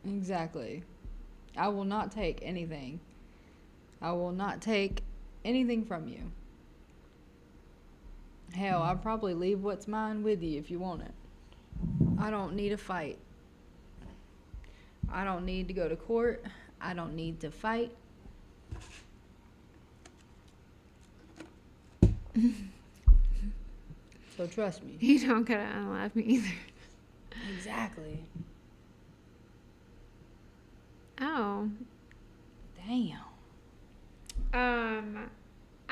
Exactly. I will not take anything. I will not take anything from you. Hell, I'll probably leave what's mine with you if you want it. I don't need a fight. I don't need to go to court. I don't need to fight. So trust me. You don't gotta unlove me either. Exactly. Oh. Damn.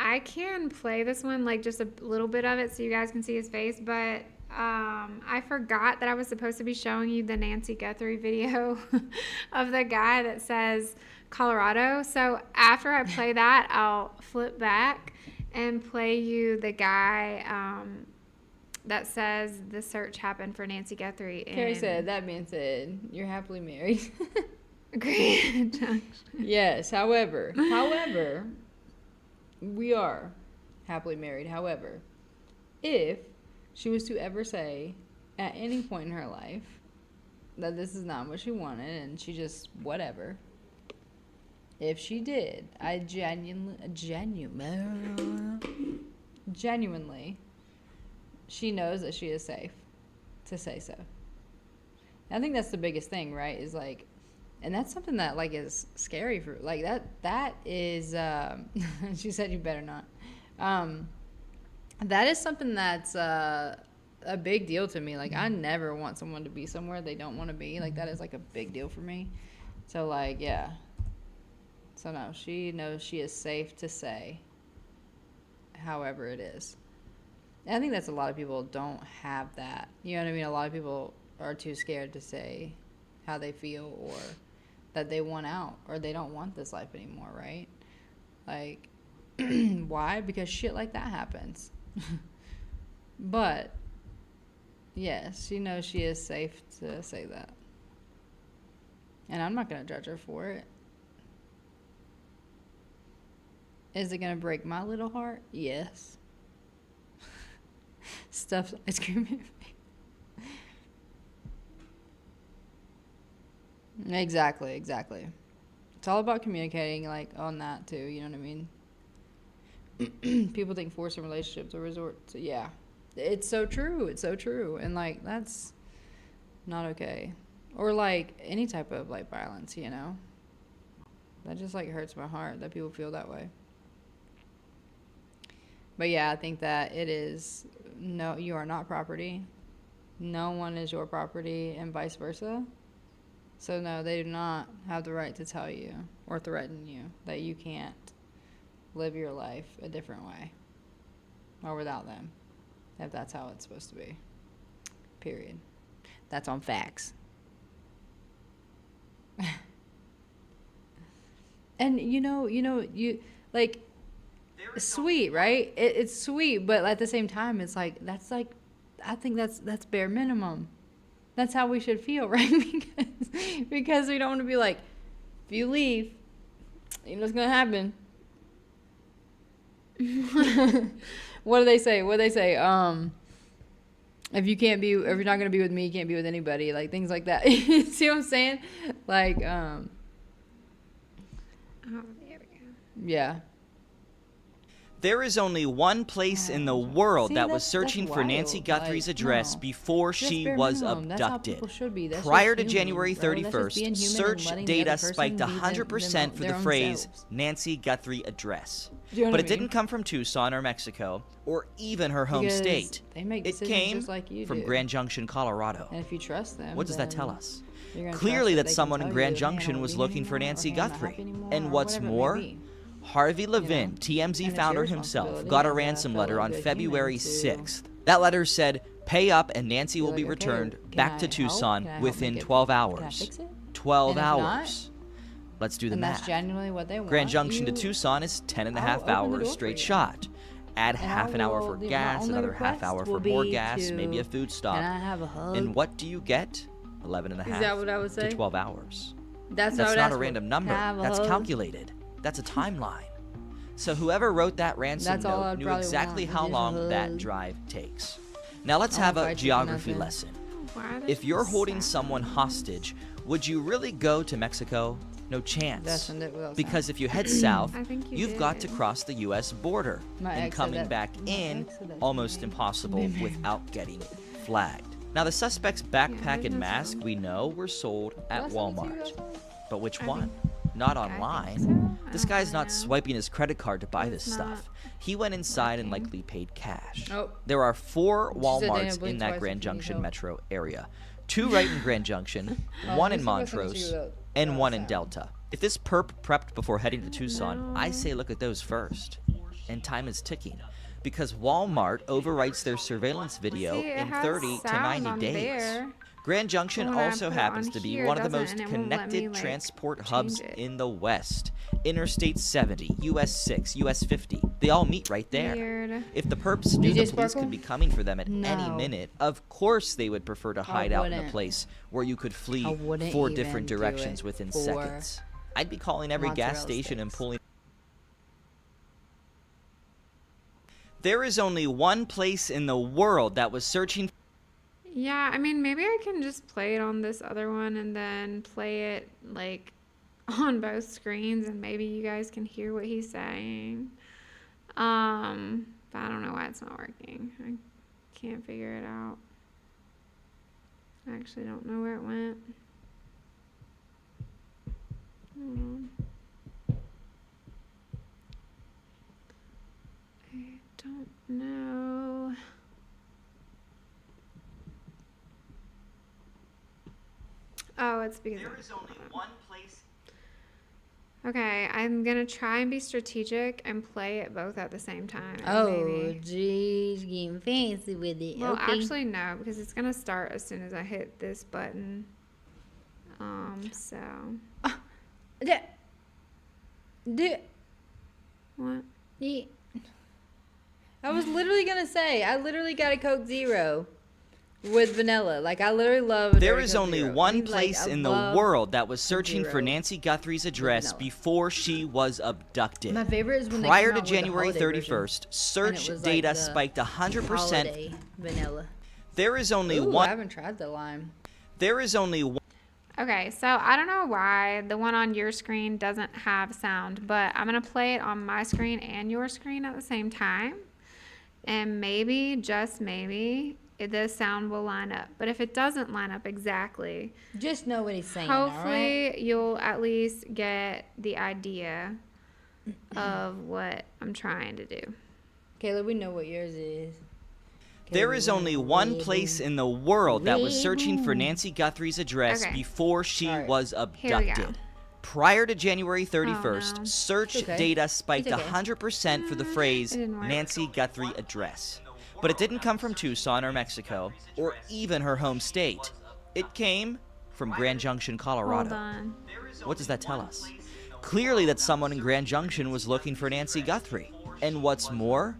I can play this one, like just a little bit of it so you guys can see his face, but I forgot that I was supposed to be showing you the Nancy Guthrie video of the guy that says Colorado. So after I play that, I'll flip back and play you the guy that says the search happened for Nancy Guthrie. Carrie said, that being said, you're happily married. Great. Yes, however, we are happily married. However, if she was to ever say at any point in her life that this is not what she wanted and she just whatever, if she did, I genuinely, she knows that she is safe to say so. I think that's the biggest thing, right? Is like, and that's something that like is scary for like that is she said you better not. That is something that's a big deal to me. Like, I never want someone to be somewhere they don't want to be. Like, that is like a big deal for me. So like, yeah. So no, she knows she is safe to say however it is. And I think that's a lot of people don't have that. You know what I mean? A lot of people are too scared to say how they feel or that they want out or they don't want this life anymore, right? Like, why? Because shit like that happens. But yes, she knows she is safe to say that. And I'm not going to judge her for it. Is it going to break my little heart? Yes. Stuffed ice cream. Exactly. It's all about communicating, like, on that, too. You know what I mean? People think forcing relationships are resort to, yeah. It's so true. And, like, that's not okay. Or, like, any type of, like, violence, you know? That just, like, hurts my heart that people feel that way. But, yeah, I think that it is, no, you are not property. No one is your property and vice versa. So, no, they do not have the right to tell you or threaten you that you can't live your life a different way or without them, if that's how it's supposed to be. Period. That's on facts. And, you like, sweet, right? It's sweet, but at the same time, it's like, I think that's bare minimum. That's how we should feel, right? because we don't want to be like, if you leave, you know what's gonna happen. What do they say? If you're not gonna be with me, you can't be with anybody. Like things like that. You see what I'm saying? Like, Oh, there we go. yeah. There is only one place in the world See, that was that's searching for Nancy wild. Guthrie's Like, address no. before Just she bare was minimum. That's how abducted. people should be. That's Prior just to human, January bro. That's just 31st, being human and search letting the data other person spiked be 100% for their the own phrase selves. Nancy Guthrie address. Do you know But what it I mean? didn't come from Tucson or Mexico or even her home Because state. they make It decisions came just like you from do. Grand Junction, Colorado. And if you trust them, What does that then tell us? you're gonna Clearly trust that they someone can in tell Grand you, "Hey, I Junction don't was wanna be looking for anymore," or, Nancy "Hey, I'm not Guthrie. happy anymore," And or what's whatever it may more, be. Harvey You know? Levin, TMZ And it's founder your himself, responsibility got a as a ransom fellow letter on good February human to 6th. That letter said, pay up and Nancy will You're be like, okay, returned can back I to help? Tucson Can I help within make it- 12 can I hours. fix it? 12 And if not, hours. Let's do the and that's math. genuinely what they want. Grand Junction to you- Tucson is 10 and a I'll half open the door hours for straight you. shot. Add And half an hour for my gas, only another half hour request for will more be gas, maybe a to- food stop. Can I have a hug? And what do you get? 11 and a Is half that what I would say? to 12 hours. That's That's what not I a random number. Can I have a That's hug? calculated. That's a timeline. So whoever wrote that ransom That's all note I'd knew probably exactly want, how is just a long that hug. drive takes. Now let's I have won't a fight you for geography nothing. lesson. Why are they If you're so holding sad? someone hostage, would you really go to Mexico? No chance. That's when it will Because sound. if you head south, I think you you've got to did. cross the U.S. border. My And ex said coming that- back my in, ex said that to almost me. impossible Baby. without getting flagged. Now the suspect's backpack there's and no mask, sound. we know, were sold at Did I send it to you Walmart. guys all? But which I one? think- Not I think online. so. I This don't guy's really not know. swiping his credit card to buy It's this not stuff. He went inside and working. likely paid cash. Oh. There are 4 She said, "Dana, Walmarts blink in that twice Grand if you need Junction help." metro area. 2 right in Grand Junction, Oh, 1 let in me see if I sent it to you Montrose, without, and 1 in sound. Delta. If this perp prepped before heading to Tucson, I No. say look at those first. And time is ticking. Because Walmart overwrites their surveillance video See, it in has 30 to sound 90 on days. there. Grand Junction When I also put it happens on to be here, one of the it most doesn't, and it won't let connected me, like, transport change hubs it. in the West. Interstate 70, US 6, US 50. They all meet right there. Weird. If the perps knew the DJ police Sparkle? could be coming for them at any No. minute, of course they would prefer to hide out in a wouldn't. place where you could flee I wouldn't 4 even different do directions it within for seconds. I'd be calling every gas mozzarella station and sticks. pulling. There is only one place in the world that was searching. Yeah, I mean, maybe I can just play it on this other one and then play it like on both screens, and maybe you guys can hear what he's saying. But I don't know why it's not working. I can't figure it out. I actually don't know where it went. Hold on. I don't know. Oh, it's because There is only one place. okay, I'm gonna try and be strategic and play it both at the same time. and Oh, maybe. geez, getting fancy with it. Well, okay. actually, no, because it's gonna start as soon as I hit this button. So Yeah. what? Yeah. I was literally gonna say, I literally got a Coke Zero with vanilla. Like, I literally love. a There Diet is Coke only Zero. one He's like, place I in the love- world that was searching for Zero Nancy Guthrie's address vanilla. before she was abducted. My favorite is when they Prior came to out with the January holiday 31st, version, search and it was data like the spiked 100%. holiday vanilla. There is only Ooh, I one. haven't tried the lime. There is only one. Okay, so I don't know why the one on your screen doesn't have sound, but I'm gonna play it on my screen and your screen at the same time, and maybe, just maybe, the sound will line up. But if it doesn't line up exactly, Just know what he's saying. All right? hopefully you'll at least get the idea of what I'm trying to do. Caleb, we know what yours is. There is only one place in the world that was searching for Nancy Guthrie's address Okay. before she All right. was Here we go. abducted. Prior to January 31st, no. search It's okay. data spiked It's okay. 100% for the phrase It didn't work. Nancy Guthrie address. But it didn't come from Tucson or Mexico, or even her home state. It came from Grand Junction, Hold Colorado. on. What does that tell us? Clearly that someone in Grand Junction was looking for Nancy Guthrie. And what's more,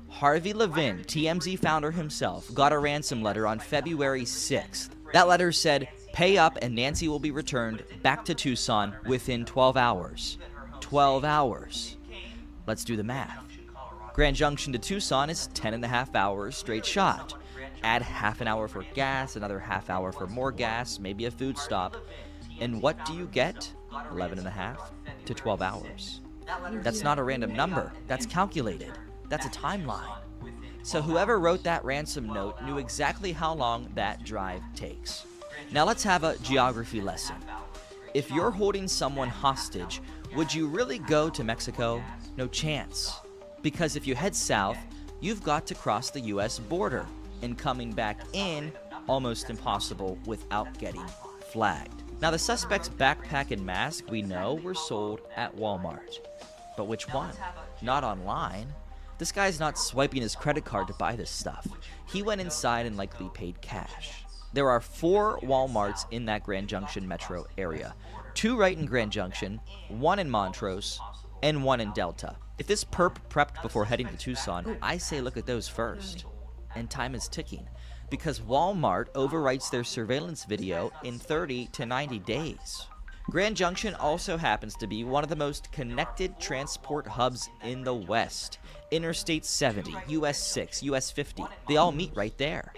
Harvey Levin, TMZ founder himself, got a ransom letter on February 6th. That letter said, pay up and Nancy will be returned back to Tucson within 12 hours. 12 hours. Let's do the math. Grand Junction to Tucson is 10.5 hours straight shot. Add half an hour for gas, another half hour for more gas, maybe a food stop. And what do you get? 11.5 to 12 hours. That's not a random number. That's calculated. That's a timeline. So whoever wrote that ransom note knew exactly how long that drive takes. Now let's have a geography lesson. If you're holding someone hostage, would you really go to Mexico? No chance. Because if you head south, you've got to cross the US border, and coming back in, almost impossible without getting flagged. Now the suspect's backpack and mask, we know, were sold at Walmart. But which one? Not online. This guy's not swiping his credit card to buy this stuff. He went inside and likely paid cash. There are 4 Walmarts in that Grand Junction metro area. 2 right in Grand Junction, 1 in Montrose, and 1 in Delta. If this perp prepped before heading to Tucson, I say look at those first. And time is ticking, because Walmart overwrites their surveillance video in 30 to 90 days. Grand Junction also happens to be one of the most connected transport hubs in the West. Interstate 70, US 6, US 50, they all meet right there.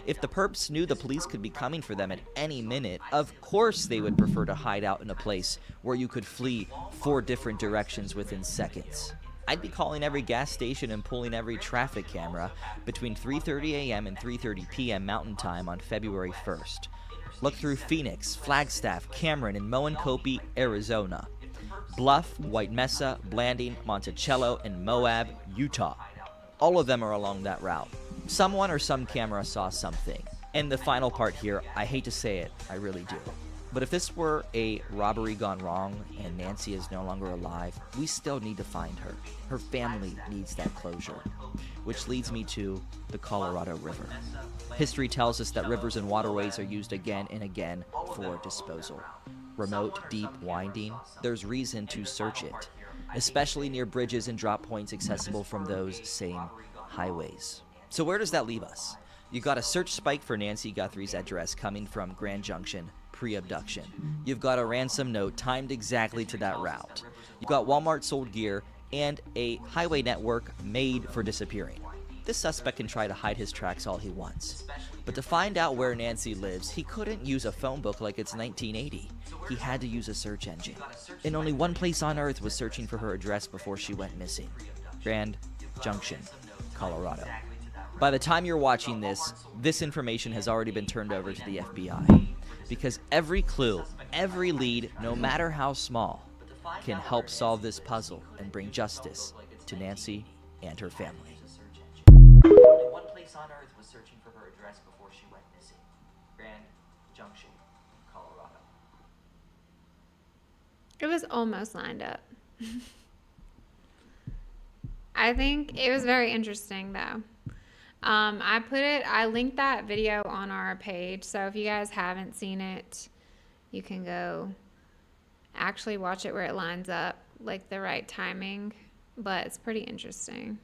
If the perps knew the police could be coming for them at any minute, of course they would prefer to hide out in a place where you could flee 4 different directions within seconds. I'd be calling every gas station and pulling every traffic camera between 3:30 a.m. and 3:30 p.m. Mountain Time on February 1st. Look through Phoenix, Flagstaff, Cameron, and Moenkopi, Arizona. Bluff, White Mesa, Blanding, Monticello, and Moab, Utah. All of them are along that route. Someone or some camera saw something. And the final part here, I hate to say it, I really do. But if this were a robbery gone wrong and Nancy is no longer alive, we still need to find her. Her family needs that closure. Which leads me to the Colorado River. History tells us that rivers and waterways are used again and again for disposal. Remote, deep, winding, there's reason to search it, especially near bridges and drop points accessible from those same highways. So where does that leave us? You've got a search spike for Nancy Guthrie's address coming from Grand Junction, pre-abduction. You've got a ransom note timed exactly to that route. You've got Walmart sold gear and a highway network made for disappearing. This suspect can try to hide his tracks all he wants. But to find out where Nancy lives, he couldn't use a phone book like it's 1980. He had to use a search engine. And only one place on Earth was searching for her address before she went missing. Grand Junction, Colorado. By the time you're watching this information has already been turned over to the FBI. Because every clue, every lead, no matter how small, can help solve this puzzle and bring justice to Nancy and her family. Only one place on Earth was searching for her address before she went missing. Grand Junction, Colorado. It was almost lined up. I think it was very interesting, though. I linked that video on our page, so if you guys haven't seen it, you can go actually watch it where it lines up, like the right timing, but it's pretty interesting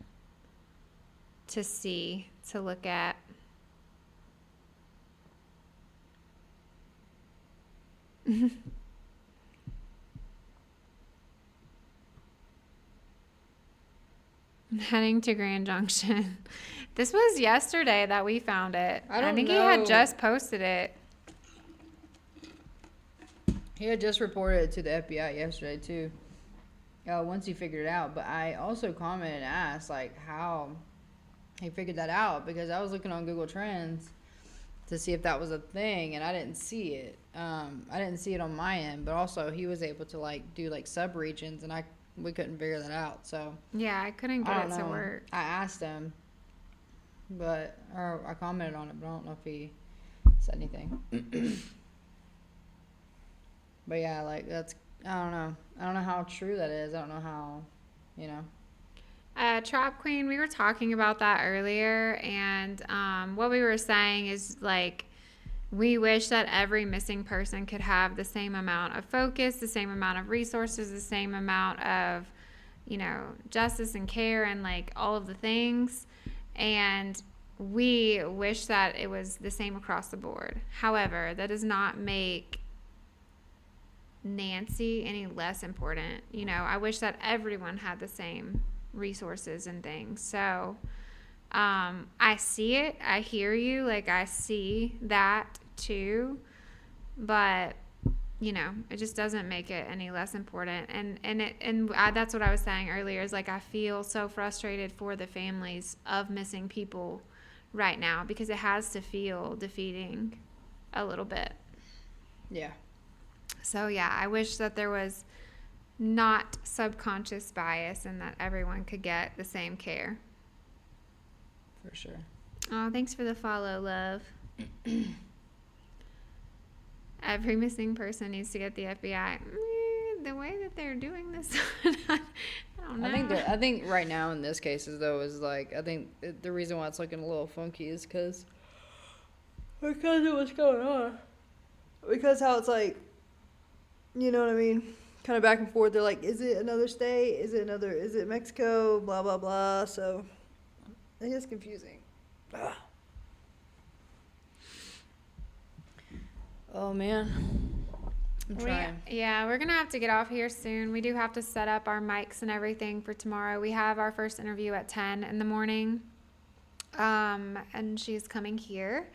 to see, to look at. Heading to Grand Junction. This was yesterday that we found it. I think he had just posted it. He had just reported it to the FBI yesterday too. Once he figured it out, but I also commented and asked like how he figured that out, because I was looking on Google Trends to see if that was a thing, and I didn't see it. I didn't see it on my end, but also he was able to like do like sub-regions, and we couldn't figure that out. So yeah, I couldn't get it to work. I asked him, or I commented on it, but I don't know if he said anything. But yeah, like I don't know how true that is. I don't know how, Trap Queen, we were talking about that earlier, and what we were saying is like we wish that every missing person could have the same amount of focus, the same amount of resources, the same amount of, justice and care and like all of the things. And we wish that it was the same across the board. However, that does not make Nancy any less important. I wish that everyone had the same resources and things. So I see it. I hear you. Like, I see that too. But it just doesn't make it any less important. And that's what I was saying earlier, is like, I feel so frustrated for the families of missing people right now, because it has to feel defeating a little bit. Yeah. So yeah, I wish that there was not subconscious bias and that everyone could get the same care. For sure. Oh, thanks for the follow, love. Every missing person needs to get the FBI. The way that they're doing this, I don't know. I think right now in this cases though is like, I think the reason why it's looking a little funky is because of what's going on. Because how it's like, you know what I mean? Kind of back and forth. They're like, is it another state? Is it Mexico? Blah, blah, blah. So it is confusing. Ugh. Oh, man. I'm trying. We're going to have to get off here soon. We do have to set up our mics and everything for tomorrow. We have our first interview at 10 in the morning. And she's coming here.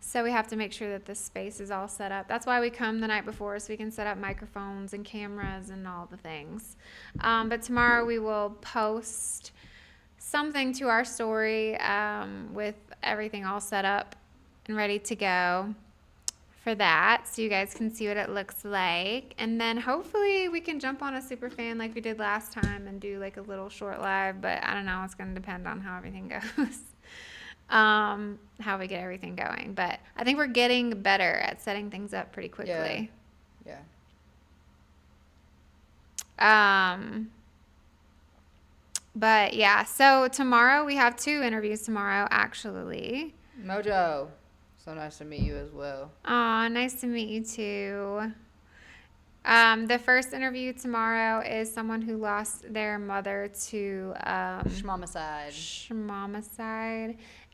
So we have to make sure that the space is all set up. That's why we come the night before, so we can set up microphones and cameras and all the things. But tomorrow we will post something to our story with everything all set up and ready to go for that, so you guys can see what it looks like. And then hopefully we can jump on a super fan like we did last time and do like a little short live. But I don't know. It's going to depend on how everything goes. How we get everything going. But I think we're getting better at setting things up pretty quickly. Yeah. But yeah, so tomorrow we have 2 interviews tomorrow, actually. Mojo, so nice to meet you as well. Aw, nice to meet you too. The first interview tomorrow is someone who lost their mother to schmomicide.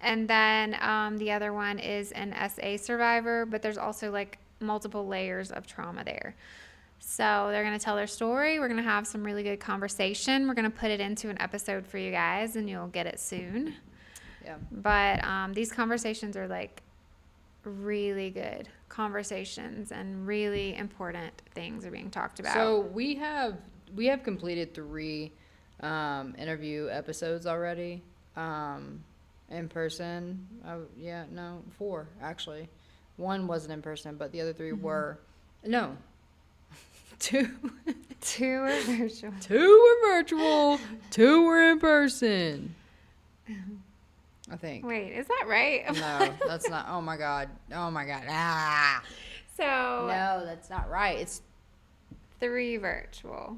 And then the other one is an SA survivor, but there's also like multiple layers of trauma there. So they're going to tell their story. We're going to have some really good conversation. We're going to put it into an episode for you guys, and you'll get it soon. Yeah. But these conversations are like really good conversations, and really important things are being talked about. So we have completed 3 interview episodes already in person. 4 actually. One wasn't in person, but the other 3 were. No. 2 were virtual. 2 were virtual. 2 were in person. I think. Wait, is that right? No, that's not. Oh my god. Ah. So no, that's not right. It's 3 virtual.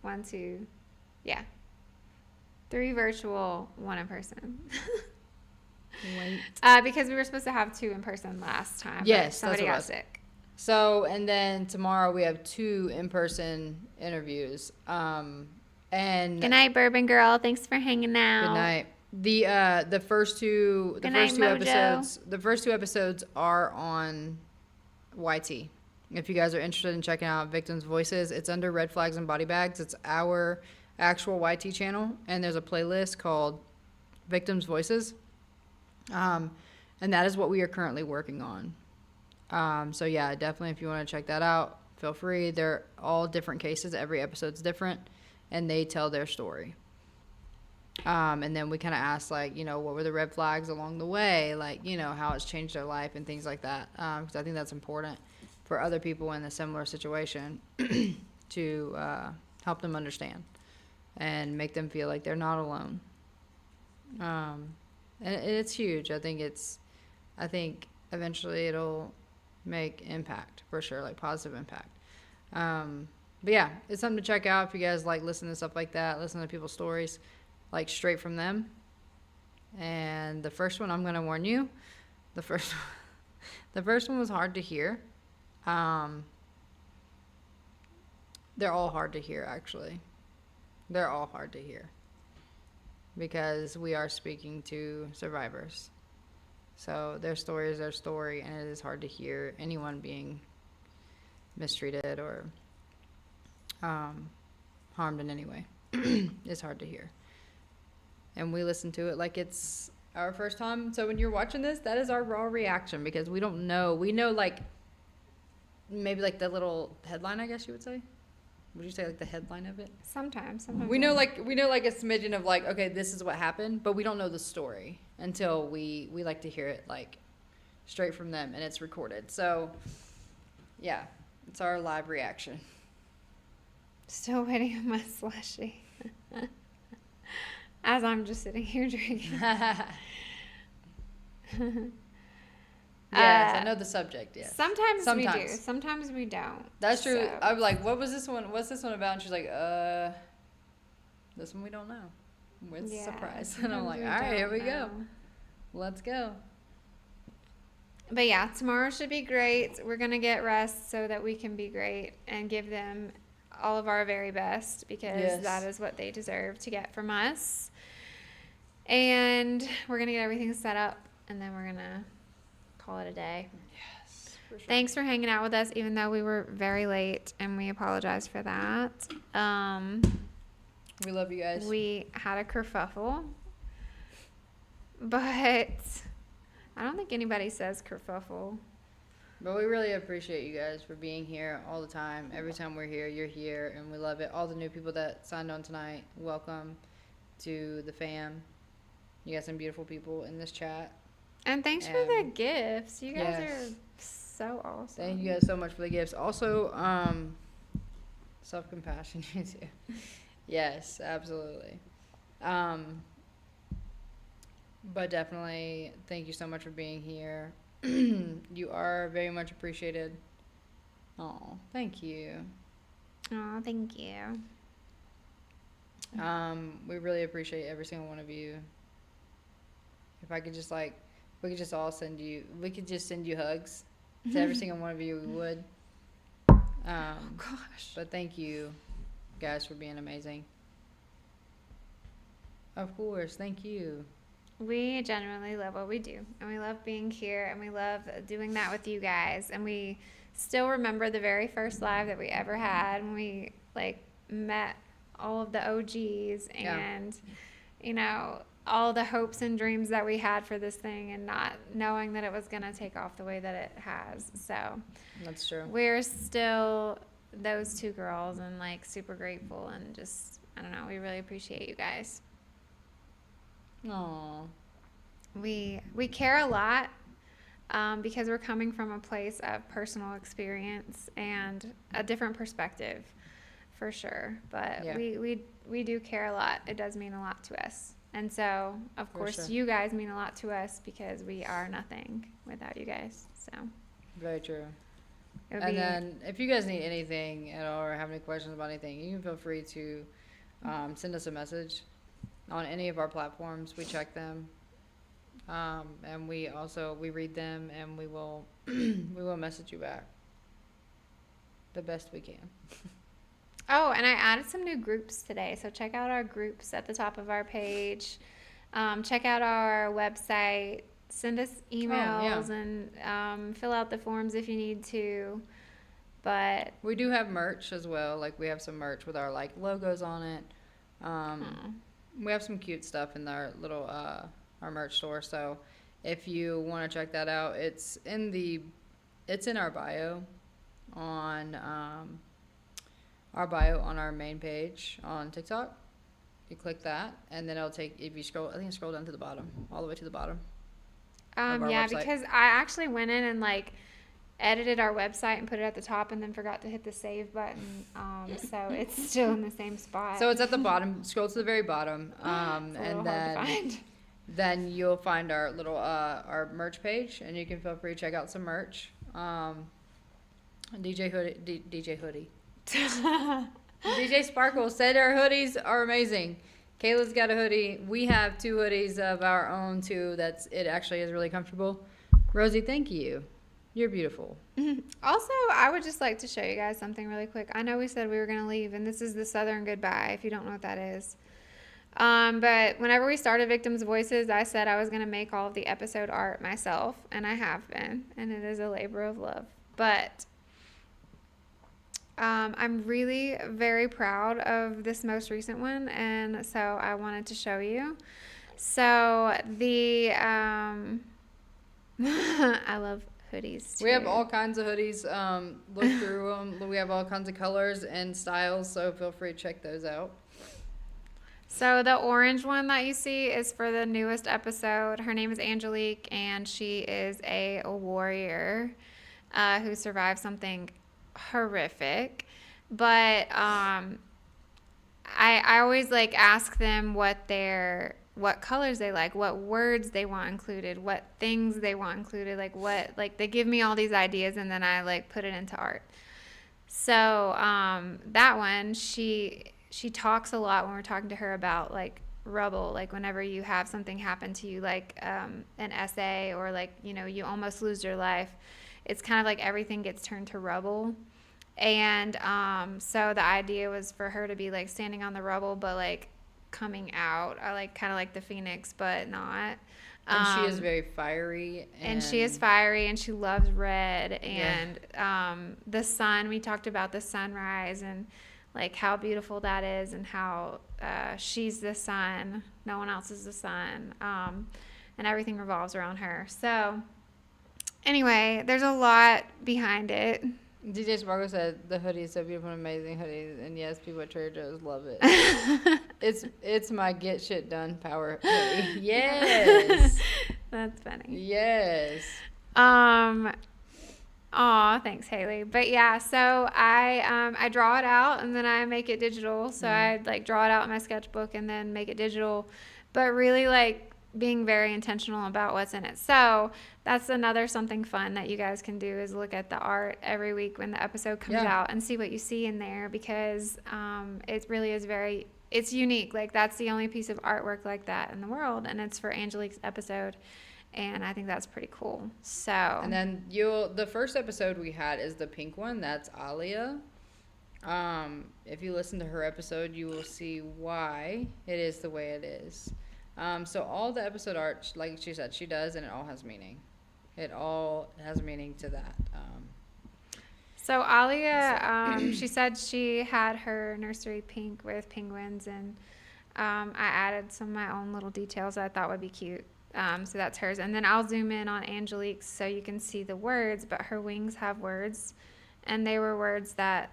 1, 2. Yeah. 3 virtual, 1 in person. Wait. Because we were supposed to have 2 in person last time. Yes, but somebody that's got what sick. So, and then tomorrow we have 2 in-person interviews. And good night, Bourbon Girl. Thanks for hanging out. Good night. The first two episodes are on YT. If you guys are interested in checking out Victims' Voices, it's under Red Flags and Body Bags. It's our actual YT channel, and there's a playlist called Victims' Voices. And that is what we are currently working on. So yeah, definitely if you want to check that out, feel free. They're all different cases. Every episode's different, and they tell their story. And then we kind of ask, like, what were the red flags along the way? Like, how it's changed their life and things like that. Because I think that's important for other people in a similar situation to help them understand and make them feel like they're not alone. And it's huge. I think eventually it'll make impact for sure, like positive impact. But yeah, it's something to check out if you guys like listening to stuff like that, listen to people's stories, like straight from them. And the first one, I'm going to warn you, the first one was hard to hear. They're all hard to hear, actually. They're all hard to hear. because we are speaking to survivors. So their story is their story, and it is hard to hear anyone being mistreated or harmed in any way. It's hard to hear. And we listen to it like it's our first time. So when you're watching this, that is our raw reaction, because we don't know. We know, like, maybe like the little headline, I guess you would say. Would you say like the headline of it? Sometimes. We know like a smidgen of like, okay, this is what happened, but we don't know the story until we like to hear it like straight from them, and it's recorded. So yeah, it's our live reaction. Still waiting on my slushie. As I'm just sitting here drinking. Yes, I know the subject, yes. Sometimes we do. Sometimes we don't. That's true. So. I'm like, what was this one? What's this one about? And she's like, this one we don't know. It's a surprise. And I'm like, all right, here we go. Let's go. But yeah, tomorrow should be great. We're going to get rest so that we can be great and give them all of our very best, because that is what they deserve to get from us. And we're going to get everything set up, and then we're going to call it a day. Yes, for sure. Thanks for hanging out with us, even though we were very late, and we apologize for that. We love you guys. We had a kerfuffle, but I don't think anybody says kerfuffle. But we really appreciate you guys for being here all the time. Every time we're here, you're here, and we love it. All the new people that signed on tonight, welcome to the fam. You got some beautiful people in this chat. And thanks for the gifts. You guys are so awesome. Thank you guys so much for the gifts. Also, self-compassion, you too. Yes, absolutely. But definitely, thank you so much for being here. You are very much appreciated. Oh, thank you. Oh, thank you. We really appreciate every single one of you. If I could just we could just all send you hugs to every single one of you, we would. Gosh. But thank you guys for being amazing. Of course, thank you. We genuinely love what we do, and we love being here, and we love doing that with you guys. And we still remember the very first live that we ever had when we met all of the OGs, and all the hopes and dreams that we had for this thing, and not knowing that it was going to take off the way that it has. So that's true. We're still those two girls, and super grateful, and just, I don't know, we really appreciate you guys. Aww. We care a lot because we're coming from a place of personal experience and a different perspective, for sure. But we do care a lot. It does mean a lot to us. And so, of course, you guys mean a lot to us, because we are nothing without you guys. So very true. And then if you guys need anything at all or have any questions about anything, you can feel free to send us a message on any of our platforms. We check them, and we read them, and we will message you back the best we can. Oh, and I added some new groups today, so check out our groups at the top of our page. Check out our website. Send us emails and fill out the forms if you need to. But we do have merch as well. We have some merch with our logos on it. We have some cute stuff in our little our merch store. So if you want to check that out, it's in our bio on our main page on TikTok. You click that, and then it'll take, if you scroll, I think scroll down to the bottom, all the way to the bottom. Website. Because I actually went in and edited our website and put it at the top, and then forgot to hit the save button. So it's still in the same spot. So it's at the bottom. Scroll to the very bottom, and then you'll find our little our merch page, and you can feel free to check out some merch. DJ Hoodie. DJ Sparkle said our hoodies are amazing. Kayla's got a hoodie. We have 2 hoodies of our own too. It actually is really comfortable. Rosie, thank you. You're beautiful. Also, I would just like to show you guys something really quick. I know we said we were going to leave, and this is the Southern Goodbye, if you don't know what that is. But whenever we started Victims Voices, I said I was going to make all of the episode art myself, and I have been, and it is a labor of love. But I'm really very proud of this most recent one, and so I wanted to show you. So the I love hoodies too. We have all kinds of hoodies. Look through them. We have all kinds of colors and styles, so feel free to check those out. So the orange one that you see is for the newest episode. Her name is Angelique, and she is a warrior who survived something horrific. But I always like ask them what colors they like, what words they want included, what things they want included, like they give me all these ideas, and then I like put it into art. So that one, she talks a lot when we're talking to her about like rubble, like whenever you have something happen to you, like an essay, or like, you know, you almost lose your life. It's kind of like everything gets turned to rubble. And so the idea was for her to be like standing on the rubble, but like coming out, like kind of like the phoenix, but not. And she is very fiery. And she is fiery, and she loves red. And the sun, we talked about the sunrise and like how beautiful that is, and how she's the sun, no one else is the sun, and everything revolves around her. So anyway, there's a lot behind it. DJ Sparkle said the hoodie is so beautiful and amazing hoodies, and yes, people at Trader Joe's love it. It's my get shit done power hoodie. Yes. That's funny. Yes. Aw, thanks, Haley. But yeah, so I draw it out, and then I make it digital. So I like draw it out in my sketchbook and then make it digital, but really like being very intentional about what's in it. So that's another something fun that you guys can do, is look at the art every week when the episode comes out and see what you see in there, because it really is it's unique. Like that's the only piece of artwork like that in the world, and it's for Angelique's episode. And I think that's pretty cool. So. And then the first episode we had is the pink one. That's Alia. If you listen to her episode, you will see why it is the way it is. So all the episode art, like she said, she does, and it all has meaning. It all has meaning to that. So Alia, she said she had her nursery pink with penguins, and I added some of my own little details that I thought would be cute. So that's hers. And then I'll zoom in on Angelique's so you can see the words, but her wings have words, and they were words that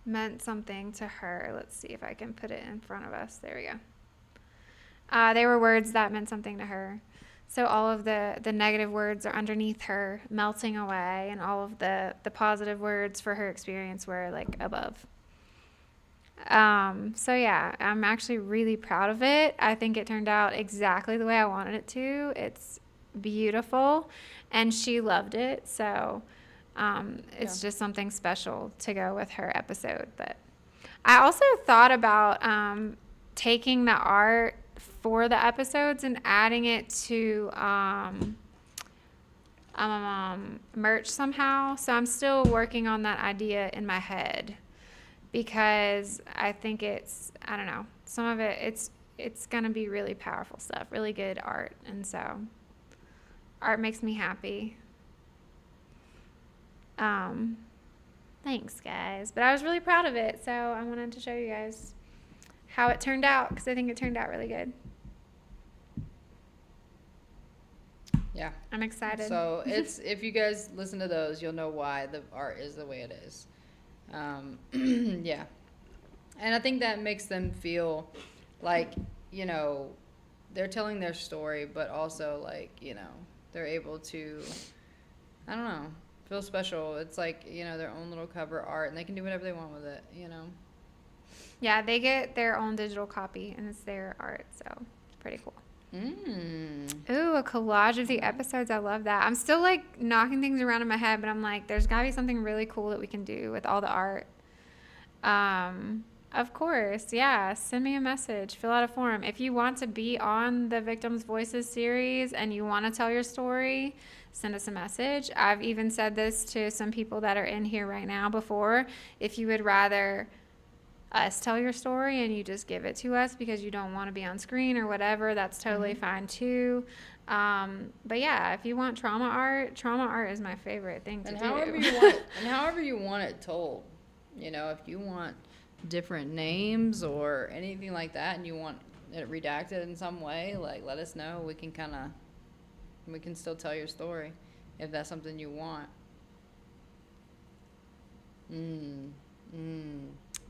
meant something to her. Let's see if I can put it in front of us. There we go. They were words that meant something to her. So all of the negative words are underneath her, melting away, and all of the positive words for her experience were like above. So yeah, I'm actually really proud of it. I think it turned out exactly the way I wanted it to. It's beautiful, and she loved it. So it's just something special to go with her episode. But I also thought about taking the art for the episodes and adding it to merch somehow. So I'm still working on that idea in my head, because I think I don't know, some of it's going to be really powerful stuff, really good art. And so art makes me happy. Thanks, guys. But I was really proud of it, so I wanted to show you guys how it turned out, because I think it turned out really good. Yeah. I'm excited. So if you guys listen to those, you'll know why the art is the way it is. Yeah. And I think that makes them feel like, you know, they're telling their story, but also like, you know, they're able to, I don't know, feel special. It's like, you know, their own little cover art, and they can do whatever they want with it, you know. Yeah, they get their own digital copy, and it's their art, so it's pretty cool. Ooh, a collage of the episodes. I love that. I'm still like knocking things around in my head, but I'm like, there's gotta be something really cool that we can do with all the art. Of course, yeah. Send me a message, fill out a form. If you want to be on the Victims Voices series and you want to tell your story, send us a message. I've even said this to some people that are in here right now before. If you would rather us tell your story and you just give it to us because you don't want to be on screen or whatever, that's totally fine too. But yeah, if you want trauma art is my favorite thing to do. However you want it told. You know, if you want different names or anything like that and you want it redacted in some way, like, let us know. We can still tell your story if that's something you want.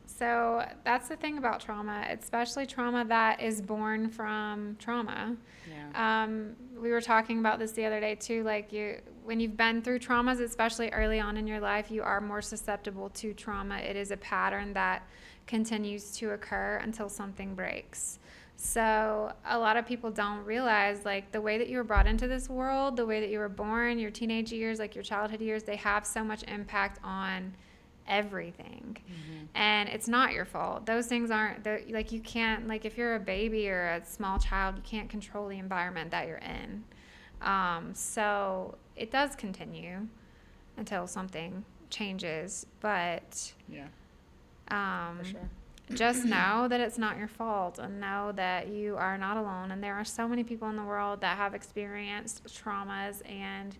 So that's the thing about trauma, especially trauma that is born from trauma. Yeah. We were talking about this the other day too. Like, when you've been through traumas, especially early on in your life, you are more susceptible to trauma. It is a pattern that continues to occur until something breaks. So a lot of people don't realize, like, the way that you were brought into this world, the way that you were born, your teenage years, like your childhood years, they have so much impact on everything. And it's not your fault. Those things aren't, like, you can't, like, if you're a baby or a small child, you can't control the environment that you're in. So it does continue until something changes, but Yeah. for sure. Just know that it's not your fault, and know that you are not alone. And there are so many people in the world that have experienced traumas and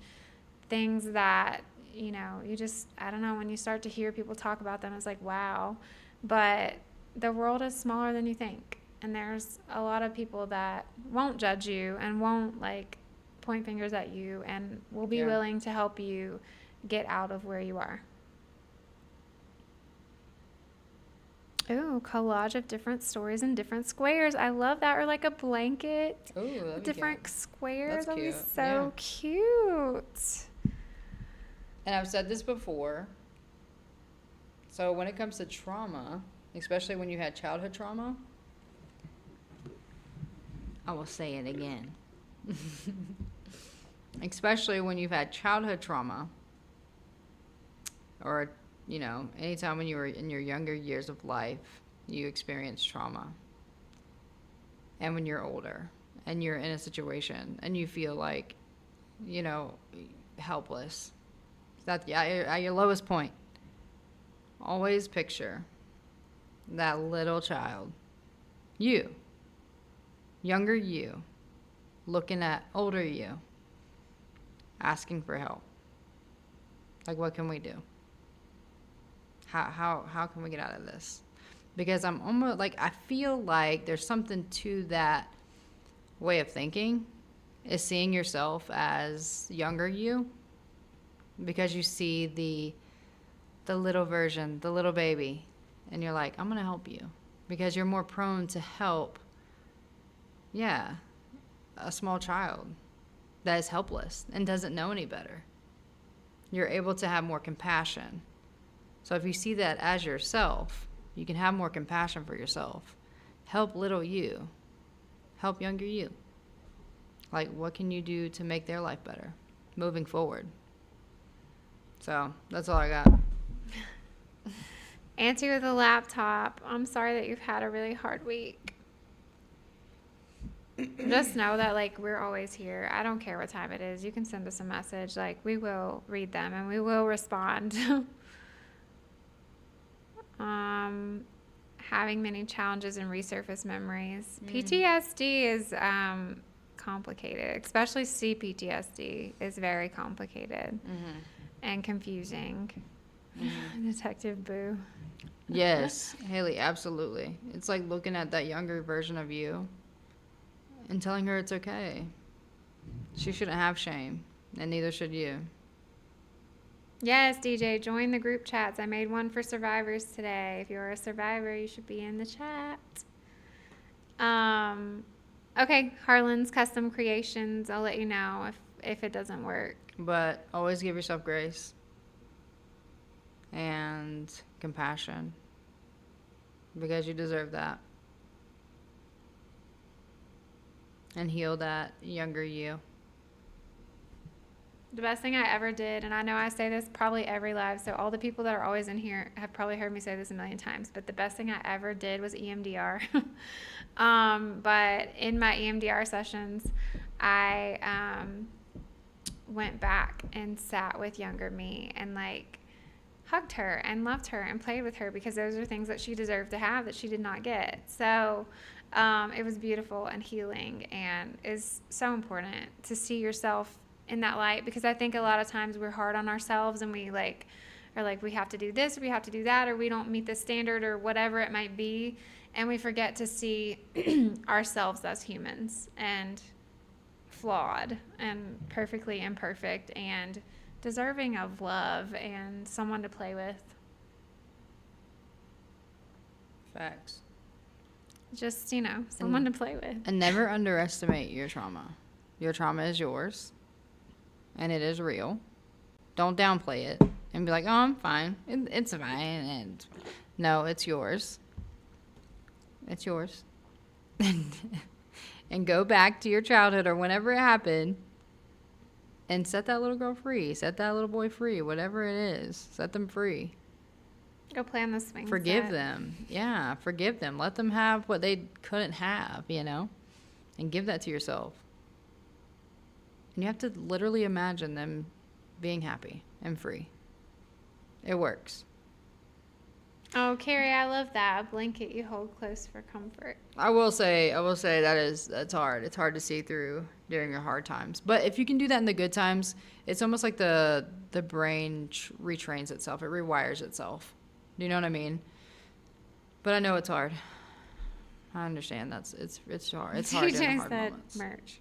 things that, you know, you just, I don't know, when you start to hear people talk about them, it's like, wow. But the world is smaller than you think. And there's a lot of people that won't judge you and won't, like, point fingers at you and will be willing to help you get out of where you are. Ooh, collage of different stories in different squares. I love that. Or like a blanket. Ooh, that'd be different cute. squares. That's That'd be cute. so cute. And I've said this before. So when it comes to trauma, especially when you had childhood trauma, I will say it again. Especially when you've had childhood trauma, or, you know, anytime when you were in your younger years of life, you experience trauma. And when you're older and you're in a situation and you feel like, you know, helpless, at your lowest point, always picture that little child, younger you, looking at older you, asking for help. Like, what can we do? How can we get out of this? Because I'm almost like, I feel like there's something to that way of thinking, is seeing yourself as younger you, because you see the little version, the little baby, and you're like, I'm going to help you, because you're more prone to help, a small child that is helpless and doesn't know any better. You're able to have more compassion. So if you see that as yourself, you can have more compassion for yourself. Help little you. Help younger you. Like, what can you do to make their life better moving forward? So that's all I got. Auntie with a laptop, I'm sorry that you've had a really hard week. Just know that, like, we're always here. I don't care what time it is. You can send us a message. Like, we will read them and we will respond. Having many challenges and resurface memories. PTSD is complicated, especially CPTSD is very complicated and confusing. Detective Boo. Yes, Haley, absolutely. It's like looking at that younger version of you and telling her it's okay. She shouldn't have shame, and neither should you. Yes, DJ, join the group chats. I made one for survivors today. If you're a survivor, you should be in the chat. Okay, Harlan's Custom Creations. I'll let you know if it doesn't work. But always give yourself grace and compassion, because you deserve that. And heal that younger you. The best thing I ever did, and I know I say this probably every live, so all the people that are always in here have probably heard me say this a million times, but the best thing I ever did was EMDR. But in my EMDR sessions, I went back and sat with younger me and, like, hugged her and loved her and played with her, because those are things that she deserved to have that she did not get. So it was beautiful and healing, and is so important to see yourself in that light, because I think a lot of times we're hard on ourselves, and we like are like, we have to do this, or we have to do that, or we don't meet the standard, or whatever it might be, and we forget to see ourselves as humans and flawed and perfectly imperfect and deserving of love and someone to play with. Facts. Just, someone to play with. And never underestimate your trauma. Your trauma is yours, and it is real. Don't downplay it and be like, oh, I'm fine. It's fine. And no, it's yours. It's yours. And go back to your childhood or whenever it happened and set that little girl free. Set that little boy free. Whatever it is. Set them free. Go play on the swing Forgive set. them. Yeah, forgive them. Let them have what they couldn't have, and give that to yourself. And you have to literally imagine them being happy and free. It works. Oh, Carrie, I love that. A blanket you hold close for comfort. I will say that's hard. It's hard to see through during your hard times. But if you can do that in the good times, it's almost like the brain retrains itself. It rewires itself. Do you know what I mean? But I know it's hard. I understand it's hard. It's hard during the hard moments. Merch.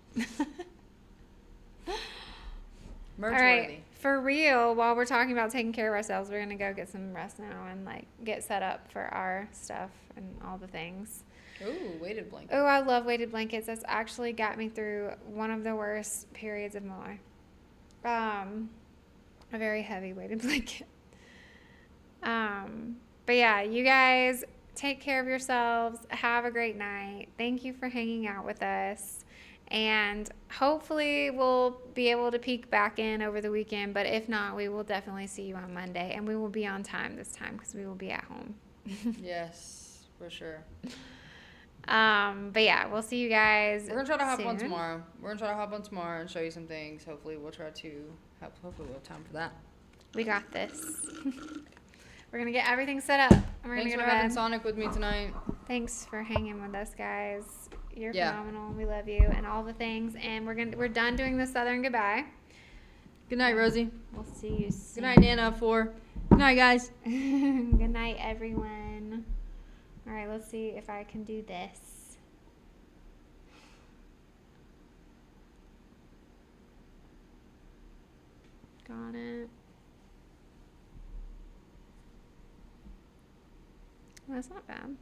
Merch All right, worthy. for real, while we're talking about taking care of ourselves, we're going to go get some rest now and get set up for our stuff and all the things. Ooh, weighted blanket. Oh, I love weighted blankets. That's actually got me through one of the worst periods of my life. A very heavy weighted blanket. But yeah, you guys take care of yourselves. Have a great night. Thank you for hanging out with us. And hopefully we'll be able to peek back in over the weekend. But if not, we will definitely see you on Monday. And we will be on time this time because we will be at home. Yes, for sure. But yeah, we'll see you guys. We're gonna try to hop on soon. tomorrow. And show you some things. Hopefully we'll try to hopefully we'll have time for that. We got this. We're gonna get everything set up. And we're Thanks gonna for go to having bed. Sonic with me tonight. Thanks for hanging with us, guys. You're Yeah. phenomenal. We love you and all the things. And we're done doing the Southern goodbye. Good night, Rosie. We'll see you soon. Good night, Nana. Good night, guys. Good night, everyone. All right, let's see if I can do this. Got it. That's not bad.